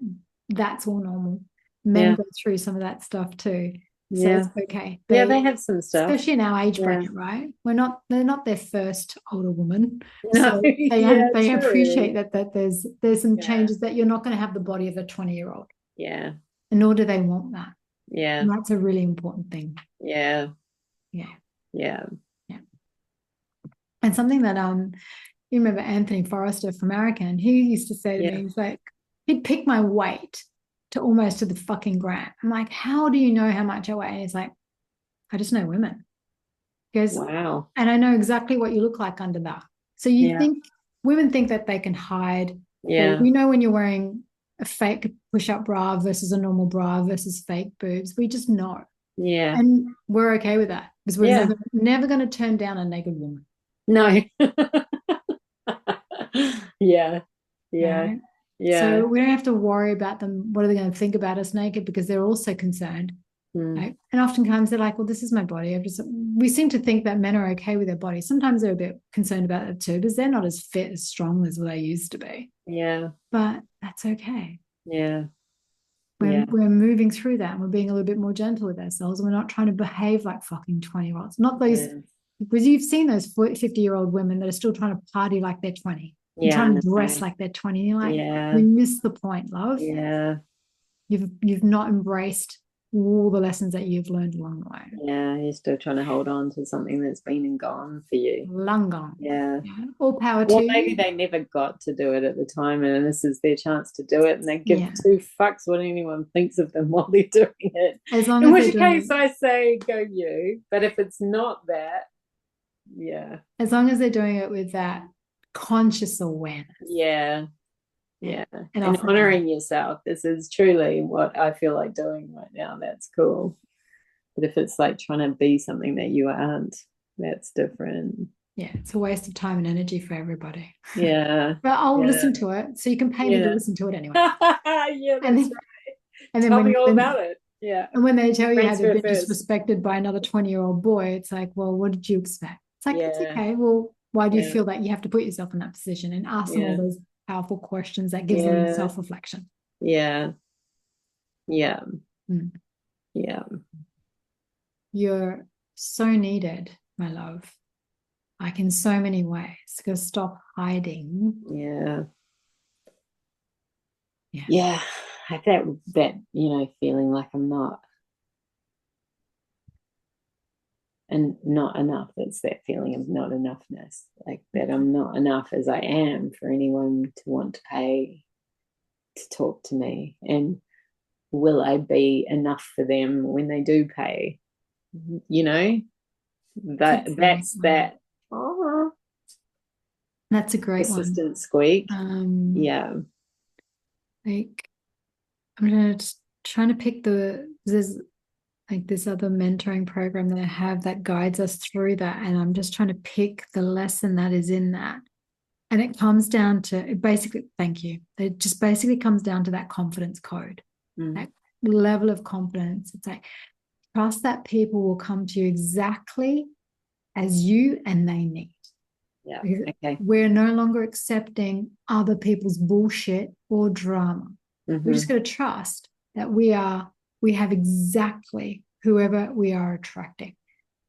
B: that's all normal. Men
A: Yeah.
B: go through some of that stuff too. So
A: Yeah.
B: it's okay.
A: Yeah, they have some stuff.
B: Especially in our age
A: Yeah.
B: bracket, right? They're not their first older woman.
A: No,
B: So
A: yeah,
B: they
A: true.
B: appreciate that there's some
A: Yeah.
B: changes that you're not going to have the body of a 20-year-old.
A: Yeah.
B: And nor do they want that.
A: Yeah.
B: And that's a really important thing.
A: Yeah.
B: Yeah.
A: Yeah.
B: Yeah. And something that you remember Anthony Forrester from American, he used to say to me, he's like, he'd pick my weight to almost to the fucking gram. I'm like, how do you know how much I weigh? And he's like, I just know women. He goes,
A: Wow.
B: and I know exactly what you look like under that. So you think women think that they can hide.
A: Yeah.
B: We know when you're wearing a fake push-up bra versus a normal bra versus fake boobs. We just know.
A: Yeah.
B: And we're okay with that because we're never going to turn down a naked woman.
A: No. Yeah. Yeah.
B: Right?
A: Yeah.
B: So we don't have to worry about them. What are they going to think about us naked? Because they're also concerned. Right? And oftentimes they're like, well, this is my body. We seem to think that men are okay with their body. Sometimes they're a bit concerned about it too, because they're not as fit, as strong as they used to be.
A: Yeah.
B: But that's okay.
A: Yeah.
B: We're moving through that and we're being a little bit more gentle with ourselves. And we're not trying to behave like fucking 20-year-olds. Not those, because you've seen those 50-year-old women that are still trying to party like they're 20. And trying to dress like they're 20. You're like, you miss the point, love.
A: Yeah.
B: You've not embraced all the lessons that you've learned along the way.
A: Yeah, you're still trying to hold on to something that's been and gone for you.
B: Long gone.
A: Yeah.
B: All power to you.
A: Maybe they never got to do it at the time and this is their chance to do it and they give two fucks what anyone thinks of them while they're doing it.
B: As long
A: In
B: as
A: which case I say go you. But if it's not that,
B: as long as they're doing it with that conscious awareness.
A: Yeah. And honoring yourself. This is truly what I feel like doing right now. That's cool. But if it's like trying to be something that you aren't, that's different.
B: Yeah, it's a waste of time and energy for everybody.
A: Yeah.
B: But I'll listen to it. So you can pay me to listen to it anyway.
A: Yeah, that's right. And then tell me all about it. Yeah.
B: And when they tell you how they've been disrespected by another 20-year-old boy, it's like, well, what did you expect? It's like, it's okay. Well, why do you feel that you have to put yourself in that position and ask them all those powerful questions that gives them self-reflection?
A: Yeah. Yeah.
B: You're so needed, my love. Like in so many ways. Go stop hiding.
A: Yeah. I have that, feeling like I'm not. And not enough. It's that feeling of not enoughness, like that I'm not enough as I am for anyone to want to pay to talk to me. And will I be enough for them when they do pay? That's that. Oh,
B: that's a great
A: persistent squeak.
B: Like I'm trying to pick there's like this other mentoring program that I have that guides us through that. And I'm just trying to pick the lesson that is in that. And it comes down to thank you. It just basically comes down to that confidence code, that level of confidence. It's like, trust that people will come to you exactly as you and they need.
A: Yeah.
B: Because
A: Okay.
B: we're no longer accepting other people's bullshit or drama. We just got to trust that we have exactly whoever we are attracting,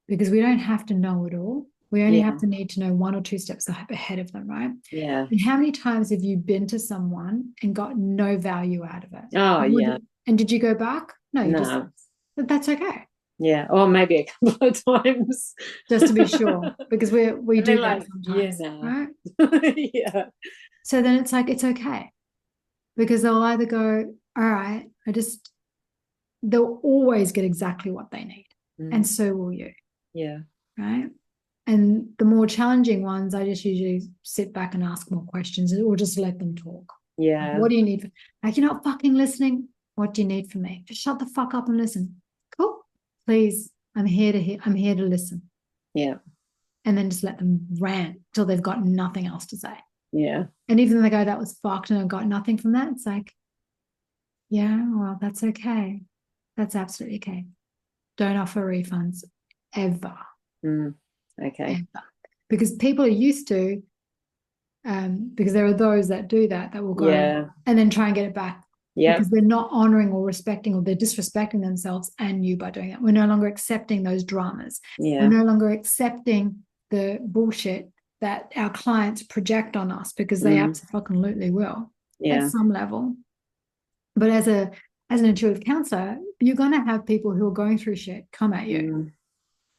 B: because we don't have to know it all. We only have to need to know 1 or 2 steps ahead of them, right?
A: Yeah.
B: And how many times have you been to someone and got no value out of it?
A: Oh, yeah.
B: And did you go back? No, you just,
A: No.
B: that's okay.
A: Yeah. Or maybe a couple of times.
B: Just to be sure, because we
A: And
B: do
A: then
B: that
A: like,
B: sometimes, right?
A: Yeah.
B: So then it's like, it's okay, because they'll either go, all right, they'll always get exactly what they need. And so will you.
A: Yeah.
B: Right. And the more challenging ones, I just usually sit back and ask more questions, or just let them talk.
A: Yeah.
B: What do you need? Like, you're not fucking listening. What do you need from me? Just shut the fuck up and listen. Cool. Please. I'm here to listen.
A: Yeah.
B: And then just let them rant till they've got nothing else to say.
A: Yeah.
B: And even though they go, that was fucked and I got nothing from that, it's like, yeah, well, that's okay. That's absolutely okay. Don't offer refunds ever.
A: Okay.
B: Ever. Because people are used to, because there are those that do that will go and then try and get it back.
A: Yeah.
B: Because they're not honoring or respecting, or they're disrespecting themselves and you by doing that. We're no longer accepting those dramas.
A: Yeah.
B: We're no longer accepting the bullshit that our clients project on us, because they absolutely will at some level. But as an intuitive counselor, you're going to have people who are going through shit come at you,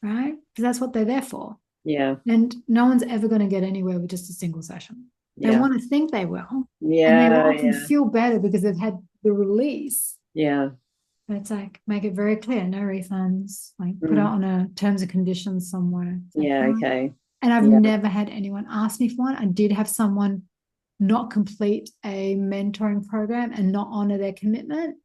B: right? Because that's what they're there for.
A: Yeah.
B: And no one's ever going to get anywhere with just a single session. They want to think they will.
A: Yeah.
B: And they will often feel better because they've had the release.
A: Yeah.
B: But it's like, make it very clear, no refunds, like put out on a terms and conditions somewhere. Like,
A: Okay.
B: And I've never had anyone ask me for one. I did have someone not complete a mentoring program and not honor their commitment.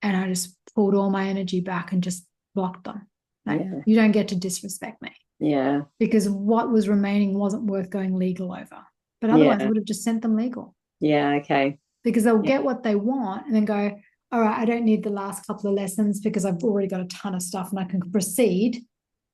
B: And I just pulled all my energy back and just blocked them. Like, you don't get to disrespect me.
A: Yeah.
B: Because what was remaining wasn't worth going legal over. But otherwise, I would have just sent them legal.
A: Yeah. Okay.
B: Because they'll get what they want and then go, all right, I don't need the last couple of lessons because I've already got a ton of stuff and I can proceed.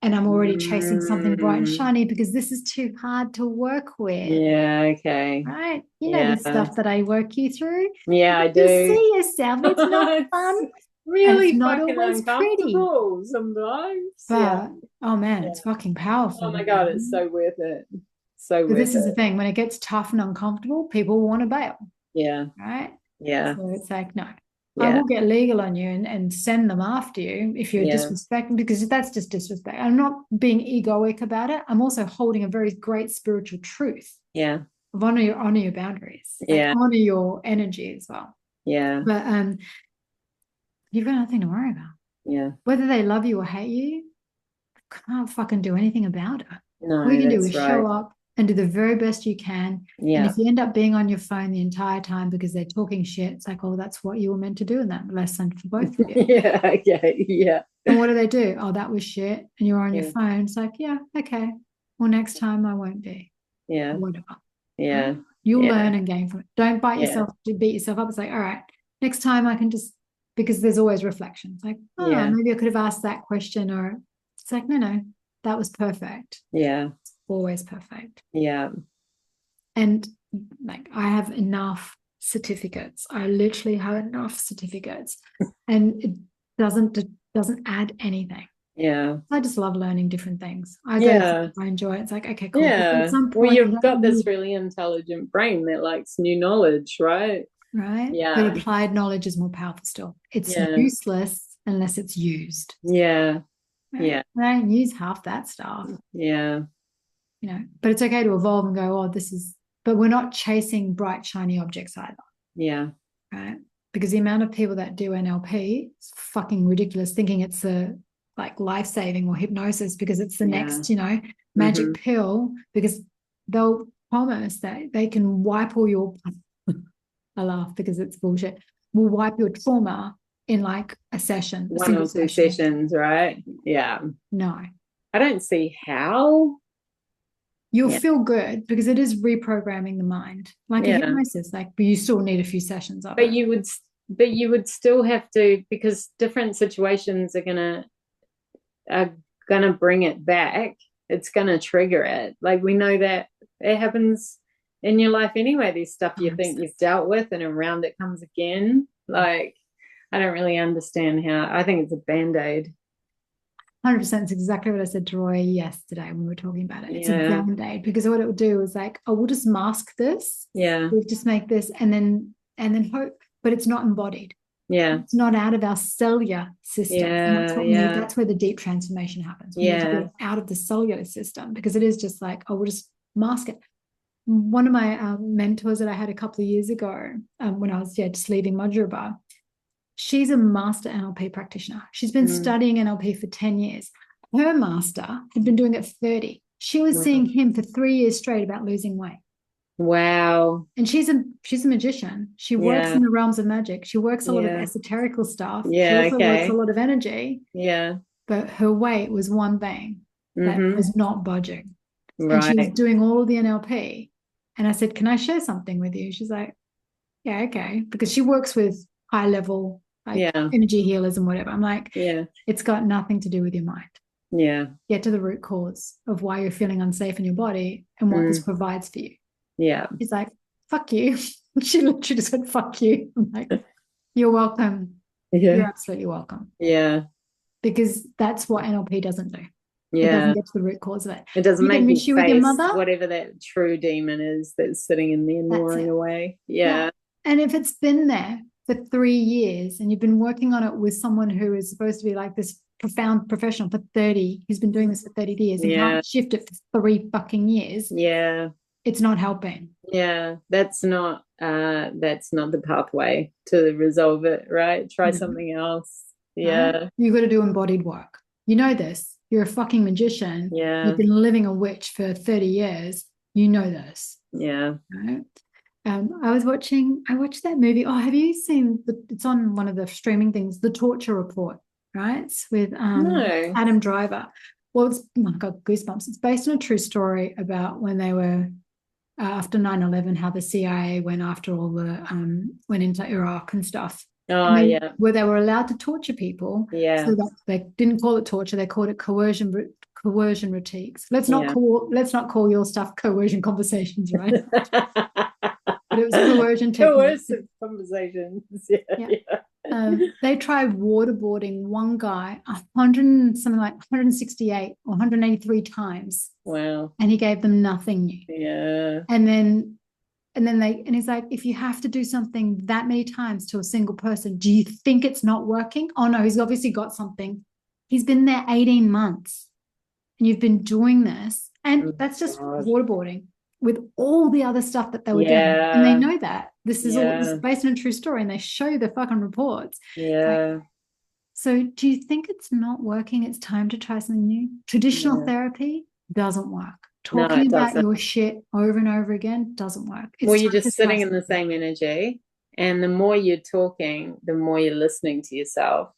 B: And I'm already chasing something bright and shiny because this is too hard to work with.
A: Yeah. Okay.
B: Right? You know the stuff that I work you through.
A: Yeah, I do.
B: You see yourself. It's not fun.
A: Really,
B: it's not
A: fucking
B: always
A: uncomfortable
B: pretty.
A: sometimes.
B: But oh man, it's fucking powerful.
A: Oh my God, it's so worth it. So worth it.
B: This is the thing. When it gets tough and uncomfortable, people want to bail.
A: Yeah.
B: Right?
A: Yeah.
B: So it's like, no. I will get legal on you and send them after you if you're disrespecting, because that's just disrespect. I'm not being egoic about it. I'm also holding a very great spiritual truth.
A: Yeah.
B: Of honor your boundaries. Like, honor your energy as well.
A: Yeah.
B: But you've got nothing to worry about.
A: Yeah.
B: Whether they love you or hate you, can't fucking do anything about it.
A: No,
B: all you can do is show up and do the very best you can.
A: Yeah.
B: And if you end up being on your phone the entire time because they're talking shit, it's like, oh, that's what you were meant to do in that lesson for both of you.
A: Yeah. Okay. Yeah.
B: And what do? Oh, that was shit. And you're on your phone. It's like, yeah, okay. Well, next time I won't be.
A: Yeah.
B: Whatever.
A: Yeah.
B: You'll learn and gain from it. Don't beat yourself up. It's like, all right, next time I can just, because there's always reflection. It's like, oh, maybe I could have asked that question, or it's like, no, that was perfect.
A: Yeah.
B: It's always perfect.
A: Yeah.
B: And like, I have enough certificates. I literally have enough certificates, and it doesn't add anything.
A: Yeah.
B: I just love learning different things. I enjoy it. It's like, okay, cool.
A: Yeah.
B: At some point,
A: well, you've got this really intelligent brain that likes new knowledge, right?
B: Right.
A: Yeah.
B: But applied knowledge is more powerful still. It's useless unless it's used.
A: Yeah.
B: Right?
A: Yeah.
B: I don't use half that stuff.
A: Yeah.
B: You know, but it's okay to evolve and go, oh, but we're not chasing bright, shiny objects either.
A: Yeah.
B: Right. Because the amount of people that do NLP is fucking ridiculous, thinking it's like life-saving or hypnosis because it's the next, magic pill, because they'll promise that they can wipe all your I laugh because it's bullshit. We'll wipe your trauma in like a session.
A: 1 or 2 sessions, right? Yeah.
B: No.
A: I don't see how.
B: You'll feel good because it is reprogramming the mind. Like a hypnosis, but you still need a few sessions of it.
A: You would still have to, because different situations are gonna bring it back. It's gonna trigger it. Like, we know that it happens in your life anyway. There's stuff you think
B: 100%.
A: you've dealt with and around it comes again. Like, I don't really understand how. I think it's a band-aid.
B: 100%. It's exactly what I said to Roy yesterday when we were talking about it. It's a
A: Yeah.
B: band-aid, because what it would do is like, oh, we'll just mask this.
A: Yeah.
B: We'll just make this and then hope, but it's not embodied.
A: Yeah.
B: It's not out of our cellular system. And that's
A: Yeah.
B: what we need.
A: Yeah.
B: That's where the deep transformation happens. We need to get
A: Yeah.
B: it out of the cellular system, because it is just like, oh, we'll just mask it. One of my mentors that I had a couple of years ago, when I was just leaving Madhuraba, she's a master NLP practitioner. She's been
A: Mm.
B: studying NLP for 10 years. Her master had been doing it for 30. She was seeing him for 3 years straight about losing weight.
A: Wow.
B: And she's a magician. She works
A: Yeah.
B: in the realms of magic. She works a lot of
A: Yeah.
B: esoterical stuff. She
A: Yeah.
B: also works a
A: Okay.
B: lot of energy,
A: Yeah.
B: but her weight was one thing that
A: Mm-hmm.
B: was not budging. And she was
A: Right.
B: doing all of the NLP. And I said, can I share something with you? She's like, yeah, okay. Because she works with high level, like
A: Yeah.
B: energy healers and whatever. I'm like,
A: Yeah.
B: it's got nothing to do with your mind.
A: Yeah.
B: Get to the root cause of why you're feeling unsafe in your body and what this provides for you.
A: Yeah.
B: She's like, fuck you. She literally just said, fuck you. I'm like, you're welcome.
A: Yeah.
B: You're absolutely welcome.
A: Yeah.
B: Because that's what NLP doesn't do. It
A: Yeah.
B: doesn't get to the root cause of it.
A: It doesn't
B: You get
A: make
B: an
A: you
B: issue with your
A: face
B: mother,
A: whatever that true demon is that's sitting in there
B: that's
A: gnawing
B: it.
A: away.
B: Yeah.
A: Yeah.
B: And if it's been there for 3 years and you've been working on it with someone who is supposed to be like this profound professional for 30, who's been doing this for 30 years and
A: Yeah.
B: can't shift it for 3 fucking years,
A: Yeah.
B: it's not helping.
A: Yeah. That's not the pathway to resolve it, right? Try
B: No.
A: something else.
B: Right?
A: Yeah.
B: You've got to do embodied work. You know this. You're a fucking magician.
A: Yeah.
B: You've been living a witch for 30 years. You know this.
A: Yeah.
B: Right? I watched that movie. Oh, have you seen it's on one of the streaming things, The Torture Report, right? It's with
A: No.
B: Adam Driver. Well, I got goosebumps. It's based on a true story about when they were after 9/11, how the CIA went after all the went into Iraq and stuff.
A: Oh, yeah.
B: Where they were allowed to torture people.
A: Yeah.
B: So that they didn't call it torture, they called it coercion routiques. Let's not call your stuff coercion conversations, right? But it was coercion techniques.
A: Coercive conversations. Yeah. Yeah.
B: They tried waterboarding one guy 168 or 183 times.
A: Wow.
B: And he gave them nothing new.
A: Yeah.
B: And he's like, if you have to do something that many times to a single person, do you think it's not working? Oh no, he's obviously got something. He's been there 18 months and you've been doing this. And that's just waterboarding with all the other stuff that they were doing. And they know that. This is all based on a true story and they show the fucking reports.
A: Yeah.
B: Like, so do you think it's not working? It's time to try something new. Traditional therapy doesn't work. Talking about your shit over and over again doesn't work.
A: Well, you're just sitting in the same energy. And the more you're talking, the more you're listening to yourself.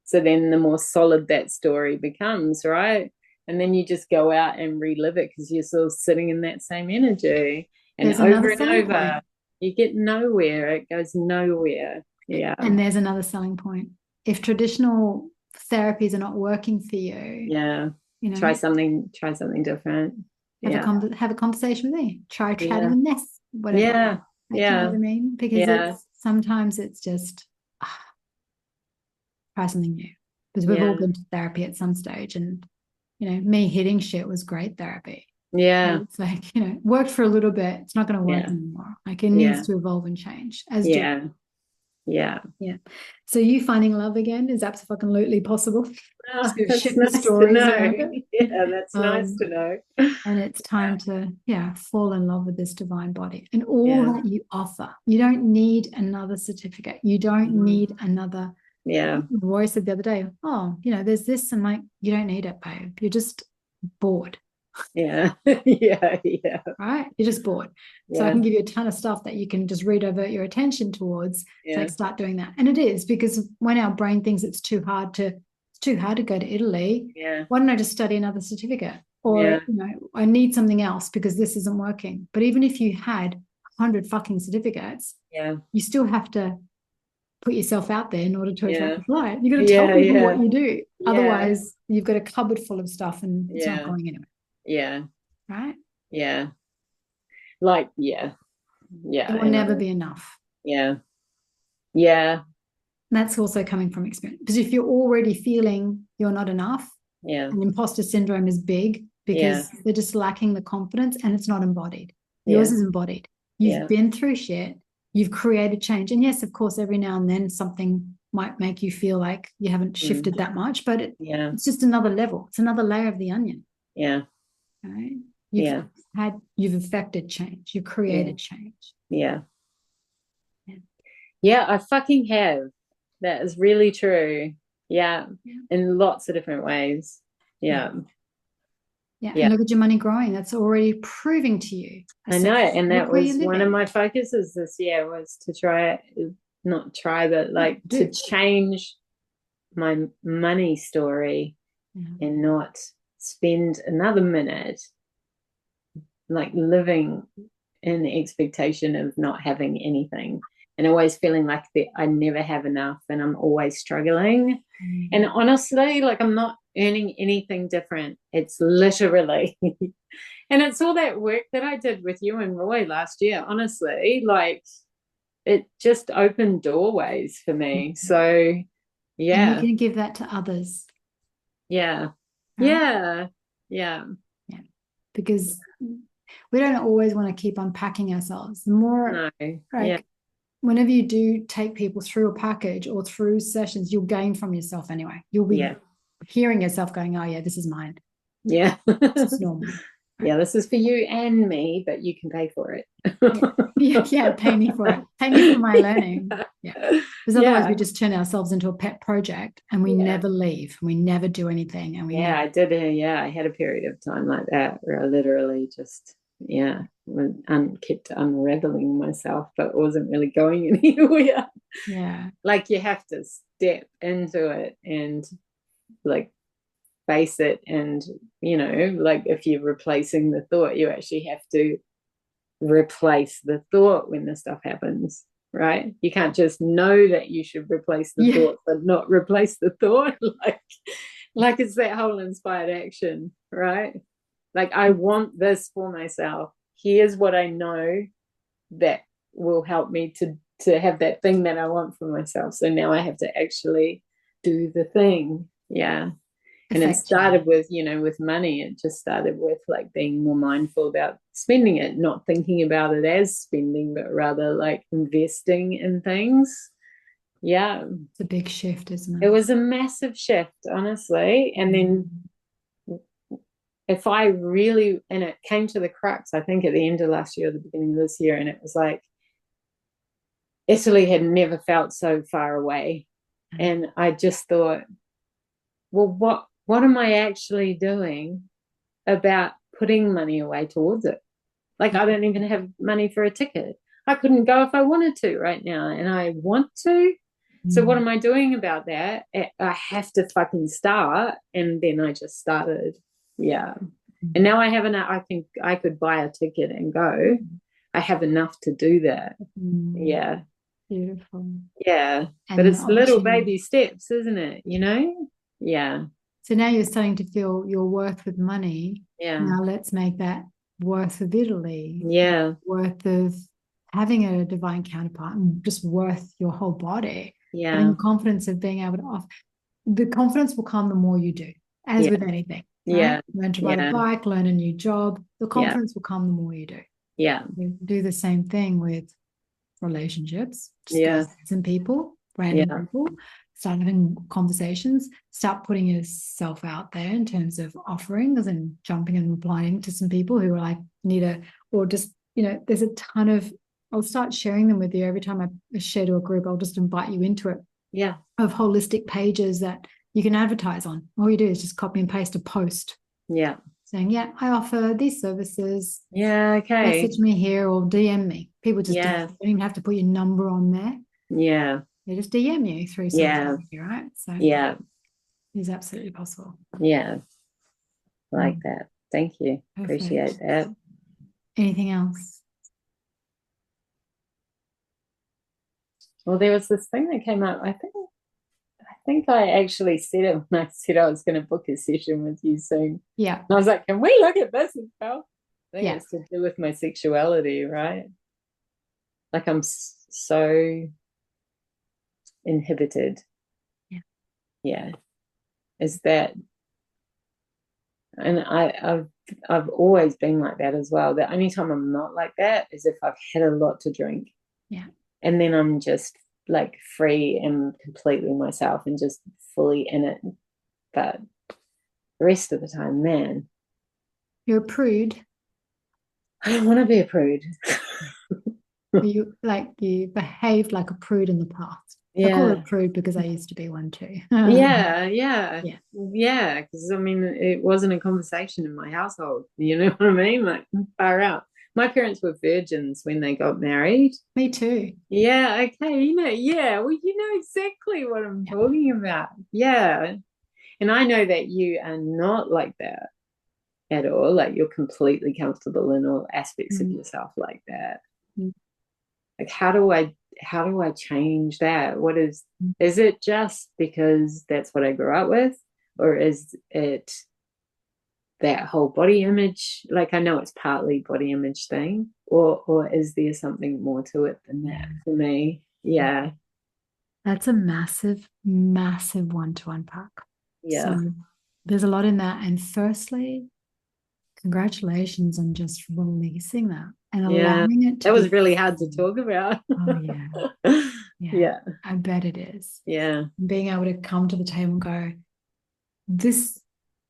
A: So then the more solid that story becomes, right? And then you just go out and relive it because you're still sitting in that same energy. And over and over, you get nowhere. It goes nowhere. Yeah.
B: And there's another selling point. If traditional therapies are not working for you,
A: try something different.
B: Have a conversation with me. Try chatting with Ness, whatever.
A: Yeah.
B: You know what I mean? Because sometimes it's just try something new. Because we've all been to therapy at some stage, and me hitting shit was great therapy.
A: Yeah.
B: And it's like, worked for a little bit. It's not going to work anymore. Like it needs to evolve and change. Yeah. So you finding love again is absolutely possible.
A: Oh, that's nice to know. Yeah, that's nice to know.
B: And it's time to fall in love with this divine body and all that you offer. You don't need another certificate. You don't need another.
A: Yeah.
B: Roy said the other day, there's this, and like, you don't need it, babe. You're just bored.
A: Yeah. Yeah.
B: Right? You're just bored. So I can give you a ton of stuff that you can just redivert your attention towards. It's like, start doing that. And it is, because when our brain thinks it's too hard to go to Italy, why don't I just study another certificate? Or I need something else because this isn't working. But even if you had 100 fucking certificates, you still have to put yourself out there in order to attract the light. You've got to tell people what you do. Otherwise, you've got a cupboard full of stuff and it's not going anywhere.
A: Yeah.
B: Right?
A: Yeah. Like, yeah,
B: It will
A: and
B: never be enough.
A: yeah, yeah,
B: That's also coming from experience. Because if you're already feeling you're not enough,
A: yeah,
B: and imposter syndrome is big
A: yeah,
B: because they're just lacking the confidence and it's not embodied. Yours
A: yeah,
B: is embodied. You've
A: yeah,
B: been through shit. You've created change. And yes, of course, every now and then something might make you feel like you haven't shifted that much, but
A: yeah,
B: it's just another level. It's another layer of the onion.
A: yeah,
B: Right?
A: yeah,
B: You've affected change. You've
A: yeah,
B: created change.
A: yeah.
B: Yeah.
A: Yeah, I fucking have. That is really true. Yeah,
B: Yeah.
A: in lots of different ways. Yeah,
B: Yeah.
A: yeah.
B: And look at your money growing. That's already proving to you.
A: I know. And that
B: Look where you're
A: was one of
B: living.
A: my focuses this year was to try, not try, but like
B: Do.
A: to change my money story
B: Yeah.
A: and not spend another minute like living in the expectation of not having anything and always feeling like I never have enough and I'm always struggling. And honestly, like I'm not earning anything different. It's literally, and it's all that work that I did with you and Roy last year, honestly, like it just opened doorways for me. So,
B: And you
A: yeah,
B: can give that to others.
A: yeah,
B: Right?
A: yeah, yeah,
B: Yeah. Because we don't always want to keep unpacking ourselves. The more,
A: no, yeah,
B: like, whenever you do take people through a package or through sessions, you'll gain from yourself anyway. You'll be
A: yeah,
B: hearing yourself going, oh, yeah, this is mine.
A: yeah.
B: This is normal. Right?
A: Yeah, this is for you and me, but you can pay for it.
B: Yeah. Yeah. Yeah. Pay me for it. Pay me for my learning. Yeah. Because otherwise
A: Yeah,
B: we just turn ourselves into a pet project and we
A: yeah,
B: never leave. We never do anything. And we
A: yeah.
B: never.
A: I did. Yeah, I had a period of time like that where I literally just, yeah, kept unraveling myself, but wasn't really going anywhere.
B: Yeah.
A: Like you have to step into it and like face it, and like if you're replacing the thought, you actually have to replace the thought when the stuff happens, right? You can't just know that you should replace the
B: Yeah.
A: thought but not replace the thought. Like it's that whole inspired action, right? Like I want this for myself. Here's what I know that will help me to have that thing that I want for myself. So now I have to actually do the thing. Yeah. And it
B: Affect
A: started
B: change.
A: with with money. It just started with like being more mindful about spending it, not thinking about it as spending, but rather like investing in things. Yeah,
B: It's a big shift, isn't
A: it
B: it?
A: was a massive shift, honestly. And then if I really, and it came to the crux, I think at the end of last year or the beginning of this year, and it was like Italy had never felt so far away. And I just thought, well, what am I actually doing about putting money away towards it? Like I don't even have money for a ticket. I couldn't go if I wanted to right now, and I want to. So what am I doing about that? I have to fucking start, and then I just started. Yeah, and now I have enough. I could buy a ticket and go. I have enough to do that. Yeah,
B: Beautiful.
A: yeah. But
B: And the
A: it's little
B: opportunity.
A: baby steps, isn't it? Yeah,
B: So now you're starting to feel your worth with money.
A: yeah,
B: Now let's make that worth of Italy,
A: yeah,
B: worth of having a divine counterpart, and just worth your whole body. Having
A: yeah,
B: the confidence of being able to offer. The confidence will come the more you do, as
A: yeah,
B: with anything, right?
A: yeah,
B: Learn to ride a
A: yeah,
B: bike, learn a new job. The
A: yeah,
B: confidence will come the more you do.
A: yeah,
B: You do the same thing with relationships. Just go
A: yeah,
B: see some people, random
A: yeah,
B: people, start having conversations, start putting yourself out there in terms of offerings and jumping and replying to some people who are like, need a, or just, there's a ton of, I'll start sharing them with you every time I share to a group. I'll just invite you into it
A: yeah,
B: of holistic pages that you can advertise on. All you do is just copy and paste a post
A: yeah,
B: saying, yeah, I offer these services.
A: yeah. Okay.
B: Message me here or DM me. People just DM.
A: Yeah,
B: You don't even have to put your number on there.
A: yeah,
B: They just DM you through social
A: yeah,
B: media, right? So
A: yeah,
B: it's absolutely possible.
A: yeah. Like that. Thank you.
B: Perfect.
A: Appreciate that.
B: Anything else?
A: Well, there was this thing that came up. I think I actually said it when I said I was going to book a session with you soon.
B: Yeah.
A: And I was like, can we look at this as well? I think
B: Yeah.
A: it's to do with my sexuality, right? Like I'm so inhibited.
B: Yeah.
A: Yeah. Is that, and I've always been like that as well. The only time I'm not like that is if I've had a lot to drink.
B: Yeah.
A: And then I'm just like free and completely myself and just fully in it. But the rest of the time, man,
B: You're a prude.
A: I don't want to be a prude.
B: You behaved like a prude in the past. I call it
A: Yeah.
B: prude because I used to be one too.
A: Yeah, yeah,
B: Yeah.
A: yeah. Because I mean, it wasn't a conversation in my household. You know what I mean? Like, far out. My parents were virgins when they got married.
B: Me too.
A: Yeah, okay, yeah. Well, you know exactly what I'm
B: Yeah.
A: talking about. Yeah. And I know that you are not like that at all. Like you're completely comfortable in all aspects of
B: Mm.
A: yourself like that.
B: Mm.
A: Like how do I change that? Is it just because that's what I grew up with? Or is it that whole body image? Like I know it's partly body image thing, or is there something more to it than that
B: Yeah.
A: for me? Yeah.
B: That's a massive, massive one to unpack.
A: Yeah.
B: So there's a lot in that. And firstly, congratulations on just releasing that and
A: Yeah.
B: allowing it to
A: That was
B: be.
A: really hard to talk about.
B: Oh, yeah. Yeah.
A: Yeah.
B: I bet it is.
A: Yeah.
B: Being able to come to the table and go, this,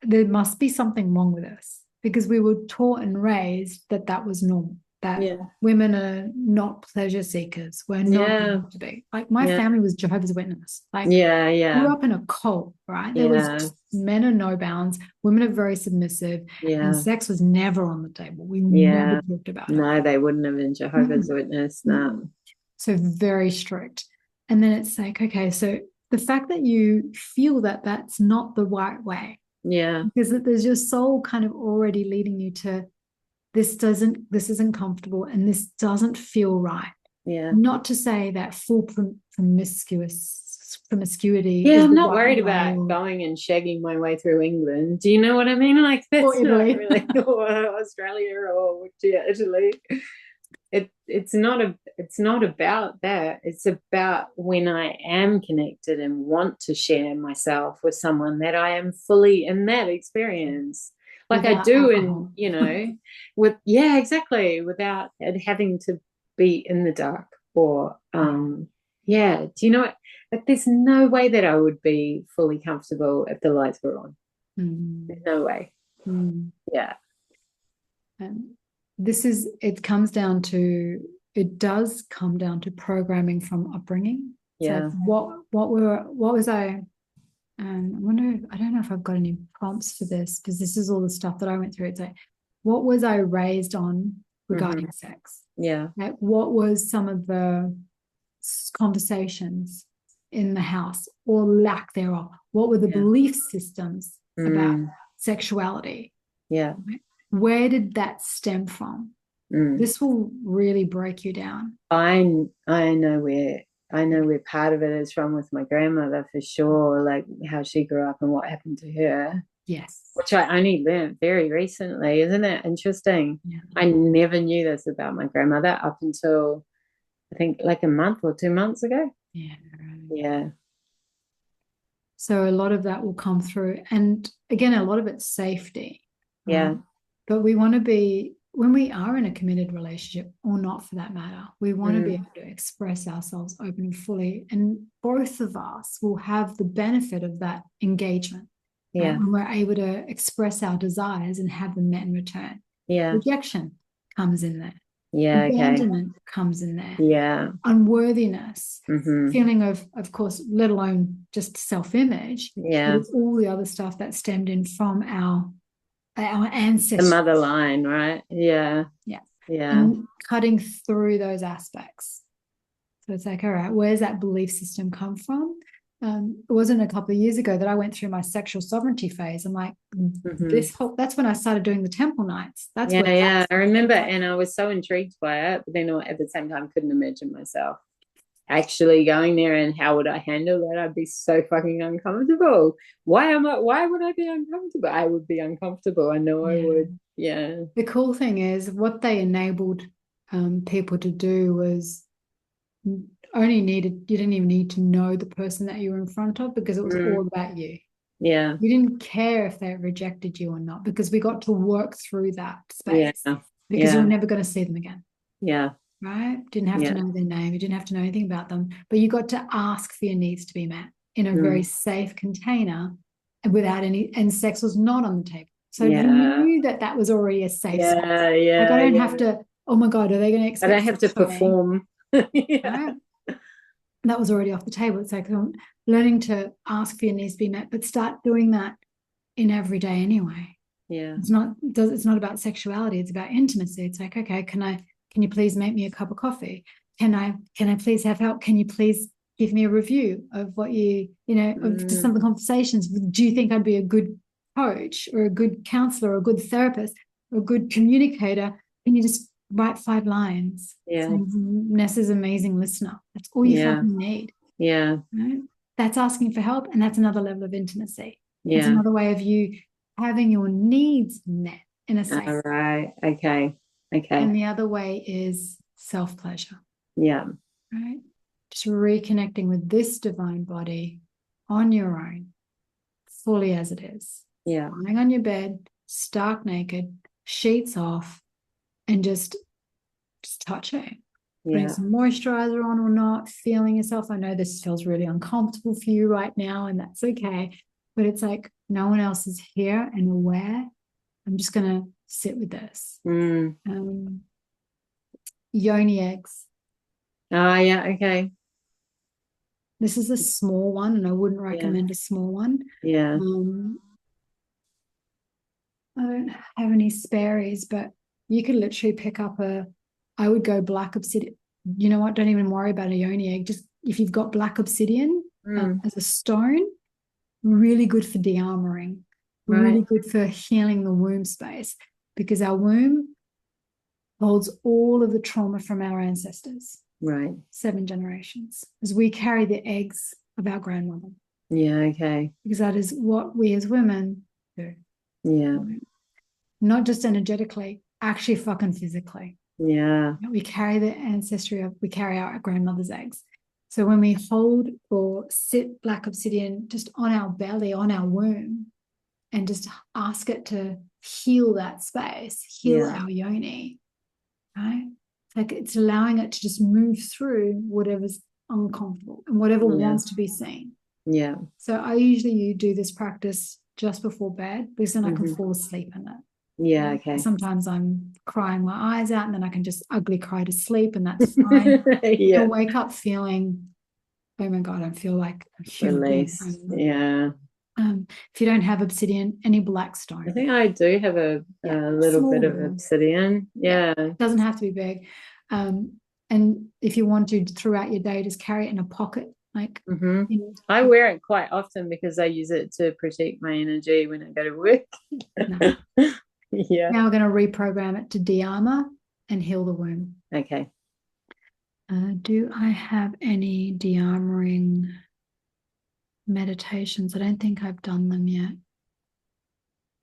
B: there must be something wrong with us because we were taught and raised that that was normal, that
A: Yeah.
B: women are not pleasure seekers. We're not
A: Yeah.
B: meant to be. Like my
A: Yeah.
B: family was Jehovah's Witness. Like
A: Yeah.
B: grew
A: Yeah.
B: up in a cult, right? There was
A: Yeah.
B: men are no bounds, women are very submissive, and
A: Yeah.
B: sex was never on the table. We never
A: Yeah.
B: talked about it.
A: No, they wouldn't have been
B: Mm-mm,
A: Jehovah's Witness.
B: mm-mm.
A: No.
B: So very strict. And then it's like, okay, so the fact that you feel that that's not the right way,
A: Yeah.
B: because there's your soul kind of already leading you to this isn't comfortable and this doesn't feel right.
A: Yeah.
B: Not to say that full promiscuity
A: Yeah,
B: is
A: I'm
B: the
A: not
B: right
A: worried
B: way,
A: about going and shagging my way through England. Do you know what I mean? Like
B: or
A: that's not
B: Italy.
A: really or Australia or yeah, Italy. It's not about that. It's about when I am connected and want to share myself with someone that I am fully in that experience. Like I
B: Without
A: do in,
B: alcohol.
A: with yeah, exactly, without it having to be in the dark or yeah. Do you know what? Like there's no way that I would be fully comfortable if the lights were on.
B: Mm.
A: There's no way.
B: Mm.
A: Yeah.
B: And it does come down to programming from upbringing. It's like
A: Yeah.
B: what was I I don't know if I've got any prompts for this because this is all the stuff that I went through. It's like, what was I raised on regarding
A: Mm-hmm.
B: sex?
A: Yeah.
B: Like, what was some of the conversations in the house or lack thereof? What were the
A: Yeah.
B: belief systems about
A: Mm.
B: sexuality?
A: Yeah.
B: Where did that stem from?
A: Mm.
B: This will really break you down.
A: I know where part of it is from with my grandmother for sure, like how she grew up and what happened to her,
B: Yes.
A: which I only learned very recently. Isn't that interesting?
B: Yeah.
A: I never knew this about my grandmother up until I think like a month or 2 months ago.
B: Yeah.
A: Yeah.
B: So a lot of that will come through. And again, a lot of it's safety.
A: Yeah.
B: But we want to be, when we are in a committed relationship, or not for that matter, we want to be able to express ourselves open and fully. And both of us will have the benefit of that engagement.
A: Yeah.
B: When we're able to express our desires and have them met in return.
A: Yeah.
B: Rejection comes in there.
A: Yeah. Okay.
B: Abandonment comes in there.
A: Yeah.
B: Unworthiness,
A: Mm-hmm.
B: feeling of course, let alone just self-image,
A: Yeah.
B: but it's all the other stuff that stemmed in from our ancestors.
A: The mother line, right? Yeah.
B: Yeah.
A: Yeah.
B: And cutting through those aspects. So it's like, all right, where's that belief system come from? It wasn't a couple of years ago that I went through my sexual sovereignty phase. I'm like, that's when I started doing the temple nights. That's
A: Yeah,
B: where
A: yeah. I remember, and I was so intrigued by it, but then at the same time couldn't imagine myself. actually going there, and how would I handle that? I'd be so fucking uncomfortable. Why would I be uncomfortable? I would be uncomfortable. I know I
B: Yeah.
A: would. Yeah.
B: The cool thing is what they enabled people to do was you didn't even need to know the person that you were in front of because it was
A: Mm,
B: all about you.
A: yeah.
B: You didn't care if they rejected you or not because we got to work through that
A: Yeah.
B: space because you were
A: Yeah.
B: never going to see them again.
A: Yeah.
B: Right? Didn't have to
A: Yeah.
B: know their name. You didn't have to know anything about them, but you got to ask for your needs to be met in a very
A: Mm,
B: safe container and without any, and sex was not on the table. So you
A: yeah.
B: knew that that was already a safe space.
A: Yeah.
B: Like I
A: Yeah.
B: don't
A: Yeah.
B: have to, oh my God, are they going to
A: I don't
B: expect
A: have to
B: sex from me?
A: perform. Yeah.
B: Right? That was already off the table. It's like learning to ask for your needs to be met, but start doing that in every day anyway.
A: Yeah.
B: It's not about sexuality, it's about intimacy. It's like, okay, can you please make me a cup of coffee? Can I please have help? Can you please give me a review of what of just some of the conversations? Do you think I'd be a good coach or a good counselor or a good therapist or a good communicator? Can you just write 5 lines
A: Yeah.
B: saying Nessa's amazing listener? That's all you
A: Yeah.
B: fucking need.
A: Yeah.
B: Right? That's asking for help, and that's another level of intimacy. It's
A: Yeah.
B: another way of you having your needs met in a safe
A: All
B: way.
A: right. Okay. Okay.
B: And the other way is self-pleasure,
A: Yeah.
B: right? Just reconnecting with this divine body on your own, fully as it is.
A: Yeah.
B: Lying on your bed, stark naked, sheets off, and just touching. Putting
A: Yeah.
B: some moisturizer on or not, feeling yourself. I know this feels really uncomfortable for you right now, and that's okay. But it's like no one else is here and aware. I'm just going to sit with this.
A: Mm.
B: Yoni eggs.
A: Ah, yeah. Okay.
B: This is a small one, and I wouldn't
A: Yeah.
B: recommend a small one.
A: Yeah.
B: I don't have any sparies, but you could literally pick up I would go black obsidian. You know what? Don't even worry about a yoni egg. Just if you've got black obsidian
A: Mm.
B: as a stone, really good for de-armoring,
A: Right.
B: really good for healing the womb space because our womb holds all of the trauma from our ancestors,
A: Right.
B: 7 generations, as we carry the eggs of our grandmother.
A: Yeah. Okay.
B: Because that is what we as women do.
A: Yeah.
B: Not just energetically, actually fucking physically.
A: Yeah.
B: We carry the ancestry of, we carry our grandmother's eggs. So when we hold or sit black obsidian just on our belly, on our womb, and just ask it to heal that space, heal
A: Yeah.
B: our yoni, right? Like it's allowing it to just move through whatever's uncomfortable and whatever wants to be seen.
A: Yeah.
B: So I usually do this practice just before bed because then I can
A: Mhm.
B: fall asleep in it.
A: Yeah. Okay.
B: Sometimes I'm crying my eyes out and then I can just ugly cry to sleep and that's fine.
A: Yeah.
B: I'll wake up feeling, oh my God, I feel like a human being.
A: Release. Yeah.
B: If you don't have obsidian, any black
A: I
B: stone.
A: think I do have a little
B: small
A: bit of
B: one.
A: obsidian. Yeah.
B: Doesn't have to be big. And if you want to throughout your day, just carry it in a pocket. Like
A: I wear it quite often because I use it to protect my energy when I go to work.
B: no.
A: Yeah.
B: Now we're going to reprogram it to de-armor and heal the womb.
A: Okay.
B: Do I have any de-armoring meditations? I don't think I've done them yet.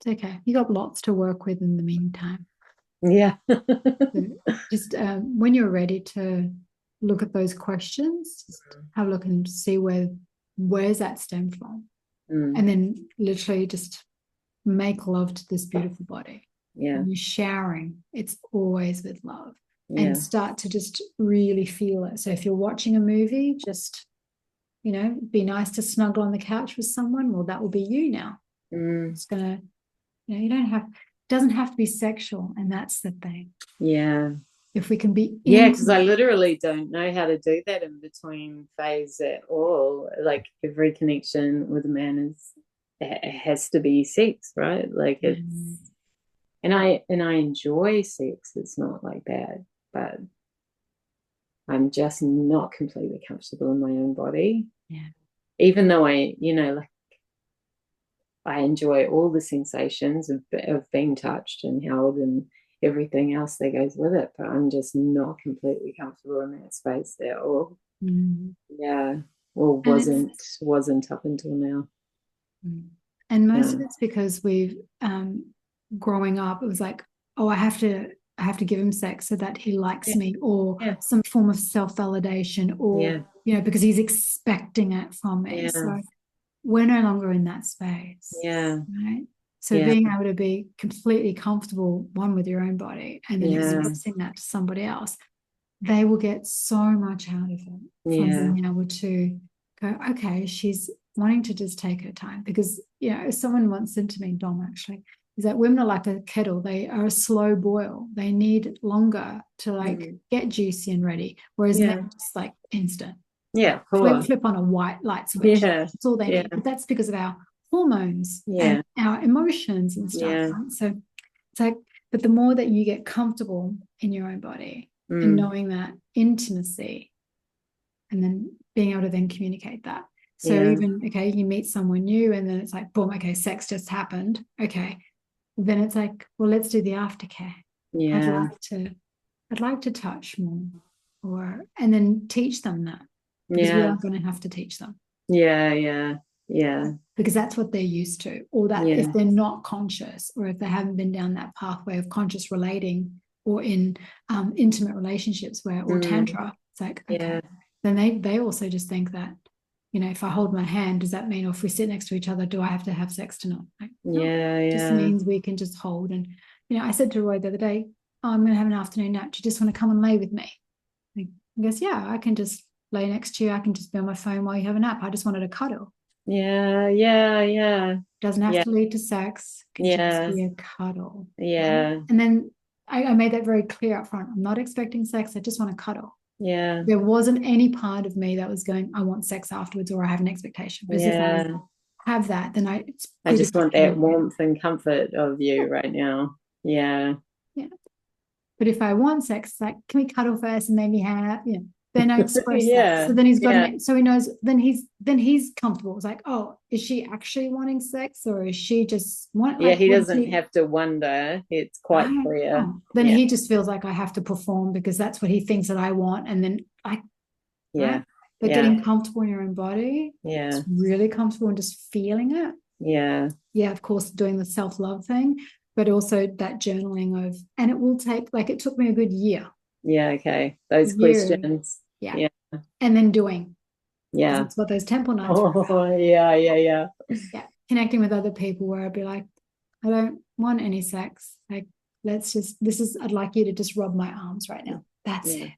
B: It's okay. You got lots to work with in the meantime.
A: Yeah.
B: So just when you're ready to look at those questions, just have a look and see where's that stem from. And then literally just make love to this beautiful body.
A: Yeah.
B: When you're showering, it's always with love.
A: Yeah.
B: And start to just really feel it. So if you're watching a movie, just, be nice to snuggle on the couch with someone. Well, that will be you now. It's gonna, you don't have, it doesn't have to be sexual, and that's the thing.
A: Yeah.
B: If we can be
A: because I literally don't know how to do that in between phase at all. Like every connection with a man it has to be sex, right? Like it's and I enjoy sex. It's not like that, but I'm just not completely comfortable in my own body.
B: Yeah.
A: Even though like I enjoy all the sensations of being touched and held and everything else that goes with it, but I'm just not completely comfortable in that space at all. Yeah. Well,
B: And it's
A: wasn't up until now.
B: mm. And most
A: Yeah.
B: of it's because we've growing up, it was like, oh, I have to give him sex so that he likes
A: Yeah.
B: me, or
A: Yeah.
B: some form of self-validation, or
A: Yeah.
B: because he's expecting it from me.
A: Yeah.
B: So we're no longer in that space,
A: Yeah.
B: right? So
A: Yeah.
B: being able to be completely comfortable, one, with your own body, and then
A: Yeah.
B: expressing that to somebody else, they will get so much out of it from
A: Yeah.
B: being able to go, okay, she's wanting to just take her time. Because, someone once said to me, Dom, actually, is that women are like a kettle. They are a slow boil. They need longer to like
A: Mm.
B: get juicy and ready. Whereas men
A: Yeah.
B: just like instant.
A: Yeah, of course.
B: Flip on a white light switch.
A: Yeah.
B: That's all they
A: Yeah.
B: need. But that's because of our hormones and
A: Yeah.
B: our emotions and stuff.
A: Yeah.
B: Right? So it's like, but the more that you get comfortable in your own body and
A: Mm.
B: knowing that intimacy, and then being able to then communicate that. So
A: Yeah.
B: even, okay, you meet someone new and then it's like, boom, okay, sex just happened. Okay. Then it's like, well, let's do the aftercare. I'd
A: Yeah.
B: like to, I'd like to touch more, and then teach them that, because we
A: Yeah.
B: are going to have to teach them,
A: Yeah. Yeah. Yeah.
B: because that's what they're used to. Or that if
A: Yeah.
B: they're not conscious, or if they haven't been down that pathway of conscious relating, or in intimate relationships or
A: Mm.
B: tantra, it's like, okay,
A: Yeah.
B: then they also just think that, if I hold my hand, does that mean, or if we sit next to each other, do I have to have sex tonight? Like, no,
A: Yeah.
B: it just
A: Yeah.
B: means we can just hold. And, I said to Roy the other day, oh, I'm going to have an afternoon nap. Do you just want to come and lay with me? He goes, yeah, I can just lay next to you. I can just be on my phone while you have a nap. I just wanted to cuddle.
A: Yeah. Yeah. Yeah.
B: Doesn't have
A: Yeah.
B: to lead to sex. It can just
A: Yeah.
B: be a cuddle. Right?
A: Yeah.
B: And then I made that very clear up front. I'm not expecting sex. I just want to cuddle.
A: Yeah.
B: There wasn't any part of me that was going, I want sex afterwards, or I have an expectation. Because if I
A: Yeah.
B: have that, then it's
A: I
B: pretty
A: just
B: much
A: want that warmth and comfort of
B: yeah,
A: you right now. Yeah.
B: yeah. But if I want sex, it's like, can we cuddle first and maybe have, then I express that.
A: Yeah.
B: So then he's got
A: Yeah.
B: to, so he knows, then he's comfortable. It's like, oh, is she actually wanting sex, or is she just
A: Yeah.
B: like,
A: He
B: what is
A: doesn't
B: he?
A: have to wonder. It's quite
B: Right.
A: clear.
B: Oh, then
A: Yeah.
B: he just feels like I have to perform because that's what he thinks that I want. And then right?
A: Yeah.
B: But
A: Yeah.
B: getting comfortable in your own body,
A: Yeah.
B: it's really comfortable and just feeling it.
A: Yeah.
B: Yeah, of course, doing the self-love thing, but also that journaling of, and it will take, like, it took me a good year,
A: Yeah. Okay. Those
B: year,
A: questions.
B: yeah,
A: Yeah.
B: and then doing, because
A: Yeah.
B: that's what those temple nights were about.
A: Oh, yeah. Yeah. Yeah.
B: Yeah, connecting with other people where I'd be like, I don't want any sex. Like, I'd like you to just rub my arms right now. That's
A: Yeah.
B: it.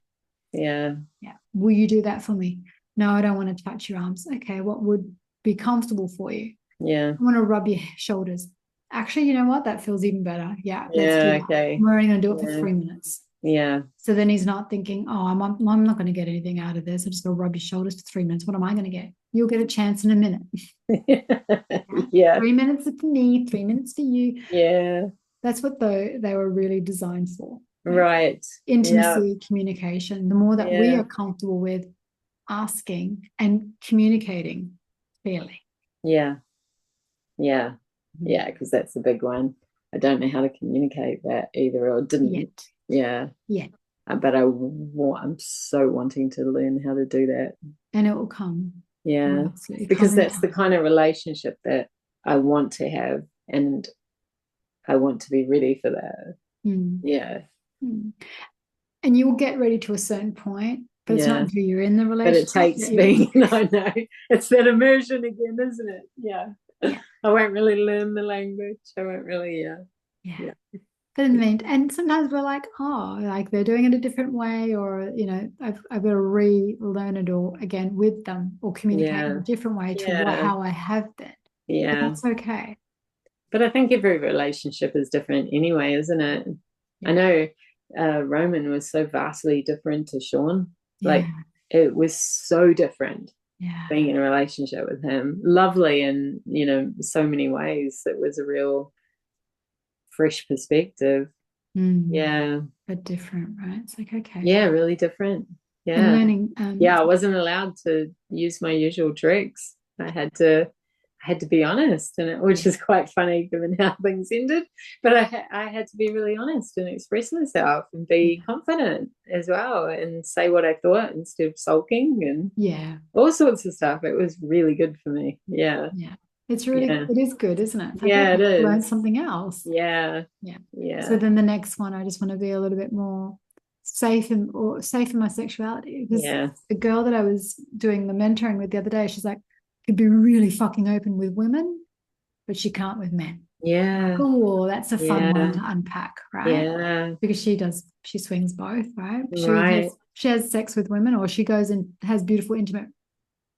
A: Yeah.
B: Yeah. Will you do that for me? No, I don't want to touch your arms. Okay, what would be comfortable for you?
A: Yeah.
B: I want to rub your shoulders. Actually, you know what? That feels even better. Yeah, let's do
A: Yeah.
B: that.
A: Okay.
B: We're only going to do it for
A: Yeah.
B: 3 minutes.
A: Yeah.
B: So then he's not thinking, oh, I'm not going to get anything out of this. I'm just going to rub your shoulders for 3 minutes. What am I going to get? You'll get a chance in a minute. Yeah.
A: Yeah.
B: 3 minutes for me, 3 minutes for you.
A: Yeah.
B: That's what they were really designed for. Like
A: Right. Yeah.
B: intimacy, communication. The more that we
A: Yeah.
B: are comfortable with asking and communicating clearly.
A: Yeah. Yeah. Yeah. Because that's the big one. I don't know how to communicate that either, or didn't.
B: Yet.
A: Yeah.
B: Yeah.
A: But I'm so wanting to learn how to do that.
B: And it will come.
A: Yeah.
B: Absolutely
A: Because
B: come in
A: that's the
B: time.
A: kind of relationship that I want to have, and I want to be ready for that.
B: Mm.
A: Yeah.
B: Mm. And you will get ready to a certain point, but it's not
A: Yeah.
B: until you're in the
A: But it
B: relationship
A: takes
B: that you're
A: being, I know. It's that immersion again, isn't it? Yeah.
B: yeah.
A: I won't really learn the language. I won't really, yeah.
B: Yeah.
A: Yeah.
B: But in the mean, and sometimes we're like, oh, like they're doing it a different way, or I've got to relearn it all again with them, or communicate in a
A: Yeah.
B: different way to
A: Yeah.
B: how I have been. But
A: Yeah.
B: that's okay.
A: But I think every relationship is different anyway, isn't it?
B: Yeah.
A: I know Roman was so vastly different to Sean.
B: Yeah.
A: Like, it was so different
B: Yeah.
A: being in a relationship with him. Lovely in, so many ways. It was a real fresh perspective. Yeah.
B: But different, right? It's like, okay.
A: Yeah, really different.
B: And
A: Yeah.
B: learning.
A: Yeah, I wasn't allowed to use my usual tricks. I had to be honest, which is quite funny given how things ended. But I had to be really honest and express myself and be confident as well and say what I thought instead of sulking and
B: Yeah.
A: all sorts of stuff. It was really good for me. Yeah.
B: Yeah. It's really,
A: Yeah.
B: it is good, isn't it? It's like, oh,
A: Yeah, it
B: I learned
A: is.
B: something else.
A: Yeah.
B: Yeah. So
A: Yeah.
B: then the next one, I just want to be a little bit more safe in my sexuality. Because
A: Yeah.
B: the girl that I was doing the mentoring with the other day, she's like, could be really fucking open with women, but she can't with men. Like,
A: Yeah.
B: oh, that's a fun one
A: Yeah.
B: to unpack, right?
A: Yeah.
B: Because she swings both, right?
A: Right.
B: She has sex with women, or she goes and has beautiful, intimate,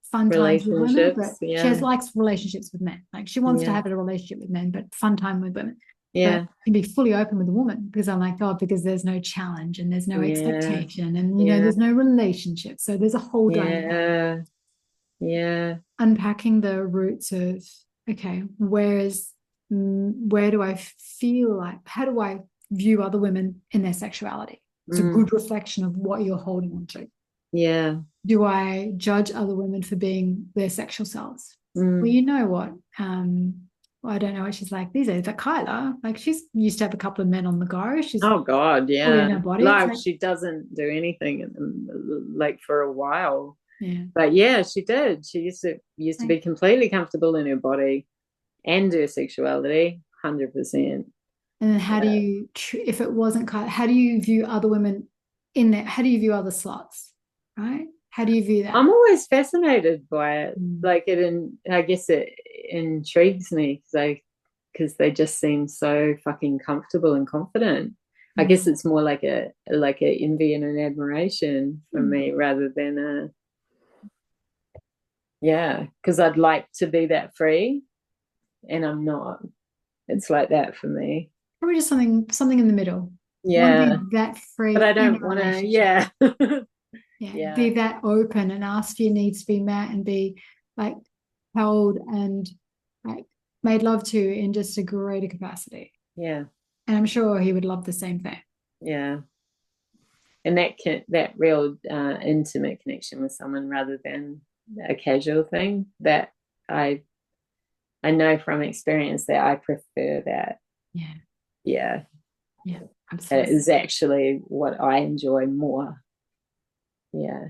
B: fun times with women, but
A: Relationships.
B: she has
A: Yeah.
B: likes relationships with men. Like she wants to
A: Yeah.
B: have a relationship with men, but fun time with women. But
A: Yeah.
B: can be fully open with a woman because I'm like, oh, because there's no challenge and there's no
A: Yeah.
B: expectation and
A: Yeah.
B: there's no relationship. So there's a whole dynamic.
A: Yeah. Yeah.
B: Unpacking the roots of, okay, where do I feel like, how do I view other women in their sexuality? It's a
A: Mm.
B: good reflection of what you're holding on to.
A: Yeah.
B: Do I judge other women for being their sexual selves? Well,
A: Mm.
B: you know what? Well, I don't know what she's like these days. But Kyla, like she's used to have a couple of men on the go. She's
A: Oh God,
B: fully
A: yeah.
B: in her body. It's
A: Like
B: like,
A: she doesn't do anything like for a while.
B: yeah.
A: But yeah, she did. She used to
B: Like,
A: be completely comfortable in her body and her sexuality, 100%.
B: and then how do you, if it wasn't Kyla, how do you view other women in there? How do you view other slots? Right? How do you view that?
A: I'm always fascinated by it.
B: Mm.
A: Like I guess it intrigues me because they just seem so fucking comfortable and confident. I guess it's more like a envy and an admiration for me rather than a yeah, because I'd like to be that free and I'm not. It's like that for me.
B: Probably just something in the middle. Want to
A: Yeah.
B: be that
A: But
B: free
A: I
B: in a
A: don't want to,
B: relationship.
A: yeah.
B: Yeah,
A: Yeah.
B: be that open and ask for your needs to be met and be like held and like made love to in just a greater capacity.
A: Yeah.
B: And I'm sure he would love the same thing.
A: Yeah. And that real intimate connection with someone rather than a casual thing that I I know from experience that I prefer that.
B: Yeah.
A: Yeah.
B: Yeah.
A: That
B: Absolutely.
A: is actually what I enjoy more. Yeah.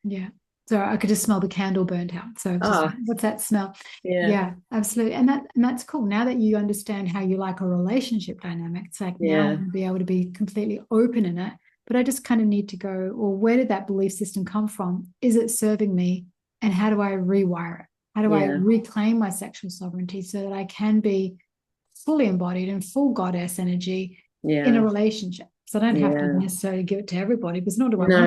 B: Yeah. So I could just smell the candle burnt out. So it's just
A: Oh,
B: like, what's that smell?
A: yeah.
B: Yeah, absolutely. And that's cool. Now that you understand how you like a relationship dynamic, it's like now I
A: Yeah.
B: want to be able to be completely open in it. But I just kind of need to go, well, where did that belief system come from? Is it serving me? And how do I rewire it? How do I
A: Yeah.
B: reclaim my sexual sovereignty so that I can be fully embodied and full goddess energy in a
A: Yeah.
B: relationship? So I don't have to
A: Yeah.
B: necessarily give it to everybody because nor do I want
A: No.
B: to.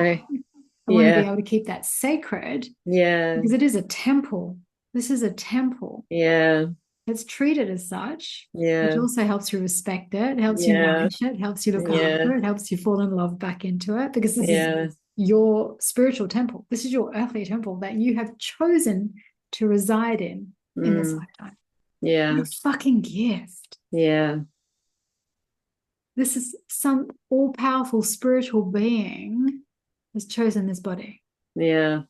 B: I want to be
A: Yeah.
B: able to keep that sacred
A: Yeah.
B: because it is a temple. This is a temple.
A: Yeah.
B: It's treated as such, which
A: Yeah.
B: also helps you respect it, helps you
A: Yeah.
B: nourish it, helps you look
A: Yeah.
B: after it, helps you fall in love back into it because this is
A: Yeah.
B: your spiritual temple. This is your earthly temple that you have chosen to reside in this
A: Mm.
B: lifetime.
A: Yeah.
B: What a fucking gift.
A: Yeah.
B: This is some all powerful spiritual being has chosen this body.
A: Yeah.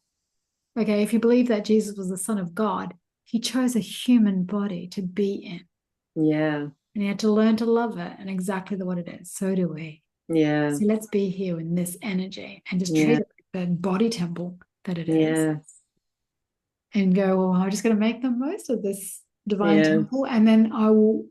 B: Okay, if you believe that Jesus was the Son of God, he chose a human body to be in.
A: Yeah.
B: And he had to learn to love it and exactly what it is. So do we.
A: Yeah.
B: So let's be here in this energy and just treat
A: Yeah.
B: it like the body temple that it is.
A: Yeah.
B: And go, well, I'm just going to make the most of this divine
A: Yeah.
B: temple. And then I will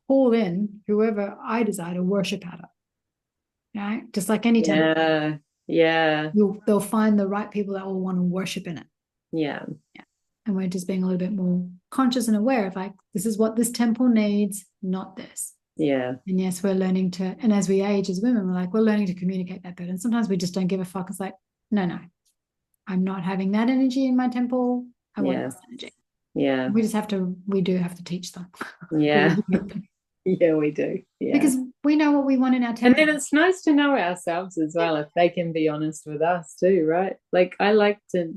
B: pull in whoever I desire to worship at it. Right? Just like any temple.
A: Yeah. Yeah.
B: They'll find the right people that will want to worship in it.
A: Yeah.
B: Yeah. And we're just being a little bit more conscious and aware of like, this is what this temple needs, not this.
A: Yeah.
B: And yes, we're learning to, and as we age as women, we're learning to communicate that better. And sometimes we just don't give a fuck. It's like, no, I'm not having that energy in my temple. I want
A: Yeah.
B: this energy.
A: Yeah.
B: We do have to teach them.
A: Yeah. Yeah, we do. Yeah.
B: Because we know what we want in our
A: And
B: temple.
A: then it's nice to know ourselves as well, if they can be honest with us too, right? Like I like to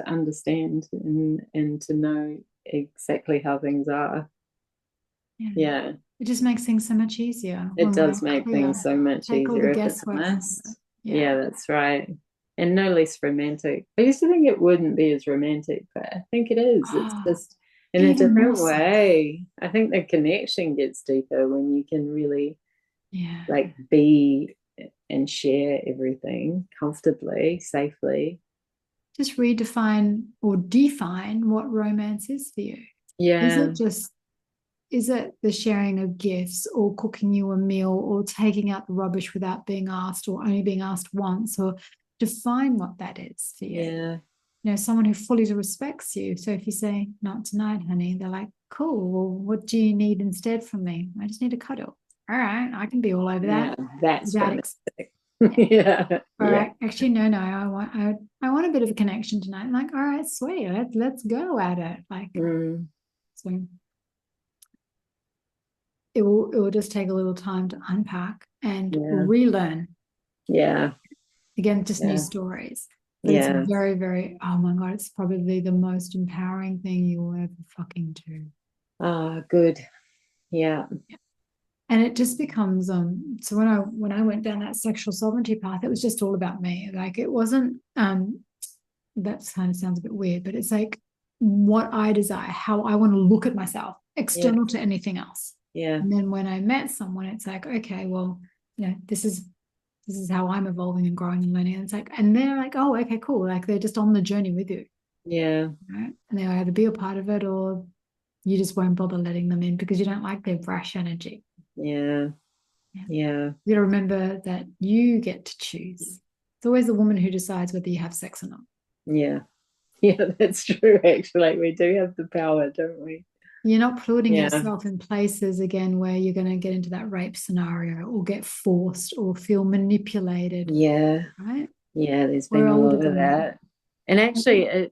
A: understand and to know exactly how things are. Yeah.
B: It just makes things so much easier
A: It
B: when
A: does
B: we're
A: make
B: clear.
A: things so much
B: Take all the
A: easier if it's
B: guesswork from it.
A: honest.
B: Yeah.
A: Yeah, that's right. And no less romantic. I used to think it wouldn't be as romantic, but I think it is. It's just in a
B: Even more
A: different
B: so.
A: way. I think the connection gets deeper when you can really
B: Yeah.
A: like be and share everything comfortably, safely.
B: Just redefine or define what romance is for you.
A: Yeah.
B: Is it the sharing of gifts or cooking you a meal or taking out the rubbish without being asked or only being asked once, or define what that is for you?
A: Yeah.
B: You know, someone who fully respects you. So if you say, not tonight, honey, they're like, cool. Well, what do you need instead from me? I just need a cuddle. All right. I can be all over that.
A: Yeah, that's romantic.
B: Yeah.
A: Yeah.
B: All
A: Yeah.
B: right. Actually, no. I want a bit of a connection tonight. I'm like, all right, sweet. Let's go at it. Like, so it will just take a little time to unpack and relearn.
A: Yeah.
B: Again, just new
A: Yeah.
B: stories. But it's
A: Yeah.
B: very, very, oh my God, it's probably the most empowering thing you will ever fucking do.
A: Ah, good. Yeah.
B: And it just becomes so when I went down that sexual sovereignty path, it was just all about me. Like it wasn't that kind of sounds a bit weird, but it's like what I desire, how I want to look at myself, external to anything else.
A: Yeah.
B: And then when I met someone, it's like, okay, well, you know, this is how I'm evolving and growing and learning. And it's like, and they're like, oh, okay, cool. Like they're just on the journey with you.
A: Yeah.
B: Right? And they'll either be a part of it or you just won't bother letting them in because you don't like their brash energy.
A: Yeah. Yeah.
B: You got to remember that you get to choose. It's always the woman who decides whether you have sex or not.
A: Yeah. Yeah, that's true, actually. We do have the power, don't we?
B: You're not putting yourself in places again where you're going to get into that rape scenario or get forced or feel manipulated.
A: Yeah.
B: Right?
A: Yeah, there's been a lot of that. And actually,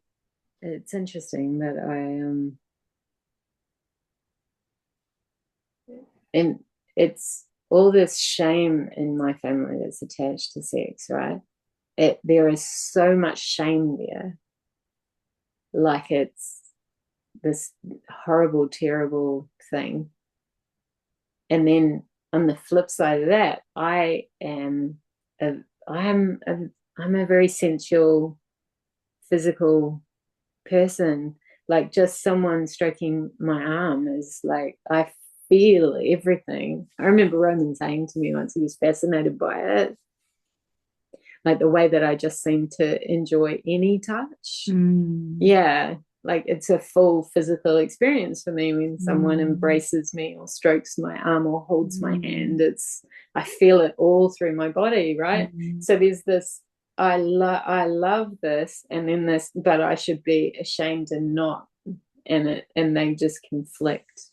A: it's interesting that and it's all this shame in my family that's attached to sex, right? There is so much shame there. Like it's this horrible, terrible thing. And then on the flip side of that, I'm a very sensual, physical person. Like just someone stroking my arm is like I feel everything. I remember Roman saying to me once he was fascinated by it, like the way that I just seem to enjoy any touch. Yeah, like it's a full physical experience for me when someone embraces me or strokes my arm or holds my hand. I feel it all through my body, right? So there's this I love this, and then this, but I should be ashamed and not in it, and they just conflict.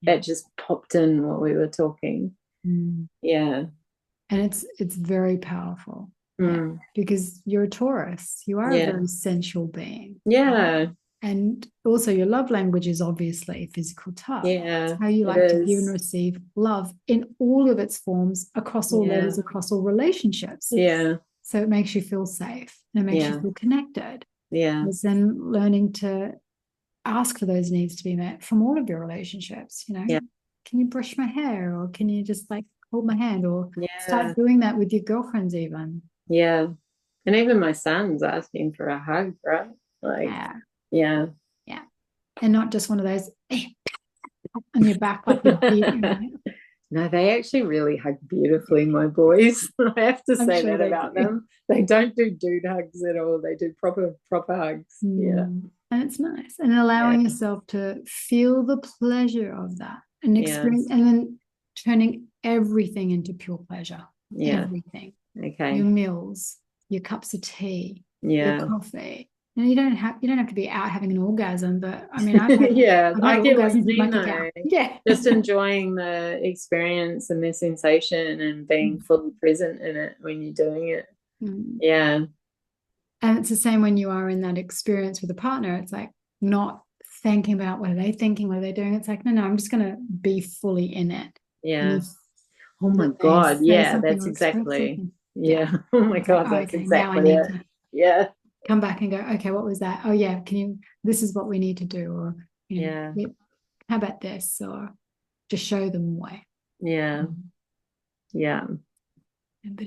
A: That just popped in while we were talking. Yeah.
B: And it's very powerful. Yeah, because you're a Taurus. You are a very sensual being.
A: Yeah.
B: And also your love language is obviously physical touch.
A: Yeah.
B: It's how you like to give and receive love in all of its forms, across all levels, across all relationships.
A: Yeah.
B: So it makes you feel safe and it makes you feel connected.
A: Yeah.
B: It's then learning to ask for those needs to be met from all of your relationships. You know, can you brush my hair, or can you just like hold my hand, or start doing that with your girlfriends even.
A: Yeah. And even my son's asking for a hug, right? Like, yeah.
B: And not just one of those on your back like you did.
A: No, they actually really hug beautifully, my boys. I have to say that about them. They don't do dude hugs at all. They do proper hugs. Yeah.
B: And it's nice. And allowing yourself to feel the pleasure of that and experience, and then turning everything into pure pleasure. Everything.
A: Okay.
B: Your meals, your cups of tea,
A: your
B: coffee. And you don't have to be out having an orgasm, but I mean, I've had,
A: I get what you mean,
B: though. Yeah,
A: just enjoying the experience and the sensation and being fully present in it when you're doing it. Yeah,
B: and it's the same when you are in that experience with a partner. It's like not thinking about what are they thinking, what are they doing. It's like no, I'm just going to be fully in it.
A: Yeah. Oh my God. Yeah, that's exactly. Yeah. Oh my God, that's exactly it. Yeah.
B: Come back and go, okay, what was that? Oh yeah, this is what we need to do, or how about this, or just show them why.
A: Yeah.
B: But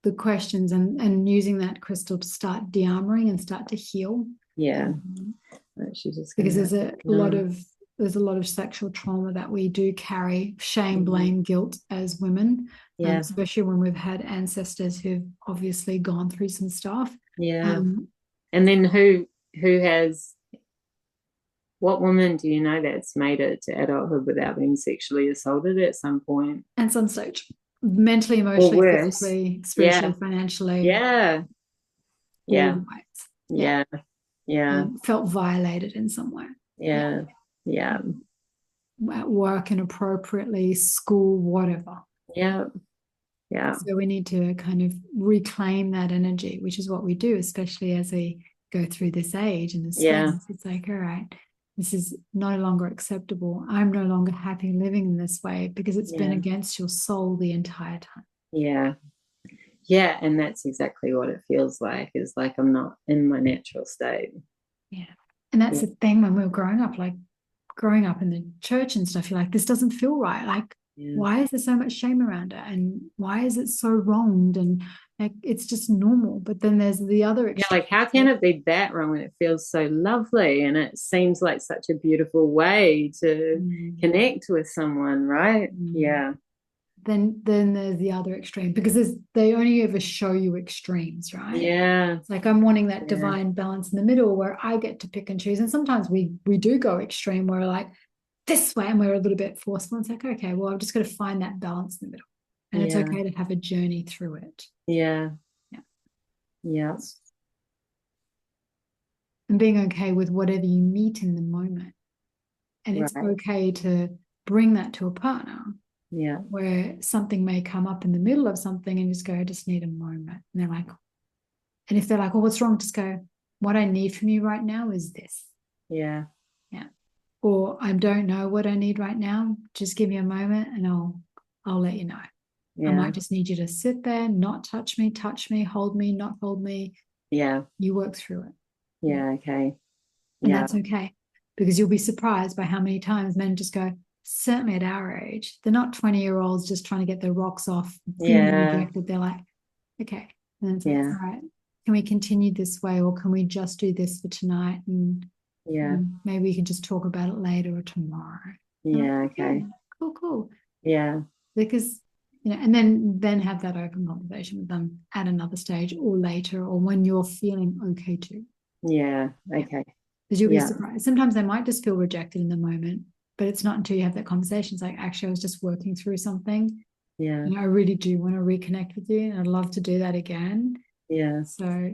B: the questions and using that crystal to start de-armoring and start to heal. Because there's a lot of sexual trauma that we do carry, shame, blame, guilt as women,
A: Yeah.
B: Especially when we've had ancestors who've obviously gone through some stuff.
A: Yeah. And then who has, what woman do you know that's made it to adulthood without being sexually assaulted at some point?
B: And some stage, mentally,
A: Or
B: emotionally,
A: worse.
B: physically, spiritually,
A: Yeah.
B: financially.
A: Yeah.
B: All
A: Yeah.
B: ways.
A: Yeah. Yeah.
B: Felt violated in some way.
A: Yeah. Yeah.
B: At work inappropriately, school, whatever.
A: Yeah. Yeah.
B: So we need to kind of reclaim that energy, which is what we do, especially as we go through this age and this space. It's like, all right, this is no longer acceptable. I'm no longer happy living in this way because it's been against your soul the entire time.
A: Yeah. Yeah. And that's exactly what it feels like, is like I'm not in my natural state.
B: Yeah. And that's the thing when we were growing up in the church and stuff, you're like, this doesn't feel right. Like, why is there so much shame around it? And why is it so wronged? And like, it's just normal. But then there's the other extreme.
A: Like, how can it be that wrong when it feels so lovely and it seems like such a beautiful way to connect with someone, right? Yeah.
B: Then there's the other extreme, because they only ever show you extremes, right?
A: Yeah.
B: It's like I'm wanting that divine balance in the middle where I get to pick and choose. And sometimes we do go extreme where we're like this way and we're a little bit forceful. It's like, okay, well, I've just got to find that balance in the middle. And it's okay to have a journey through it.
A: Yeah.
B: Yeah.
A: Yeah.
B: And being okay with whatever you meet in the moment. And it's okay to bring that to a partner.
A: Yeah.
B: Where something may come up in the middle of something and just go, I just need a moment. And they're like, and if they're like, well, what's wrong? Just go, what I need from you right now is this.
A: Yeah.
B: Yeah. Or I don't know what I need right now. Just give me a moment and I'll let you know. Yeah. I might just need you to sit there, not touch me, hold me, not hold me.
A: Yeah.
B: You work through it.
A: Yeah. Okay.
B: And that's okay. Because you'll be surprised by how many times men just go, certainly at our age, they're not 20-year-olds just trying to get their rocks off, feeling rejected. They're like, okay. And then it's like, all right, can we continue this way, or can we just do this for tonight? And maybe we can just talk about it later or tomorrow.
A: Yeah.
B: Like,
A: okay.
B: Cool.
A: Yeah.
B: Because, and then have that open conversation with them at another stage or later, or when you're feeling okay too.
A: Yeah. Okay.
B: Because you'll be surprised. Sometimes they might just feel rejected in the moment, but it's not until you have that conversation. It's like, actually, I was just working through something.
A: Yeah.
B: And I really do want to reconnect with you. And I'd love to do that again.
A: Yeah.
B: So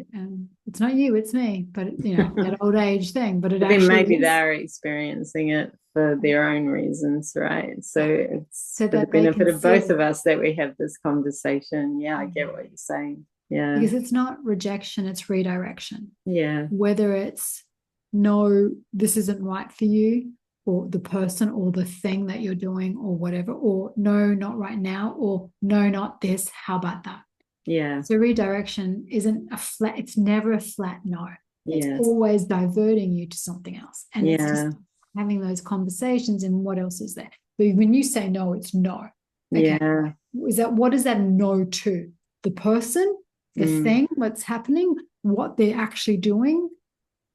B: it's not you, it's me. But, that old age thing. But
A: then maybe they're experiencing it for their own reasons, right? So it's for the benefit of both of us that we have this conversation. Yeah, I get what you're saying. Yeah.
B: Because it's not rejection, it's redirection.
A: Yeah.
B: Whether it's, no, this isn't right for you, or the person or the thing that you're doing or whatever, or no, not right now, or no, not this, how about that?
A: Yeah.
B: So redirection isn't it's never a flat no. It's
A: Yes.
B: always diverting you to something else. And it's just having those conversations and what else is there. But when you say no, it's no. Okay. Yeah. What is that no to? The person, the thing, what's happening, what they're actually doing?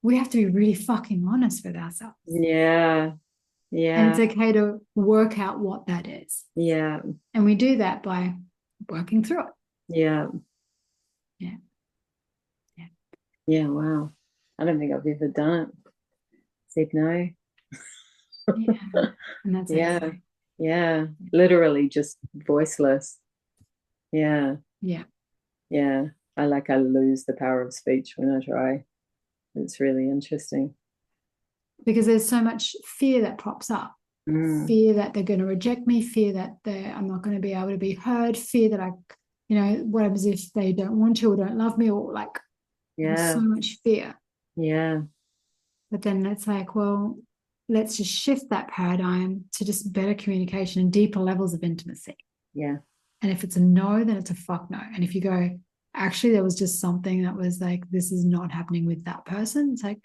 B: We have to be really fucking honest with ourselves.
A: Yeah. Yeah.
B: And it's okay to work out what that is.
A: Yeah.
B: And we do that by working through it.
A: Yeah.
B: Yeah.
A: Yeah. Yeah. Wow. I don't think I've ever done it. Said no.
B: Yeah. And that's okay.
A: Yeah. Literally just voiceless. Yeah.
B: Yeah.
A: Yeah. I lose the power of speech when I try. It's really interesting.
B: Because there's so much fear that pops up. Fear that they're going to reject me, fear that I'm not going to be able to be heard, fear that what happens if they don't want to or don't love me, or there's so much fear.
A: Yeah.
B: But then it's like, well, let's just shift that paradigm to just better communication and deeper levels of intimacy.
A: Yeah.
B: And if it's a no, then it's a fuck no. And if you go, actually, there was just something that was like, this is not happening with that person, it's like,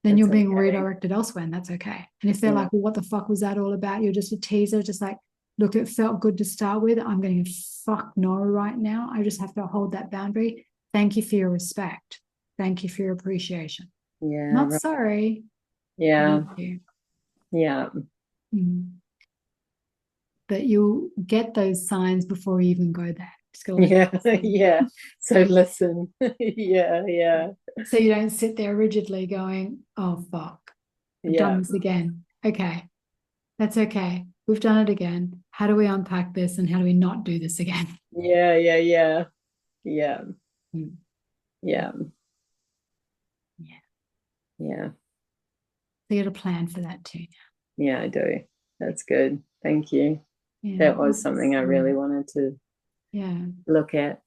B: then you're being redirected elsewhere, and that's okay. And if they're like, well, what the fuck was that all about? You're just a teaser, just like, look, it felt good to start with. I'm getting fuck no right now. I just have to hold that boundary. Thank you for your respect. Thank you for your appreciation.
A: Yeah.
B: Not sorry.
A: Yeah. Yeah.
B: that you'll get those signs before you even go there. Just gotta
A: Yeah,
B: listen.
A: yeah. So listen. Yeah, yeah,
B: So you don't sit there rigidly going, oh fuck, I've done
A: yeah,
B: this again. Okay, that's okay. We've done it again. How do we unpack this and how do we not do this again?
A: yeah, yeah, yeah, yeah,
B: Mm.
A: yeah,
B: Yeah.
A: yeah,
B: So you got a plan for that too.
A: yeah, I do. That's good. Thank you.
B: Yeah.
A: That was something I really wanted to
B: Yeah.
A: look at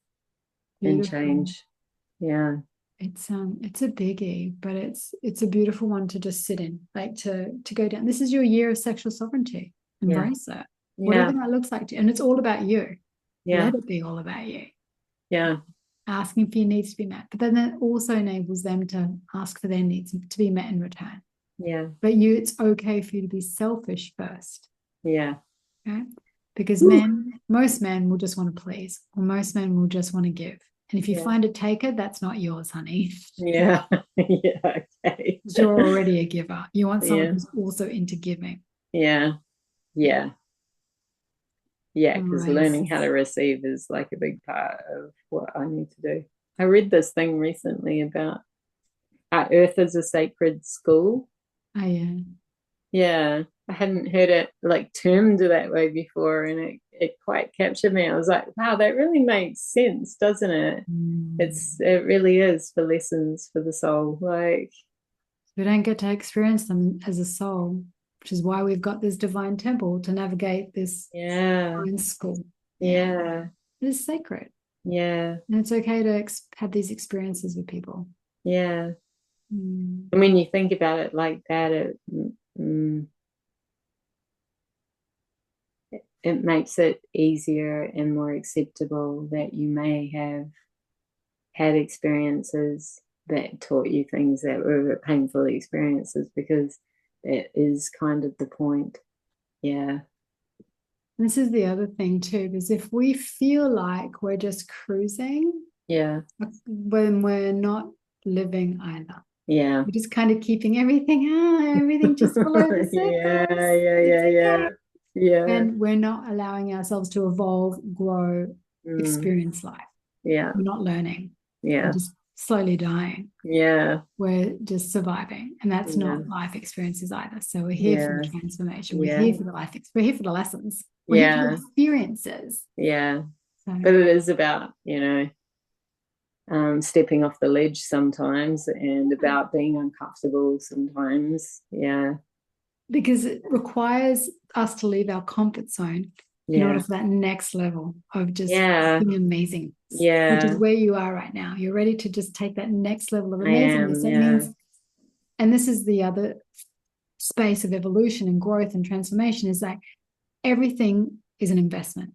A: and
B: Beautiful.
A: change. Yeah,
B: It's a biggie, but it's a beautiful one to just sit in, like to go down. This is your year of sexual sovereignty.
A: yeah,
B: Embrace it.
A: yeah,
B: Whatever that looks like to you. And it's all about you.
A: yeah,
B: Let it be all about you.
A: yeah,
B: Asking for your needs to be met. But then that also enables them to ask for their needs to be met in return.
A: yeah,
B: But it's okay for you to be selfish first.
A: yeah.
B: Okay? Because
A: Ooh,
B: most men will just want to please, or most men will just want to give. And if you
A: yeah,
B: find a taker, that's not yours, honey.
A: yeah, yeah, okay.
B: You're already a giver. You want someone
A: Yeah,
B: who's also into giving.
A: yeah, yeah, yeah, because
B: Always.
A: learning how to receive is like a big part of what I need to do. I read this thing recently about our Earth is a sacred school.
B: Oh, yeah.
A: Yeah, I hadn't heard it like termed that way before, and it quite captured me. I was like, wow, that really makes sense, doesn't it? It really is for lessons for the soul. Like,
B: We don't get to experience them as a soul, which is why we've got this divine temple to navigate this
A: yeah,
B: divine school. Yeah.
A: yeah,
B: It is sacred.
A: yeah,
B: And it's okay to have these experiences with people.
A: yeah.
B: Mm.
A: And when you think about it like that, mm, it makes it easier and more acceptable that you may have had experiences that taught you things that were painful experiences, because that is kind of the point. Yeah,
B: This is the other thing too, because if we feel like we're just cruising,
A: yeah,
B: when we're not living either,
A: yeah.
B: we're just kind of keeping everything just below the
A: Yeah,
B: surface.
A: yeah,
B: It's
A: yeah, yeah,
B: okay.
A: yeah.
B: And we're not allowing ourselves to evolve, grow,
A: Mm,
B: experience life.
A: yeah,
B: We're not learning. We're
A: yeah,
B: just slowly dying.
A: yeah,
B: We're just surviving. And that's
A: yeah,
B: not life experiences either. So we're here for the
A: yeah,
B: transformation. We're
A: yeah,
B: here for the we're here for the lessons. We're here for the
A: yeah,
B: experiences.
A: yeah.
B: So
A: But it is about, stepping off the ledge sometimes, and about being uncomfortable sometimes. Yeah,
B: because it requires us to leave our comfort zone in order
A: yeah,
B: for that next level of just
A: yeah,
B: being amazing, which is
A: yeah.
B: where you are right now. You're ready to just take that next level of
A: I am.
B: amazingness. That
A: Yeah,
B: means, and this is the other space of evolution and growth and transformation, is like everything is an investment.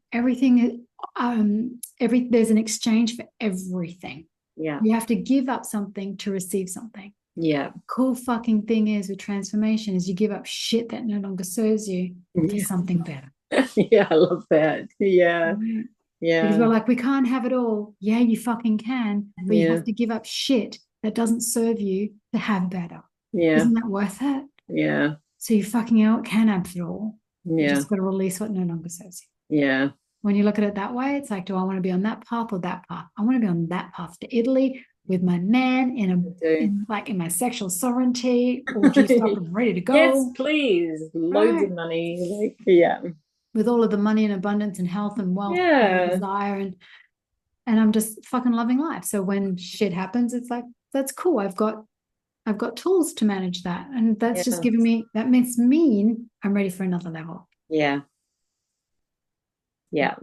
B: There's an exchange for everything.
A: yeah,
B: You have to give up something to receive something.
A: yeah,
B: Cool fucking thing is with transformation is you give up shit that no longer serves you for
A: yeah.
B: something better.
A: Yeah. I love that. Yeah,
B: Right? Because
A: yeah,
B: we're like, we can't have it all. Yeah, you fucking can, but you
A: yeah,
B: have to give up shit that doesn't serve you to have better.
A: yeah,
B: Isn't that worth it?
A: yeah,
B: So you fucking out can have it all. You
A: yeah,
B: just got to release what no longer serves you.
A: yeah.
B: When you look at it that way, it's like, do I want to be on that path or that path? I want to be on that path to Italy with my man
A: I do.
B: in my sexual sovereignty, all juiced up and ready to
A: Yes,
B: go.
A: please. Loads of
B: Right.
A: money. Like, yeah,
B: With all of the money and abundance and health and wealth and
A: yeah,
B: desire and I'm just fucking loving life. So when shit happens, it's like, that's cool. I've got tools to manage that. And that's just
A: yeah,
B: giving me that makes mean I'm ready for another level.
A: yeah, yeah.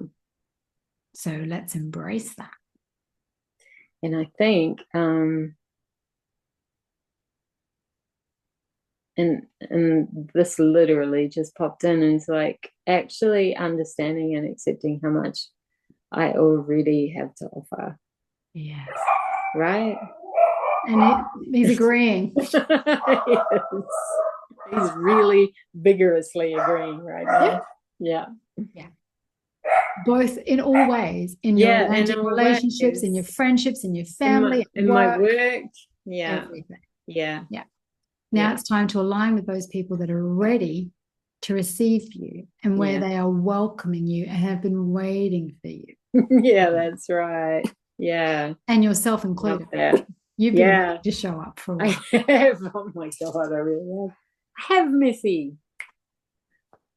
B: So let's embrace that.
A: And I think, and this literally just popped in, and it's like actually understanding and accepting how much I already have to offer,
B: Yes.
A: right?
B: And he's agreeing.
A: Yes. He's really vigorously agreeing right now.
B: Yep.
A: Yeah.
B: Yeah. Both in all ways, in your
A: Yeah, in
B: romantic
A: all
B: relationships, in your
A: ways.
B: friendships, in your
A: In my
B: family, at
A: in my
B: work,
A: work. Yeah.
B: everything.
A: Yeah.
B: Yeah. Now
A: Yeah.
B: it's time to align with those people that are ready to receive you and where
A: Yeah.
B: they are welcoming you and have been waiting for you.
A: Yeah, that's right. Yeah.
B: And yourself
A: Love
B: included.
A: that.
B: You've been
A: Yeah.
B: waiting to show up for a
A: I
B: while.
A: have. Oh my God, I really have. I have, Missy.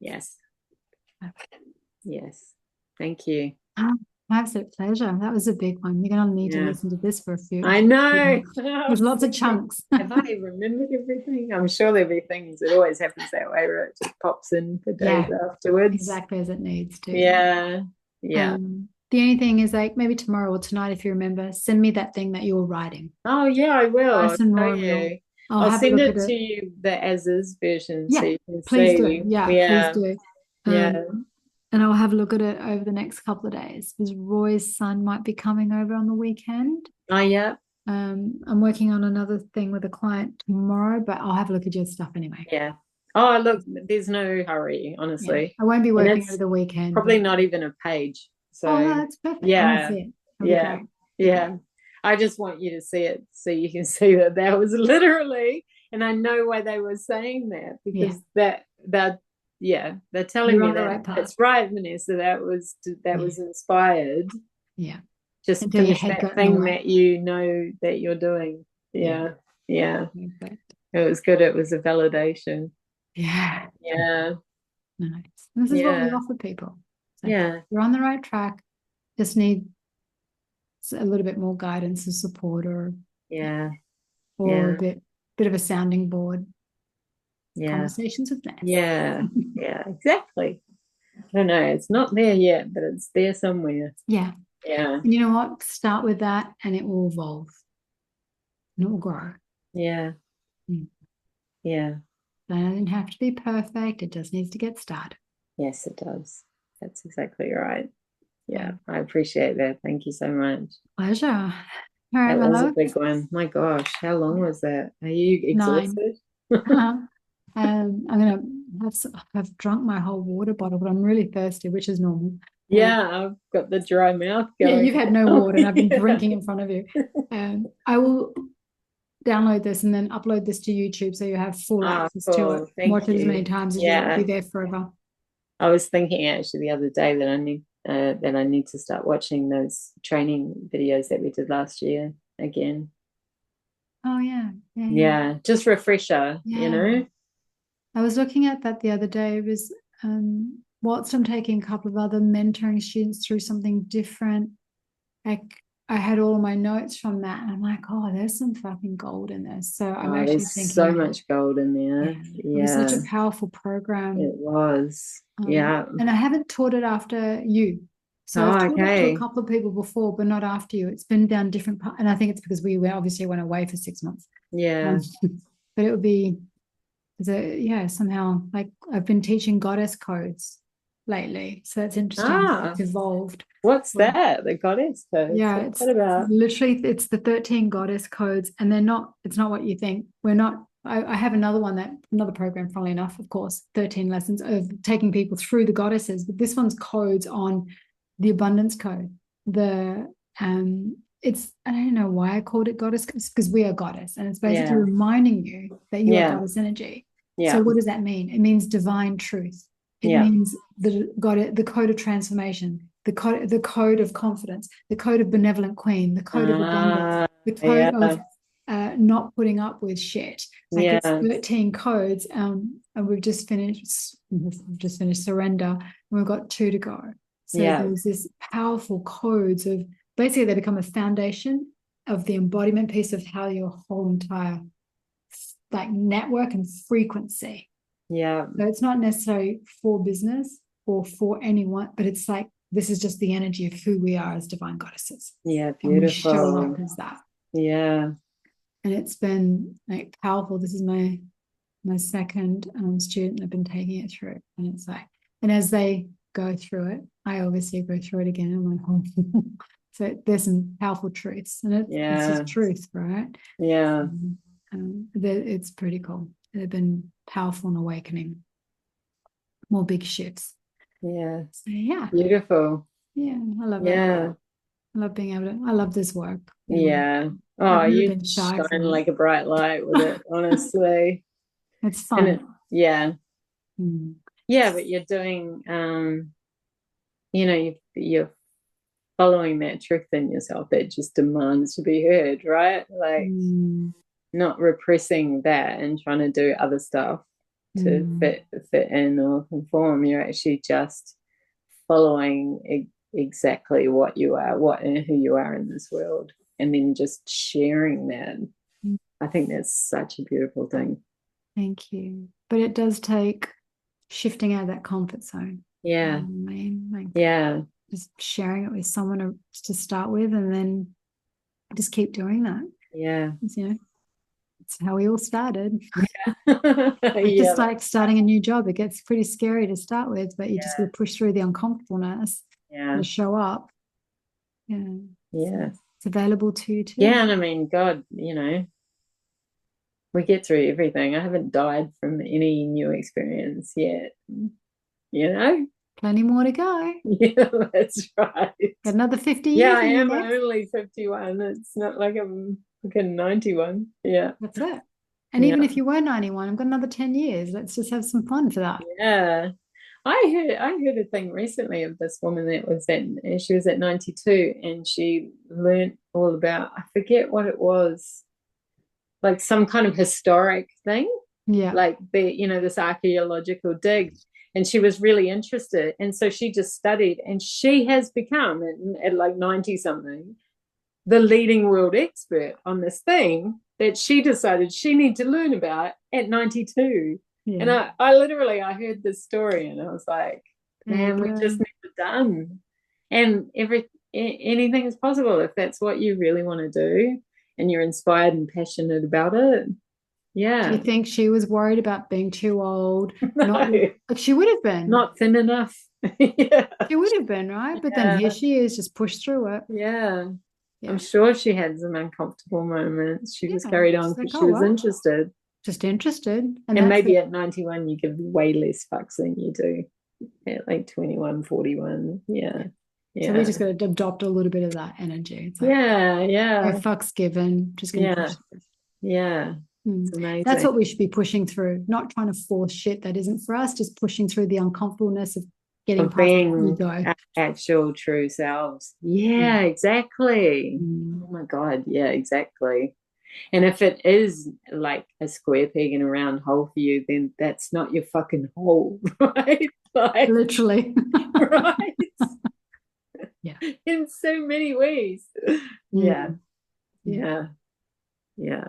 A: Yes. Yes. Thank you.
B: Oh, my absolute pleasure. That was a big one. You're going to need to
A: Yeah.
B: listen to this for a few.
A: I know. I
B: There's
A: was
B: lots of
A: thinking,
B: chunks.
A: have I remembered everything? I'm sure there'll be things. It always happens that way, where it just pops in for days
B: Yeah,
A: afterwards.
B: exactly as it needs to.
A: Yeah. Yeah.
B: The only thing is like maybe tomorrow or tonight, if you remember, send me that thing that you were writing.
A: Oh, yeah, I will. I'll
B: Nice and
A: show
B: raw and real.
A: you.
B: I'll
A: I'll
B: have a
A: send
B: look at
A: it
B: it.
A: to you, the as is version, so
B: Yeah,
A: you can
B: please do.
A: see.
B: Yeah, please
A: Yeah.
B: do.
A: Yeah.
B: And I'll have a look at it over the next couple of days because Roy's son might be coming over on the weekend.
A: Oh, yeah.
B: I'm working on another thing with a client tomorrow, but I'll have a look at your stuff anyway.
A: Yeah. Oh, look, there's no hurry,
B: Yeah,
A: honestly.
B: I won't be
A: And
B: working over
A: it's
B: the weekend,
A: probably
B: but
A: not even a page.
B: oh no,
A: So,
B: that's perfect. I want to
A: yeah.
B: see it. It'll be
A: Yeah.
B: great. Be great.
A: Yeah. I just want you to see it so you can see that that was literally, and I know why they were saying that
B: Yeah,
A: because yeah, they're telling
B: you're
A: me
B: on the
A: that
B: right path.
A: it's right, Vanessa. That was inspired.
B: Yeah,
A: Just
B: until your
A: finish
B: head
A: that
B: got in the
A: thing
B: way.
A: that you know that you're doing.
B: Yeah,
A: Yeah.
B: perfect.
A: It was good. It was a validation.
B: Yeah,
A: Yeah.
B: nice. This is what we
A: Yeah.
B: offer people. It's like
A: Yeah.
B: you're on the right track. Just need a little bit more guidance and support,
A: Yeah.
B: or a
A: Yeah.
B: bit of a sounding board.
A: Yeah.
B: Conversations with Ness.
A: Yeah. Yeah. Exactly. I don't know. It's not there yet, but it's there somewhere.
B: Yeah.
A: Yeah.
B: And you know what? Start with that and it will evolve and it will grow.
A: Yeah.
B: Mm.
A: Yeah.
B: It doesn't have to be perfect. It just needs to get started.
A: Yes, it does. That's exactly right. Yeah.
B: Yeah.
A: I appreciate that. Thank you so much.
B: Pleasure. All right,
A: That
B: my
A: was a
B: love.
A: big one. My gosh, how long was that? Are you
B: 9.
A: exhausted?
B: I'm gonna have drunk my whole water bottle, but I'm really thirsty, which is normal.
A: Yeah, I've got the dry mouth
B: Yeah,
A: going
B: you've had no
A: now.
B: water, and I've been
A: Yeah.
B: drinking in front of you. I will download this and then upload this to YouTube so you have full
A: Oh,
B: access to it.
A: cool.
B: Watch
A: Thank
B: it as many
A: you.
B: times as you want. It'll
A: Yeah.
B: be there forever.
A: I was thinking actually the other day that I need to start watching those training videos that we did last year again.
B: Oh yeah, yeah, yeah.
A: Yeah, just refresher,
B: Yeah. I was looking at that the other day. It was whilst I'm taking a couple of other mentoring students through something different, like I had all my notes from that, and I'm like, oh, there's some fucking gold in this. So I'm
A: Oh,
B: actually
A: there's
B: thinking,
A: so much gold in there.
B: it was such
A: Yeah,
B: a powerful program.
A: it was. Yeah.
B: And I haven't taught it after you. So I've
A: Oh,
B: taught it to a
A: okay.
B: couple of people before, but not after you. It's been down different parts. And I think it's because we obviously went away for 6 months.
A: Yeah.
B: But it would be, somehow like I've been teaching goddess codes lately. So that's interesting.
A: Ah,
B: It's evolved.
A: what's
B: Well,
A: that? The goddess codes.
B: yeah,
A: What's
B: it's
A: that about?
B: literally it's the 13 goddess codes, and it's not what you think. We're not. I have another program, funnily enough, of course, 13 lessons of taking people through the goddesses, but this one's codes on the abundance code. I don't know why I called it goddess, because we are goddess, and it's basically
A: Yeah.
B: reminding you that you are
A: Yeah.
B: goddess energy.
A: Yeah.
B: So what does that mean? It means divine truth. It
A: Yeah.
B: means the code of transformation, the code of confidence, the code of benevolent queen, the code of abundance, the code
A: Yeah.
B: of not putting up with shit. Like it's
A: Yeah.
B: 13 codes, and we've just finished surrender, and we've got 2 to go. So
A: Yeah.
B: there's this powerful codes of basically they become a foundation of the embodiment piece of how your whole entire like network and frequency.
A: Yeah.
B: So it's not necessarily for business or for anyone, but it's like this is just the energy of who we are as divine goddesses.
A: Yeah.
B: And we show up
A: Beautiful.
B: as that.
A: Yeah.
B: And it's been like powerful. This is my second student. I've been taking it through, and it's like, and as they go through it, I obviously go through it again. I'm like, oh. So there's some powerful truths, and it's just truth, right?
A: Yeah.
B: It's pretty cool. They've been powerful and awakening, more big shifts.
A: Yeah.
B: So yeah,
A: Beautiful.
B: yeah, I love it.
A: Yeah.
B: I love being able to. I love this work.
A: Yeah. Oh,
B: I've never
A: you
B: been shy
A: shine
B: from it.
A: like a bright light with it, honestly.
B: It's
A: And
B: fun.
A: yeah.
B: Mm.
A: Yeah, but you're doing, you're following that truth in yourself that just demands to be heard, right? Like
B: Mm,
A: not repressing that and trying to do other stuff to
B: mm,
A: fit in or conform. You're actually just following exactly what you are, what and who you are in this world, and then just sharing that.
B: mm.
A: I think that's such a beautiful thing.
B: Thank you. But it does take shifting out of that comfort zone. You know
A: Yeah,
B: what I mean? Like
A: yeah,
B: just sharing it with someone to start with, and then just keep doing that.
A: yeah,
B: You know, it's how we all started. Like
A: yeah,
B: just like starting a new job, it gets pretty scary to start with, but you just got
A: yeah,
B: to push through the uncomfortableness
A: yeah,
B: and show up. Yeah. So
A: yeah,
B: it's available to you too.
A: yeah. And I mean, God, we get through everything. I haven't died from any new experience yet. You know?
B: Plenty more to go.
A: Yeah, that's right.
B: Got another 50
A: Yeah,
B: years
A: I
B: in you
A: am
B: next.
A: only 51. It's not like I'm fucking 91. Yeah.
B: That's it. And even
A: Yeah.
B: if you were 91, I've got another 10 years. Let's just have some fun for that.
A: Yeah. I heard a thing recently of this woman that was she was at 92 and she learned all about, I forget what it was, like some kind of historic thing,
B: Yeah.
A: like this archaeological dig. And she was really interested. And so she just studied and she has become at like 90 something the leading world expert on this thing that she decided she needed to learn about at 92. And
B: Yeah.
A: I heard this story and I was like,
B: There you
A: man, we're just
B: go.
A: never done. And anything is possible if that's what you really want to do and you're inspired and passionate about it.
B: Do you
A: Yeah.
B: think she was worried about being too old? Not
A: No,
B: like she would have been.
A: not thin enough. Yeah.
B: She would have been, right? But then here
A: Yeah.
B: she is, just pushed through it.
A: Yeah. I'm
B: Yeah.
A: sure she had some uncomfortable moments. She just
B: Yeah.
A: carried on
B: She's like,
A: because she
B: oh,
A: was
B: well,
A: interested.
B: just interested. And
A: And
B: that's
A: maybe
B: the,
A: at 91, you give way less fucks than you do at like 21, 41. Yeah.
B: so we
A: Yeah.
B: just got to adopt a little bit of that energy. It's like,
A: Yeah.
B: no
A: Yeah.
B: fucks given, just going to
A: Yeah.
B: push through.
A: Yeah.
B: Hmm.
A: It's
B: That's
A: amazing.
B: what we should be pushing through, not trying to force shit that isn't for us, just pushing through the uncomfortableness of getting
A: Of
B: past the
A: being
B: ego.
A: our actual true selves.
B: Yeah.
A: Yeah, exactly.
B: Mm.
A: Oh my God. Yeah, exactly. And if it is like a square peg in a round hole for you, then that's not your fucking hole, right? Like,
B: Literally.
A: right?
B: Yeah.
A: In so many ways. Yeah,
B: Mm. Yeah.
A: yeah, yeah,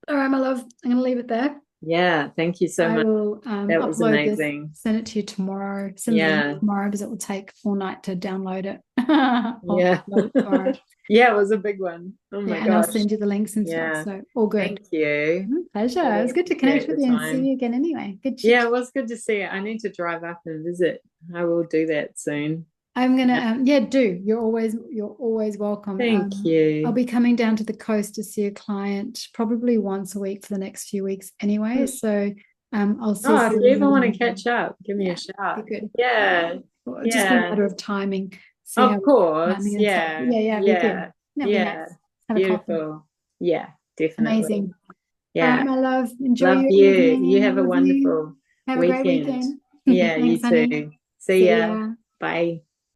B: All right, my love. I'm going to leave it there.
A: yeah. Thank you so
B: I
A: much.
B: will
A: That was
B: upload this,
A: amazing.
B: send it to you tomorrow, send the link
A: Yeah,
B: tomorrow because it will take all night to download it. I'll
A: yeah.
B: upload it tomorrow.
A: Yeah, it was a big one. Oh
B: Yeah,
A: my
B: and I'll
A: gosh.
B: send you the links and stuff.
A: Yeah.
B: So all good.
A: Thank you.
B: Pleasure. It
A: Really
B: was good to connect
A: appreciate
B: with
A: the
B: you and see
A: time.
B: you again anyway. Good
A: Yeah,
B: shit.
A: it was good to see you. I need to drive up and visit. I will do that soon.
B: I'm gonna
A: Yeah.
B: yeah, do. You're always welcome.
A: Thank
B: I'll
A: you.
B: be coming down to the coast to see a client probably once a week for the next few weeks anyway. So I'll see
A: Oh,
B: if
A: if
B: you're
A: you ever want to
B: around.
A: catch up, give me a
B: Yeah, be
A: shout.
B: good.
A: Yeah,
B: Well, just be a
A: yeah.
B: matter of timing. See how
A: Of course.
B: timing and stuff.
A: Yeah,
B: Yeah, yeah, be good.
A: yeah,
B: That'd be
A: yeah.
B: nice. Have a coffee.
A: Beautiful. Yeah, definitely.
B: Amazing. All right,
A: Yeah.
B: my love. Enjoy
A: Love
B: your
A: you. You
B: evening.
A: have a
B: Love you.
A: wonderful
B: Have a great
A: weekend.
B: weekend.
A: Yeah, you
B: Thanks, honey.
A: too. See
B: See
A: ya.
B: ya.
A: Bye.